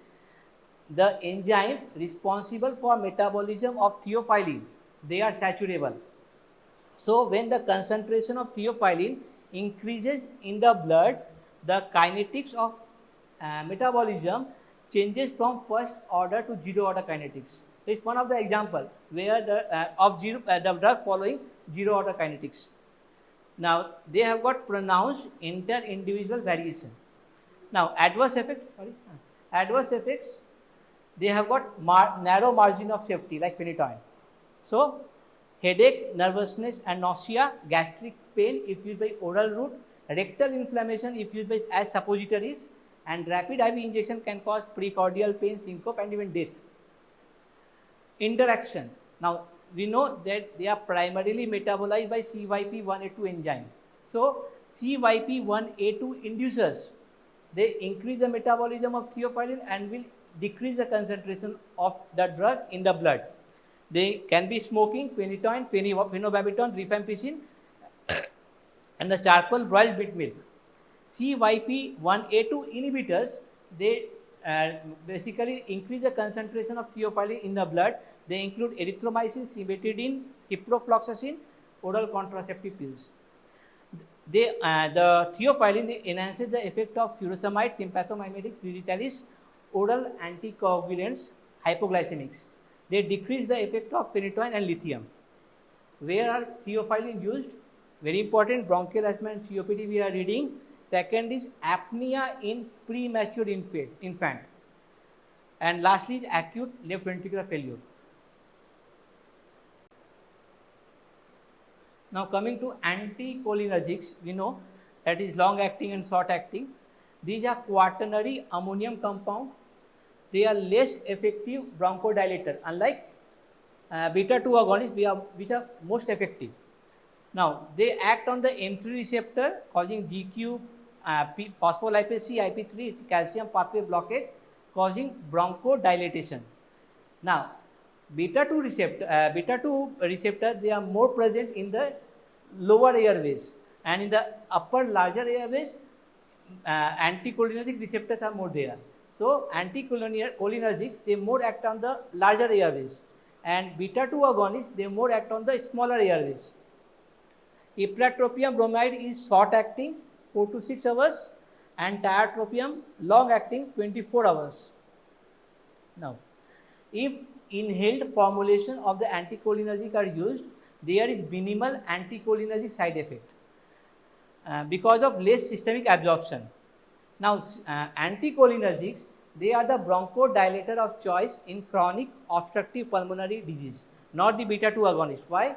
the enzymes responsible for metabolism of theophylline, they are saturable. So, when the concentration of theophylline increases in the blood, the kinetics of metabolism changes from first order to zero order kinetics. So, it's one of the example where the drug following zero order kinetics. Now, they have got pronounced inter-individual variation. Now, adverse effects, they have got narrow margin of safety like phenytoin. So, headache, nervousness and nausea, gastric pain if used by oral route, rectal inflammation if used by as suppositories, and rapid IV injection can cause precordial pain, syncope and even death. Interaction. Now, we know that they are primarily metabolized by CYP1A2 enzyme. So, CYP1A2 inducers, they increase the metabolism of theophylline and will decrease the concentration of the drug in the blood. They can be smoking, phenytoin, phenobarbital, rifampicin and the charcoal broiled beet milk. CYP1A2 inhibitors, they basically increase the concentration of theophylline in the blood. They include erythromycin, cimetidine, ciprofloxacin, oral contraceptive pills. The theophylline enhances the effect of furosemide, sympathomimetic, digitalis, oral anticoagulants, hypoglycemics. They decrease the effect of phenytoin and lithium. Where are theophylline used? Very important, bronchial asthma and COPD we are reading. Second is apnea in premature infant. And lastly is acute left ventricular failure. Now coming to anticholinergics, we know that is long acting and short acting. These are quaternary ammonium compound. They are less effective bronchodilator, unlike beta 2 agonists which are most effective. Now they act on the M3 receptor causing GQ, phospholipase C, IP3, calcium pathway blockade causing bronchodilation. Now beta 2 receptor, they are more present in the lower airways, and in the upper larger airways anticholinergic receptors are more there. So anticholinergics, they more act on the larger airways, and beta 2 agonists, they more act on the smaller airways. Ipratropium bromide is short acting 4 to 6 hours and tiotropium long acting 24 hours. Now if inhaled formulation of the anticholinergic are used, there is minimal anticholinergic side effect because of less systemic absorption. Now anticholinergics, they are the bronchodilator of choice in chronic obstructive pulmonary disease, not the beta 2 agonist. Why?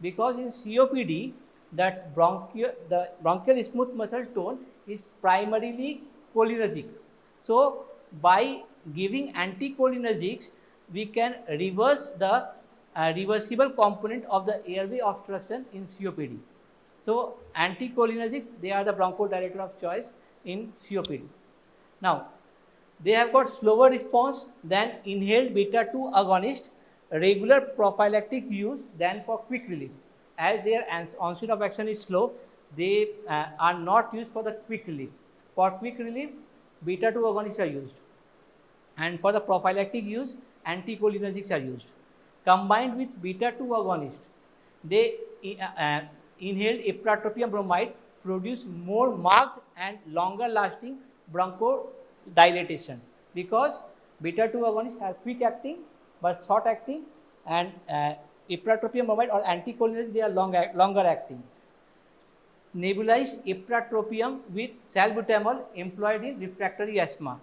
Because in COPD, the bronchial smooth muscle tone is primarily cholinergic. So by giving anticholinergics, we can reverse the reversible component of the airway obstruction in COPD. So anticholinergics, they are the bronchodilator of choice in COPD. Now they have got slower response than inhaled beta 2 agonist, regular prophylactic use than for quick relief. As their onset of action is slow, they are not used for the quick relief. For quick relief, beta 2 agonists are used, and for the prophylactic use, anticholinergics are used. Combined with beta 2 agonist, they inhaled ipratropium bromide produce more marked and longer lasting bronchodilation, because beta 2 agonists have quick acting but short acting, and ipratropium bromide or anticholinergics, they are longer acting. Nebulized ipratropium with salbutamol employed in refractory asthma.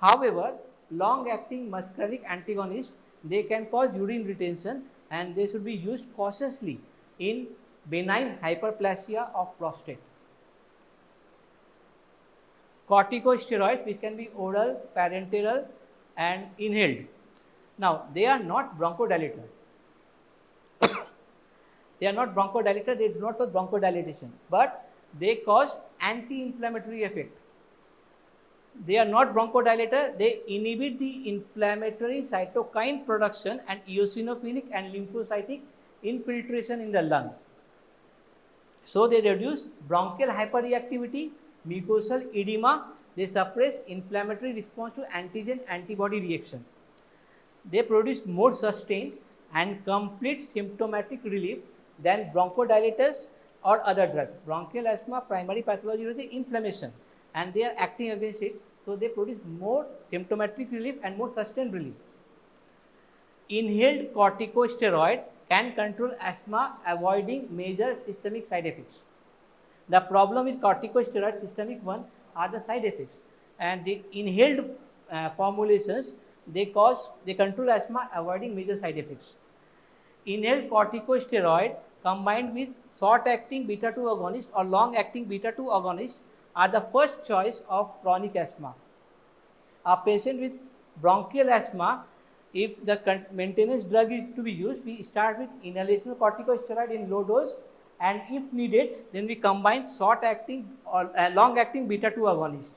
However, long-acting muscarinic antagonists, they can cause urine retention, and they should be used cautiously in benign hyperplasia of prostate. Corticosteroids, which can be oral, parenteral and inhaled. Now, they are not bronchodilator. They are not bronchodilator, they do not cause bronchodilation, but they cause anti-inflammatory effect. They are not bronchodilator, they inhibit the inflammatory cytokine production and eosinophilic and lymphocytic infiltration in the lung. So they reduce bronchial hyperreactivity, mucosal edema, they suppress inflammatory response to antigen antibody reaction. They produce more sustained and complete symptomatic relief than bronchodilators or other drugs. Bronchial asthma primary pathology is the inflammation and they are acting against it, so they produce more symptomatic relief and more sustained relief. Inhaled corticosteroid can control asthma, avoiding major systemic side effects. The problem with corticosteroid systemic one are the side effects, and the inhaled formulations they control asthma, avoiding major side effects. Inhaled corticosteroid combined with short-acting beta-2 agonist or long-acting beta-2 agonist are the first choice of chronic asthma. A patient with bronchial asthma, if the maintenance drug is to be used, we start with inhalational corticosteroid in low dose, and if needed, then we combine short-acting or long-acting beta-2 agonist.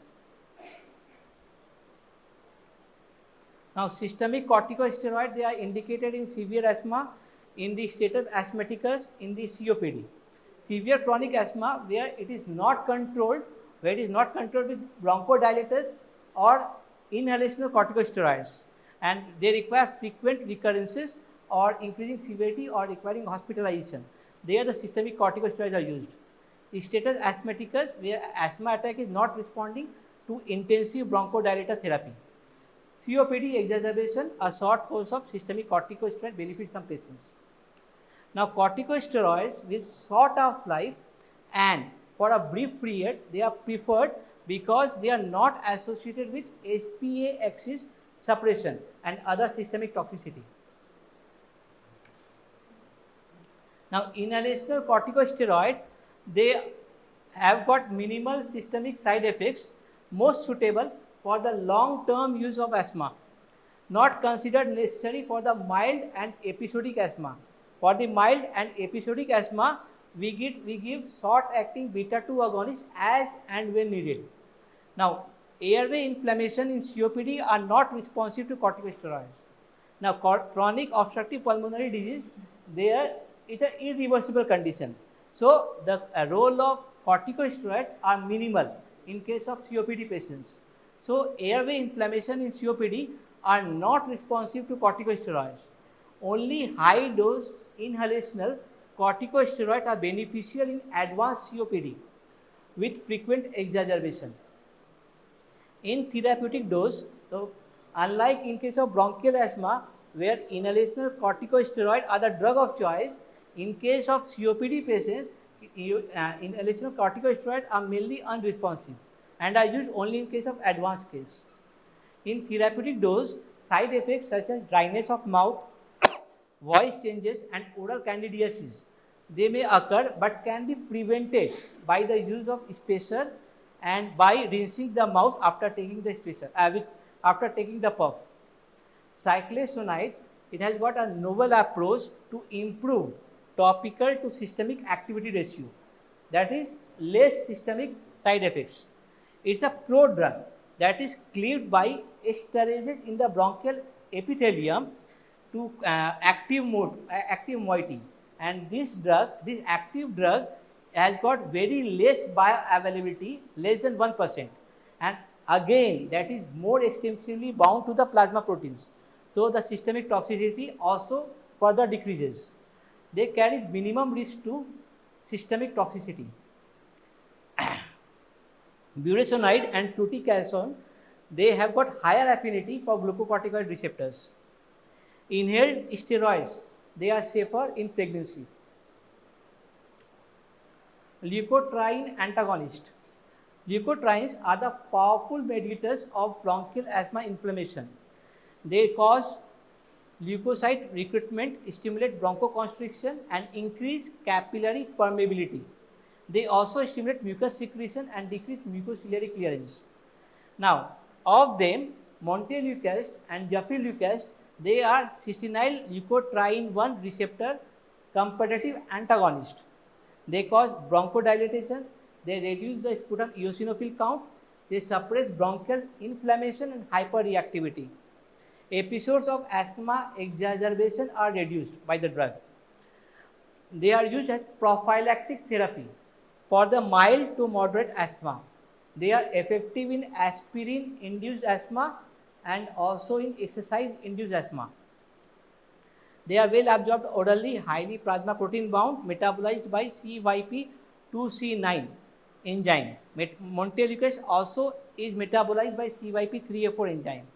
Now, systemic corticosteroid, they are indicated in severe asthma, in the status asthmaticus, in the COPD. Severe chronic asthma, where it is not controlled, with bronchodilators or inhalational corticosteroids, and they require frequent recurrences or increasing severity or requiring hospitalization. There the systemic corticosteroids are used. The status asthmaticus, where asthma attack is not responding to intensive bronchodilator therapy. COPD exacerbation, a short course of systemic corticosteroid benefits some patients. Now, corticosteroids with short half-life and for a brief period, they are preferred because they are not associated with HPA axis suppression and other systemic toxicity. Now, inhalational corticosteroid, they have got minimal systemic side effects, most suitable for the long-term use of asthma, not considered necessary for the mild and episodic asthma. For the mild and episodic asthma, we give short-acting beta-2 agonist as and when needed. Now, airway inflammation in COPD are not responsive to corticosteroids. Now, chronic obstructive pulmonary disease, there is an irreversible condition. So, the role of corticosteroids are minimal in case of COPD patients. So, airway inflammation in COPD are not responsive to corticosteroids. Only high dose inhalational corticosteroids are beneficial in advanced COPD with frequent exacerbation. In therapeutic dose, so unlike in case of bronchial asthma, where inhalational corticosteroids are the drug of choice, in case of COPD patients, inhalational corticosteroids are mainly unresponsive and are used only in case of advanced case. In therapeutic dose, side effects such as dryness of mouth, voice changes and oral candidiasis, they may occur but can be prevented by the use of spacer and by rinsing the mouth after taking the spacer, after taking the puff. Cyclosonide, it has got a novel approach to improve topical to systemic activity ratio, that is less systemic side effects. It's a prodrug that is cleaved by esterases in the bronchial epithelium to active moiety, and this active drug has got very less bioavailability, less than 1%, and again that is more extensively bound to the plasma proteins. So, the systemic toxicity also further decreases. They carry minimum risk to systemic toxicity. Budesonide and fluticasone, they have got higher affinity for glucocorticoid receptors. Inhaled steroids, they are safer in pregnancy. Leukotriene antagonist. Leukotrienes are the powerful mediators of bronchial asthma inflammation. They cause leukocyte recruitment, stimulate bronchoconstriction and increase capillary permeability. They also stimulate mucus secretion and decrease mucociliary clearance. Now, of them, montelukast and gefilukast, they are cystinyl leukotriene 1 receptor competitive antagonist. They cause bronchodilation, they reduce the sputum eosinophil count, they suppress bronchial inflammation and hyperreactivity. Episodes of asthma exacerbation are reduced by the drug. They are used as prophylactic therapy for the mild to moderate asthma. They are effective in aspirin-induced asthma and also in exercise-induced asthma. They are well absorbed orally, highly plasma protein bound, metabolized by CYP2C9 enzyme. Montelukast also is metabolized by CYP3A4 enzyme.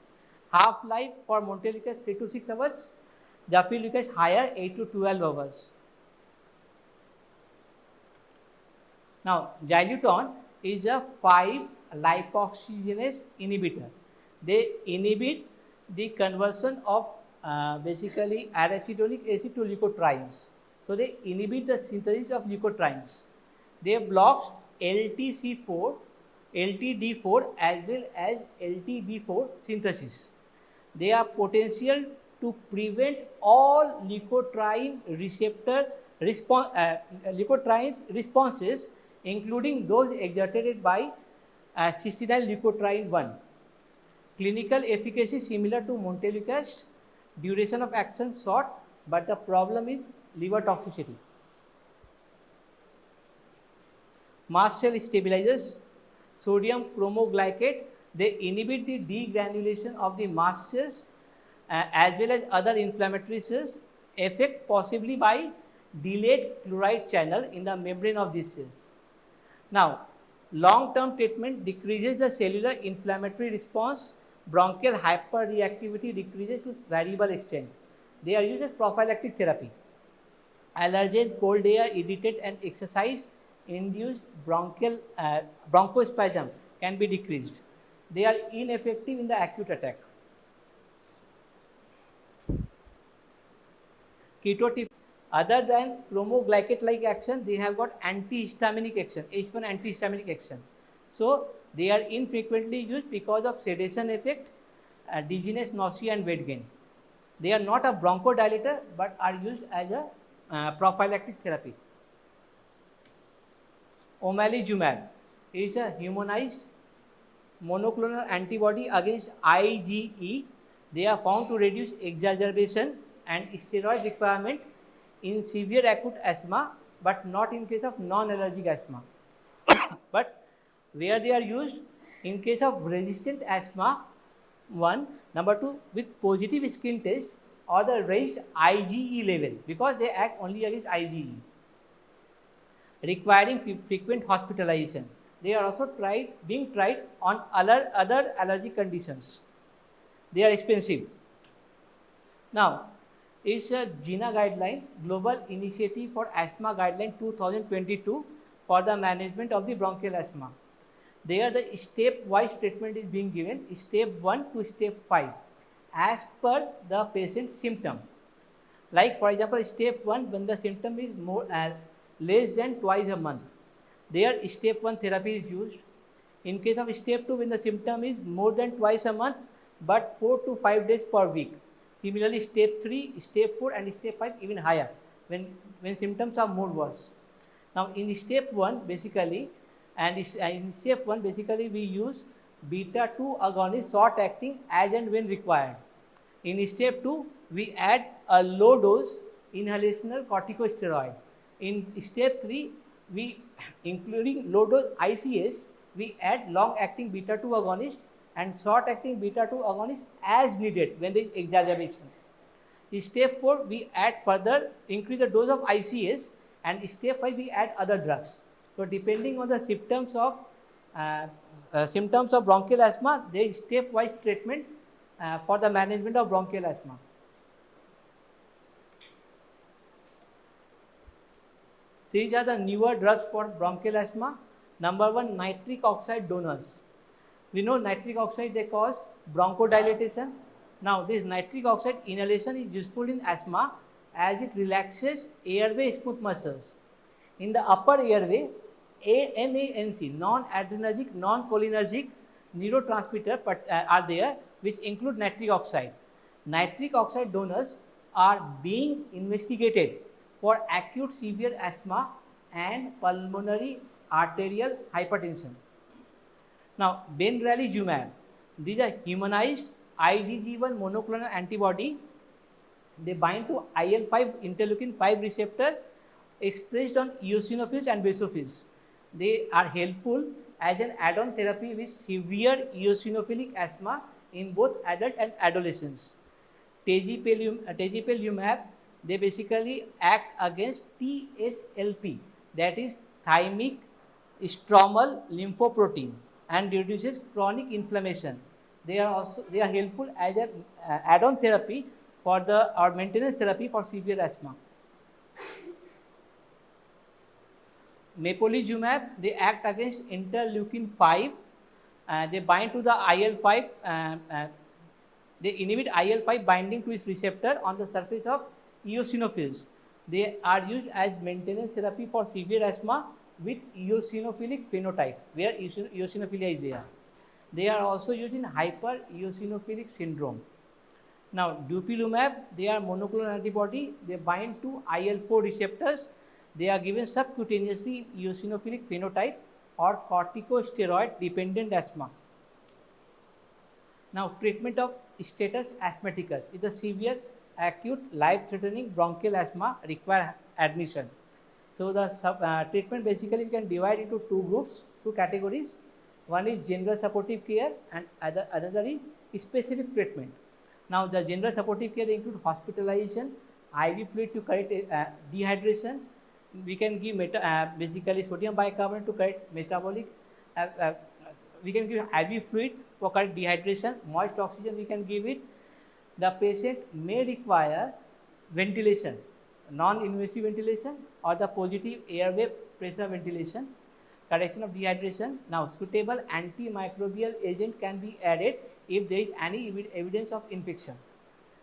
Half-life for montelukast 3 to 6 hours, zafirlukast higher 8 to 12 hours. Now, xylitol is a 5-lipoxygenase inhibitor. They inhibit the conversion of basically arachidonic acid to leukotrienes. So, they inhibit the synthesis of leukotrienes. They blocks LTC4, LTD4 as well as LTB4 synthesis. They are potential to prevent all leukotriene responses, including those exerted by cystidyl leukotriene 1. Clinical efficacy similar to montelukast, duration of action short, but the problem is liver toxicity. Mast cell stabilizers, sodium chromoglycate, they inhibit the degranulation of the mast cells as well as other inflammatory cells, affect possibly by delayed chloride channel in the membrane of these cells. Now, long-term treatment decreases the cellular inflammatory response, bronchial hyperreactivity decreases to variable extent. They are used as prophylactic therapy. Allergen, cold air, irritate and exercise induced bronchospasm can be decreased. They are ineffective in the acute attack. Ketotifen, other than chromoglycate-like action, they have got antihistaminic action, H1 antihistaminic action. So, they are infrequently used because of sedation effect, dizziness, nausea and weight gain. They are not a bronchodilator but are used as a prophylactic therapy. Omalizumab is a humanized monoclonal antibody against IgE. They are found to reduce exacerbation and steroid requirement in severe acute asthma, but not in case of non-allergic asthma. But where they are used in case of resistant asthma, 1, number 2, with positive skin test or the raised IgE level, because they act only against IgE, requiring frequent hospitalization. They are also being tried on other allergic conditions. They are expensive. Now, is a GINA guideline, Global Initiative for Asthma Guideline 2022 for the management of the bronchial asthma. There the step-wise treatment is being given, step 1 to step 5, as per the patient's symptom. Like for example, step 1, when the symptom is less than twice a month, there step 1 therapy is used. In case of step 2, when the symptom is more than twice a month, but 4 to 5 days per week. Similarly, step 3, step 4 and step 5 even higher when symptoms are more worse. Now, in step 1 basically, we use beta 2 agonist short acting as and when required. In step 2, we add a low dose inhalational corticosteroid. In step 3, we including low dose ICS, we add long acting beta 2 agonist and short acting beta 2 agonist as needed when there is exacerbation. In step 4, we add further increase the dose of ICS, and step 5 we add other drugs. So, depending on the symptoms of bronchial asthma, there is step-wise treatment for the management of bronchial asthma. These are the newer drugs for bronchial asthma. Number 1, nitric oxide donors. We know nitric oxide, they cause bronchodilation. Now, this nitric oxide inhalation is useful in asthma as it relaxes airway smooth muscles. In the upper airway, NANC, non-adrenergic, non-cholinergic neurotransmitter are there, which include nitric oxide. Nitric oxide donors are being investigated for acute severe asthma and pulmonary arterial hypertension. Now, benralizumab, these are humanized IgG1 monoclonal antibody. They bind to IL-5 interleukin 5 receptor expressed on eosinophils and basophils. They are helpful as an add-on therapy with severe eosinophilic asthma in both adult and adolescents. Tezepelumab, they basically act against TSLP, that is thymic stromal lymphoprotein, and reduces chronic inflammation. They are helpful as an add-on therapy for or maintenance therapy for severe asthma. Mepolizumab, they act against interleukin 5. They bind to the IL-5. They inhibit IL-5 binding to its receptor on the surface of eosinophils. They are used as maintenance therapy for severe asthma with eosinophilic phenotype, where eosinophilia is there. They are also used in hyper-eosinophilic syndrome. Now, dupilumab, they are monoclonal antibody. They bind to IL-4 receptors. They are given subcutaneously in eosinophilic phenotype or corticosteroid dependent asthma. Now, treatment of status asthmaticus is a severe acute life-threatening bronchial asthma require admission. So, the treatment basically we can divide into two categories. One is general supportive care and another is specific treatment. Now, the general supportive care include hospitalization, IV fluid to correct dehydration. We can give basically sodium bicarbonate to correct metabolic. We can give IV fluid for correct dehydration. Moist oxygen we can give it. The patient may require ventilation, non-invasive ventilation or the positive airway pressure ventilation, correction of dehydration. Now, suitable antimicrobial agent can be added if there is any evidence of infection.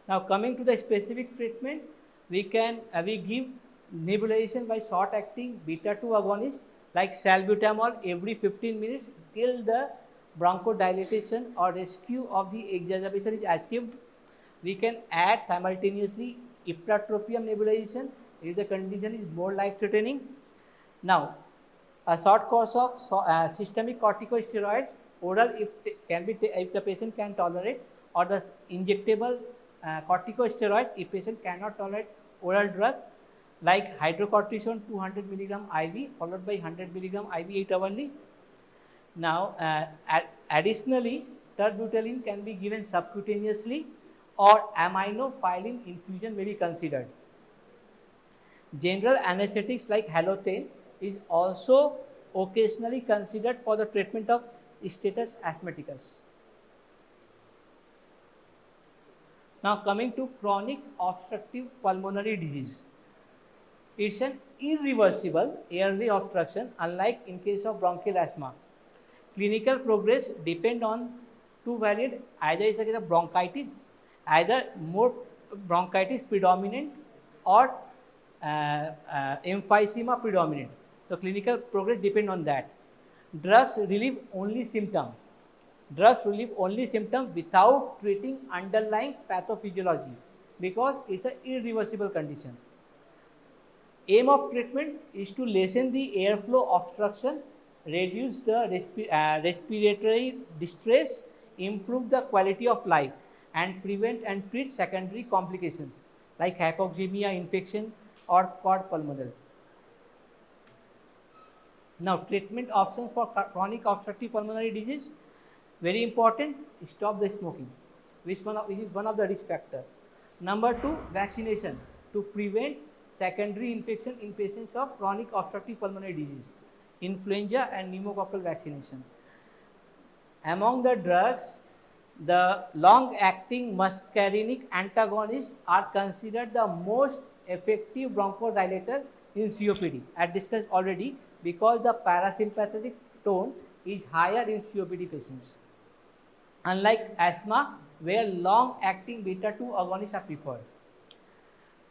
Now, coming to the specific treatment, we give nebulization by short-acting beta-2 agonist like salbutamol every 15 minutes till the bronchodilation or rescue of the exacerbation is achieved. We can add simultaneously ipratropium nebulization if the condition is more life-threatening. Now, a short course of systemic corticosteroids, oral if the patient can tolerate, or the injectable corticosteroid if patient cannot tolerate oral drug like hydrocortisone 200 mg IV followed by 100 mg IV 8 hourly. Now, additionally, terbutaline can be given subcutaneously or aminophylline infusion may be considered. General anesthetics like halothane is also occasionally considered for the treatment of status asthmaticus. Now, coming to chronic obstructive pulmonary disease. It's an irreversible airway obstruction unlike in case of bronchial asthma. Clinical progress depend on two variables, either it's a case of bronchitis, either more bronchitis predominant or emphysema predominant. So, clinical progress depend on that. Drugs relieve only symptom. Drugs relieve only symptom without treating underlying pathophysiology because it's an irreversible condition. Aim of treatment is to lessen the airflow obstruction, reduce the respiratory distress, improve the quality of life and prevent and treat secondary complications like hypoxemia, infection or cor pulmonale. Now, treatment options for chronic obstructive pulmonary disease, very important, stop the smoking, which is one of the risk factors. Number 2, vaccination to prevent secondary infection in patients of chronic obstructive pulmonary disease, influenza and pneumococcal vaccination. Among the drugs, the long-acting muscarinic antagonists are considered the most effective bronchodilator in COPD, as discussed already, because the parasympathetic tone is higher in COPD patients. Unlike asthma, where long-acting beta-2 agonists are preferred.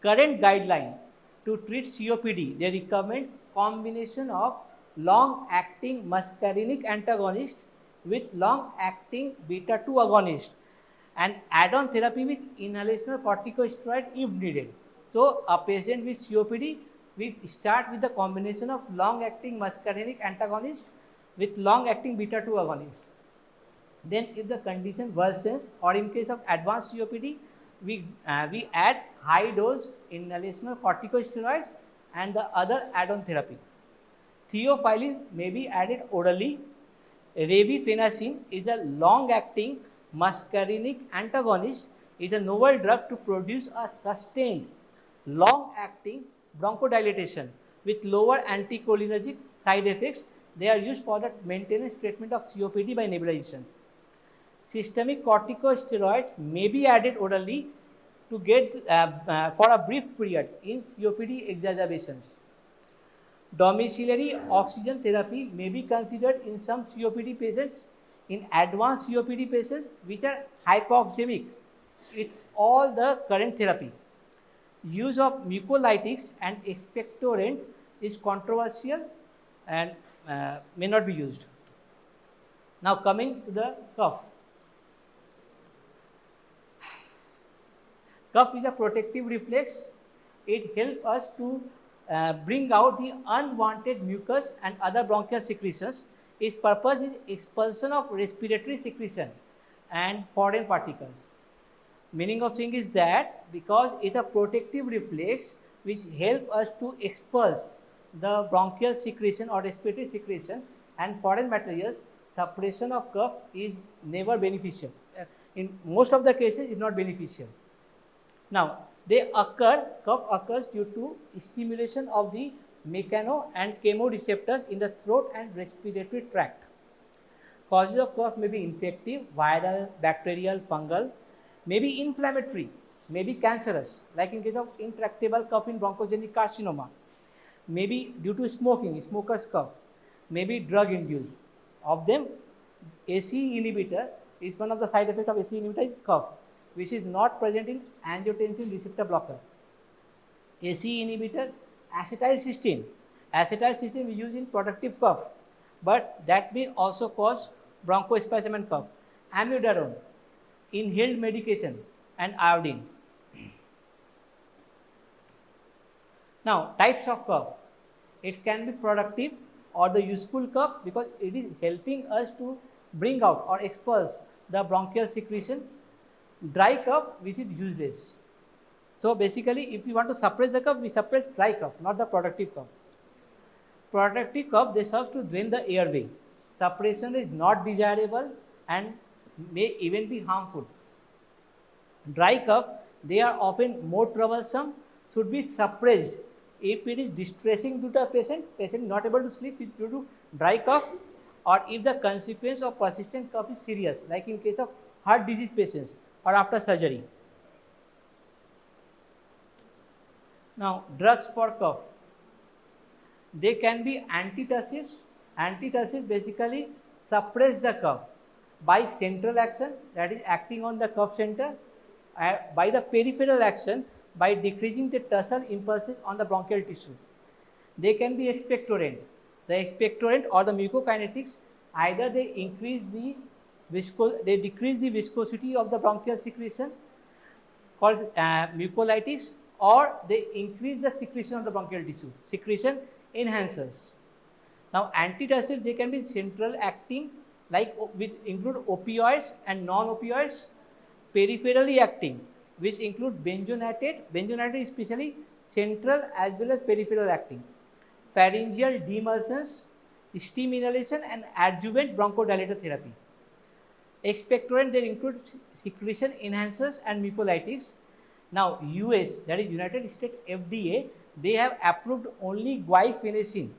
Current guideline to treat COPD, they recommend combination of long-acting muscarinic antagonist with long-acting beta-2 agonist and add-on therapy with inhalational corticosteroid if needed. So, a patient with COPD, we start with the combination of long-acting muscarinic antagonist with long-acting beta-2 agonist. Then if the condition worsens or in case of advanced COPD, we add high dose inhalational corticosteroids and the other add-on therapy. Theophylline may be added orally. Revifenacin is a long-acting muscarinic antagonist. It is a novel drug to produce a sustained long-acting bronchodilation with lower anticholinergic side effects. They are used for the maintenance treatment of COPD by nebulization. Systemic corticosteroids may be added orally to get for a brief period in COPD exacerbations. Domiciliary oxygen therapy may be considered in some COPD patients. In advanced COPD patients which are hypoxemic with all the current therapy, use of mucolytics and expectorant is controversial and may not be used. Now coming to the cough. Cough is a protective reflex. It helps us to bring out the unwanted mucus and other bronchial secretions. Its purpose is expulsion of respiratory secretion and foreign particles. Meaning of saying is that because it's a protective reflex which helps us to expulse the bronchial secretion or respiratory secretion and foreign materials, suppression of cough is never beneficial. In most of the cases, it's not beneficial. Now, cough occurs due to stimulation of the mechano and chemoreceptors in the throat and respiratory tract. Causes of cough may be infective, viral, bacterial, fungal, may be inflammatory, may be cancerous, like in case of intractable cough in bronchogenic carcinoma, may be due to smoking, smoker's cough, may be drug induced. Of them, ACE inhibitor is one of the side effects of ACE inhibitor is cough, which is not present in angiotensin receptor blocker. ACE inhibitor, acetylcysteine. Acetylcysteine we use in productive cough, but that may also cause bronchospasm and cough. Amiodarone, inhaled medication, and iodine. Now, types of cough. It can be productive or the useful cough because it is helping us to bring out or expulse the bronchial secretion. Dry cough, which is useless. So basically, if we want to suppress the cough, we suppress dry cough, not the productive cough. Productive cough, they serve to drain the airway. Suppression is not desirable and may even be harmful. Dry cough, they are often more troublesome, should be suppressed if it is distressing to the patient not able to sleep due to dry cough, or if the consequence of persistent cough is serious, like in case of heart disease patients or after surgery. Now, drugs for cough. They can be antitussives. Antitussives basically suppress the cough by central action, that is acting on the cough center, by the peripheral action by decreasing the tussle impulses on the bronchial tissue. They can be expectorant. The expectorant or the mucokinetics, either they decrease the viscosity of the bronchial secretion called mucolytics, or they increase the secretion of the bronchial tissue, secretion enhancers. Now, antitussives, they can be central acting, like which include opioids and non-opioids, peripherally acting, which include benzonatate. Benzonatate is especially central as well as peripheral acting. Pharyngeal demulsions, steam inhalation and adjuvant bronchodilator therapy. Expectorant, they include secretion enhancers and mucolytics. Now, US, that is United States FDA, they have approved only guaifenesin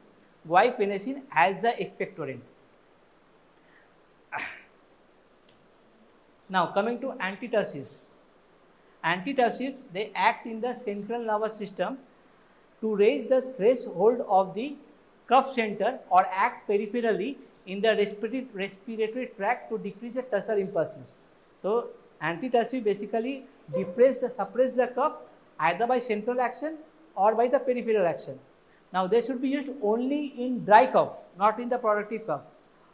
as the expectorant. Now, coming to antitussives. Antitussives, they act in the central nervous system to raise the threshold of the cough center or act peripherally in the respiratory tract to decrease the tussle impulses. So, antitussive basically suppress the cough either by central action or by the peripheral action. Now, they should be used only in dry cough, not in the productive cough,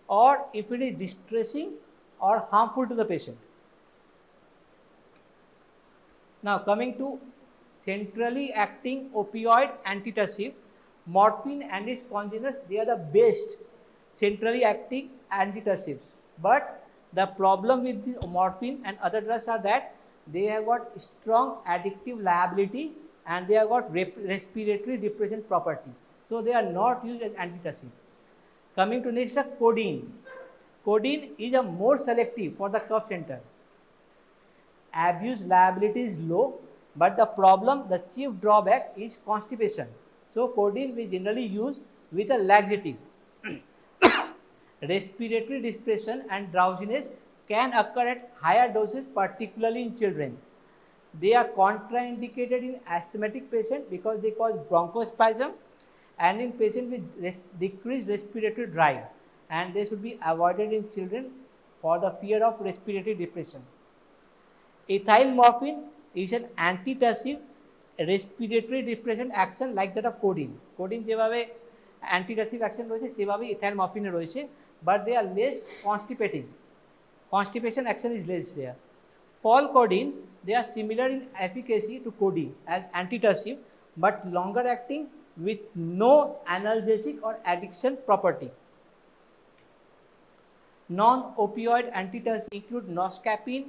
or if it is distressing or harmful to the patient. Now, coming to centrally acting opioid antitussive, morphine and its congeners, they are the best centrally acting antitussives, but The problem with this morphine and other drugs are that they have got strong addictive liability and they have got respiratory depression property. So they are not used as antitussive. Coming to next, codeine. Codeine is a more selective for the cough center. Abuse liability is low, but the problem, the chief drawback is constipation. So codeine we generally use with a laxative. Respiratory depression and drowsiness can occur at higher doses, particularly in children. They are contraindicated in asthmatic patients because they cause bronchospasm and in patients with decreased respiratory drive, and they should be avoided in children for the fear of respiratory depression. Ethyl morphine is an antitussive respiratory depression action like that of codeine. Codeine যেভাবে antitussive action রয়েছে সেভাবে ethyl morphine রয়েছে, but they are less constipating. Constipation action is less there. For codeine, they are similar in efficacy to codeine as antitussive, but longer acting with no analgesic or addiction property. Non-opioid antitussive include noscapine,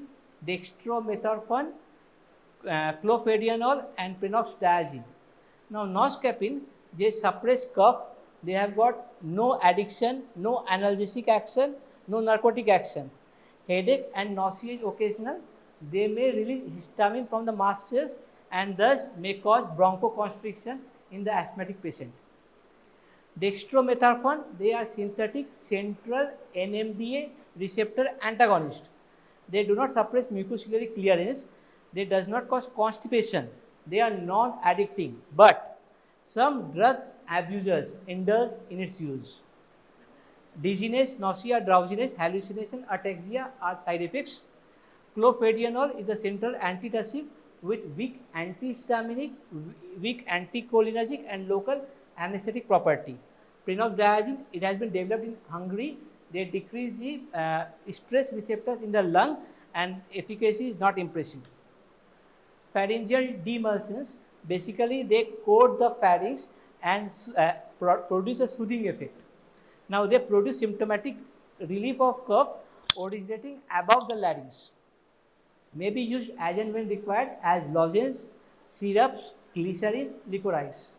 dextromethorphan, clofedienol and prenoxidazole. Now noscapine, they suppress cough, they have got no addiction, no analgesic action, no narcotic action. Headache and nausea is occasional. They may release histamine from the muscles and thus may cause bronchoconstriction in the asthmatic patient. Dextromethorphan, they are synthetic central NMDA receptor antagonist. They do not suppress mucociliary clearance. They does not cause constipation. They are non-addicting, but some drug abusers indulge in its use. Dizziness, nausea, drowsiness, hallucination, ataxia are side effects. Clofedienol is the central antitussive with weak antihistaminic, weak anticholinergic and local anesthetic property. Prenoxidazole, it has been developed in Hungary. They decrease the stress receptors in the lung and efficacy is not impressive. Pharyngeal demulsions, basically they coat the pharynx and produce a soothing effect. Now they produce symptomatic relief of cough originating above the larynx. May be used as and when required as lozenges, syrups, glycerin, licorice.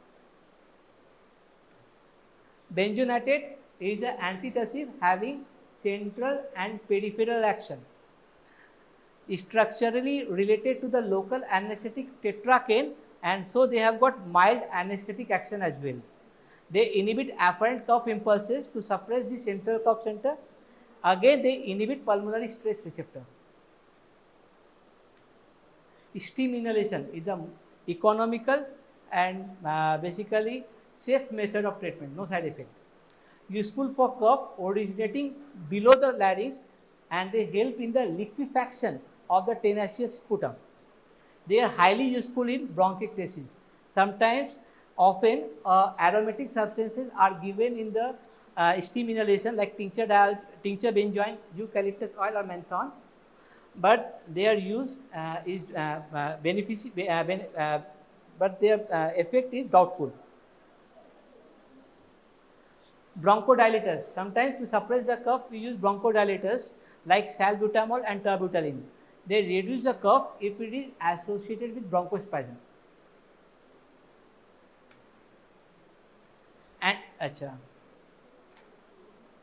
Benzonatate is an antitussive having central and peripheral action. Structurally related to the local anesthetic tetracaine, and so they have got mild anesthetic action as well. They inhibit afferent cough impulses to suppress the central cough center. Again, they inhibit pulmonary stress receptor. Steam inhalation is the economical and basically safe method of treatment, no side effect. Useful for cough originating below the larynx, and they help in the liquefaction of the tenacious sputum. They are highly useful in bronchiectasis. Sometimes, often aromatic substances are given in the steam inhalation like tincture benzoin, eucalyptus oil or menthol, but their use is but their effect is doubtful. Bronchodilators, sometimes to suppress the cough we use bronchodilators like salbutamol and terbutaline. They reduce the cough if it is associated with bronchospasm. And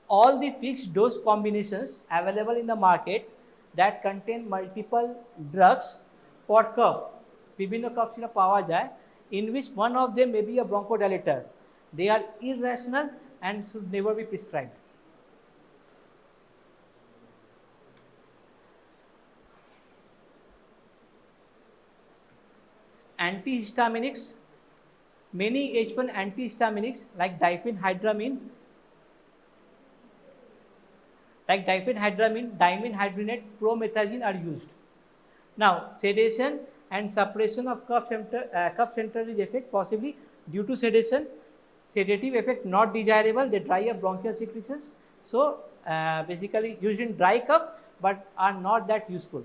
all the fixed dose combinations available in the market that contain multiple drugs for cough, বিভিন্ন cough syrup পাওয়া যায়, in which one of them may be a bronchodilator. They are irrational and should never be prescribed. Antihistaminics, many H1 antihistaminics like diphenhydramine, dimenhydrinate, promethazine are used. Now, sedation and suppression of cough central effect possibly due to sedation, sedative effect not desirable, they dry up bronchial secretions. So, basically used in dry cough but are not that useful.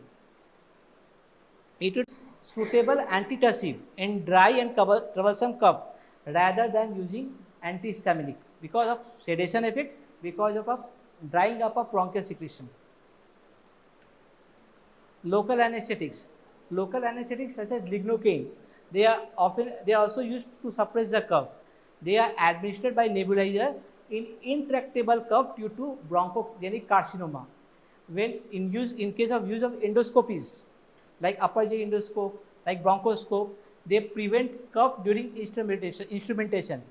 It would suitable antitussive in dry and troublesome cough rather than using antihistaminic because of sedation effect, because of a drying up of bronchial secretion. Local anesthetics. Local anesthetics such as lignocaine, they are also used to suppress the cough. They are administered by nebulizer in intractable cough due to bronchogenic carcinoma. When in case of use of endoscopies, like upper GI endoscope, like bronchoscope, they prevent cough during instrumentation.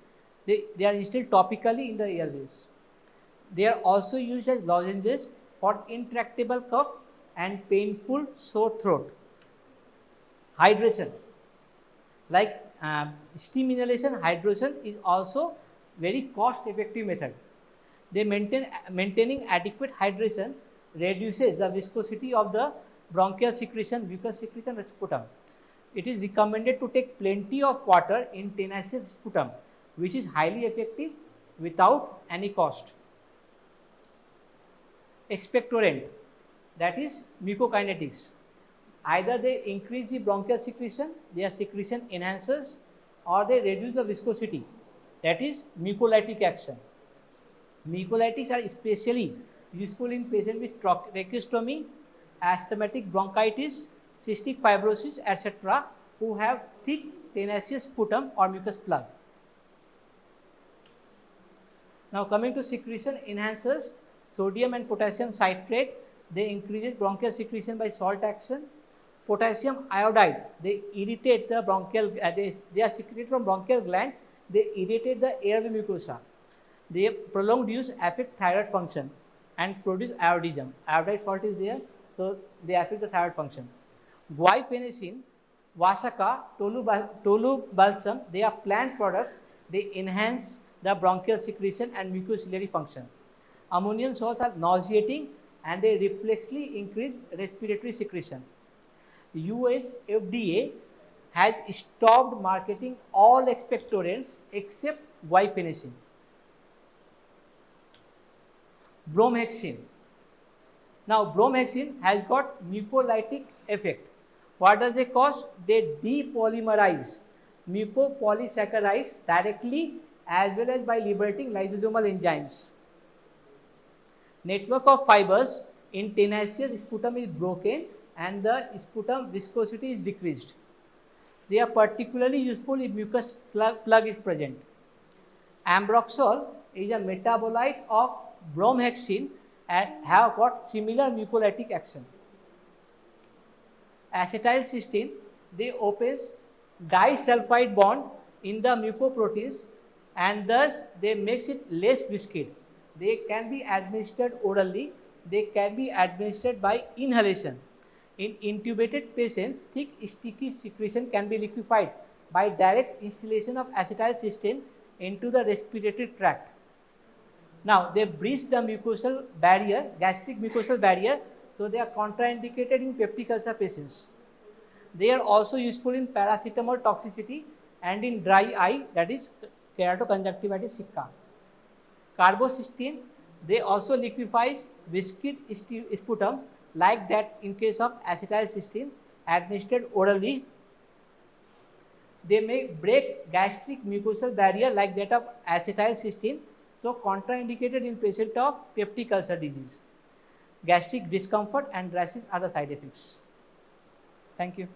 They are instilled topically in the airways. They are also used as lozenges for intractable cough and painful sore throat. Hydration, like steam inhalation, hydration is also very cost effective method. Maintaining adequate hydration reduces the viscosity of the bronchial secretion, mucus secretion and sputum. It is recommended to take plenty of water in tenacious sputum, which is highly effective without any cost. Expectorant, that is mucokinetics. Either they increase the bronchial secretion, their secretion enhances, or they reduce the viscosity, that is mucolytic action. Mucolytics are especially useful in patients with tracheostomy, asthmatic bronchitis, cystic fibrosis, etc., who have thick tenacious sputum or mucus plug. Now coming to secretion enhancers, sodium and potassium citrate, they increase bronchial secretion by salt action. Potassium iodide, they irritate the bronchial, they are secreted from bronchial gland, they irritate the airway mucosa. Their prolonged use affect thyroid function and produce iodism. Iodide salt is there, so they affect the thyroid function. Guaifenesin, Vasaka, Tolu balsam, they are plant products, they enhance the bronchial secretion and mucociliary function. Ammonium salts are nauseating and they reflexly increase respiratory secretion. US FDA has stopped marketing all expectorants except guaifenesin. Bromhexin. Now bromhexin has got mucolytic effect. What does it cause? They depolymerize mucopolysaccharides directly as well as by liberating lysosomal enzymes. Network of fibers in tenacious sputum is broken and the sputum viscosity is decreased. They are particularly useful if mucus plug is present. Ambroxol is a metabolite of bromhexin and have got similar mucolytic action. Acetylcysteine, they opens disulfide bond in the mucoproteins and thus they makes it less viscid. They can be administered orally, they can be administered by inhalation. In intubated patient, thick sticky secretion can be liquefied by direct instillation of acetylcysteine into the respiratory tract. Now, they breach the mucosal barrier, gastric mucosal barrier, so they are contraindicated in peptic ulcer patients. They are also useful in paracetamol toxicity and in dry eye, that is keratoconjunctivitis sicca. Carbocysteine, they also liquefies viscid sputum like that in case of acetylcysteine administered orally. They may break gastric mucosal barrier like that of acetylcysteine, so contraindicated in patient of peptic ulcer disease. Gastric discomfort and rashes are the side effects. Thank you.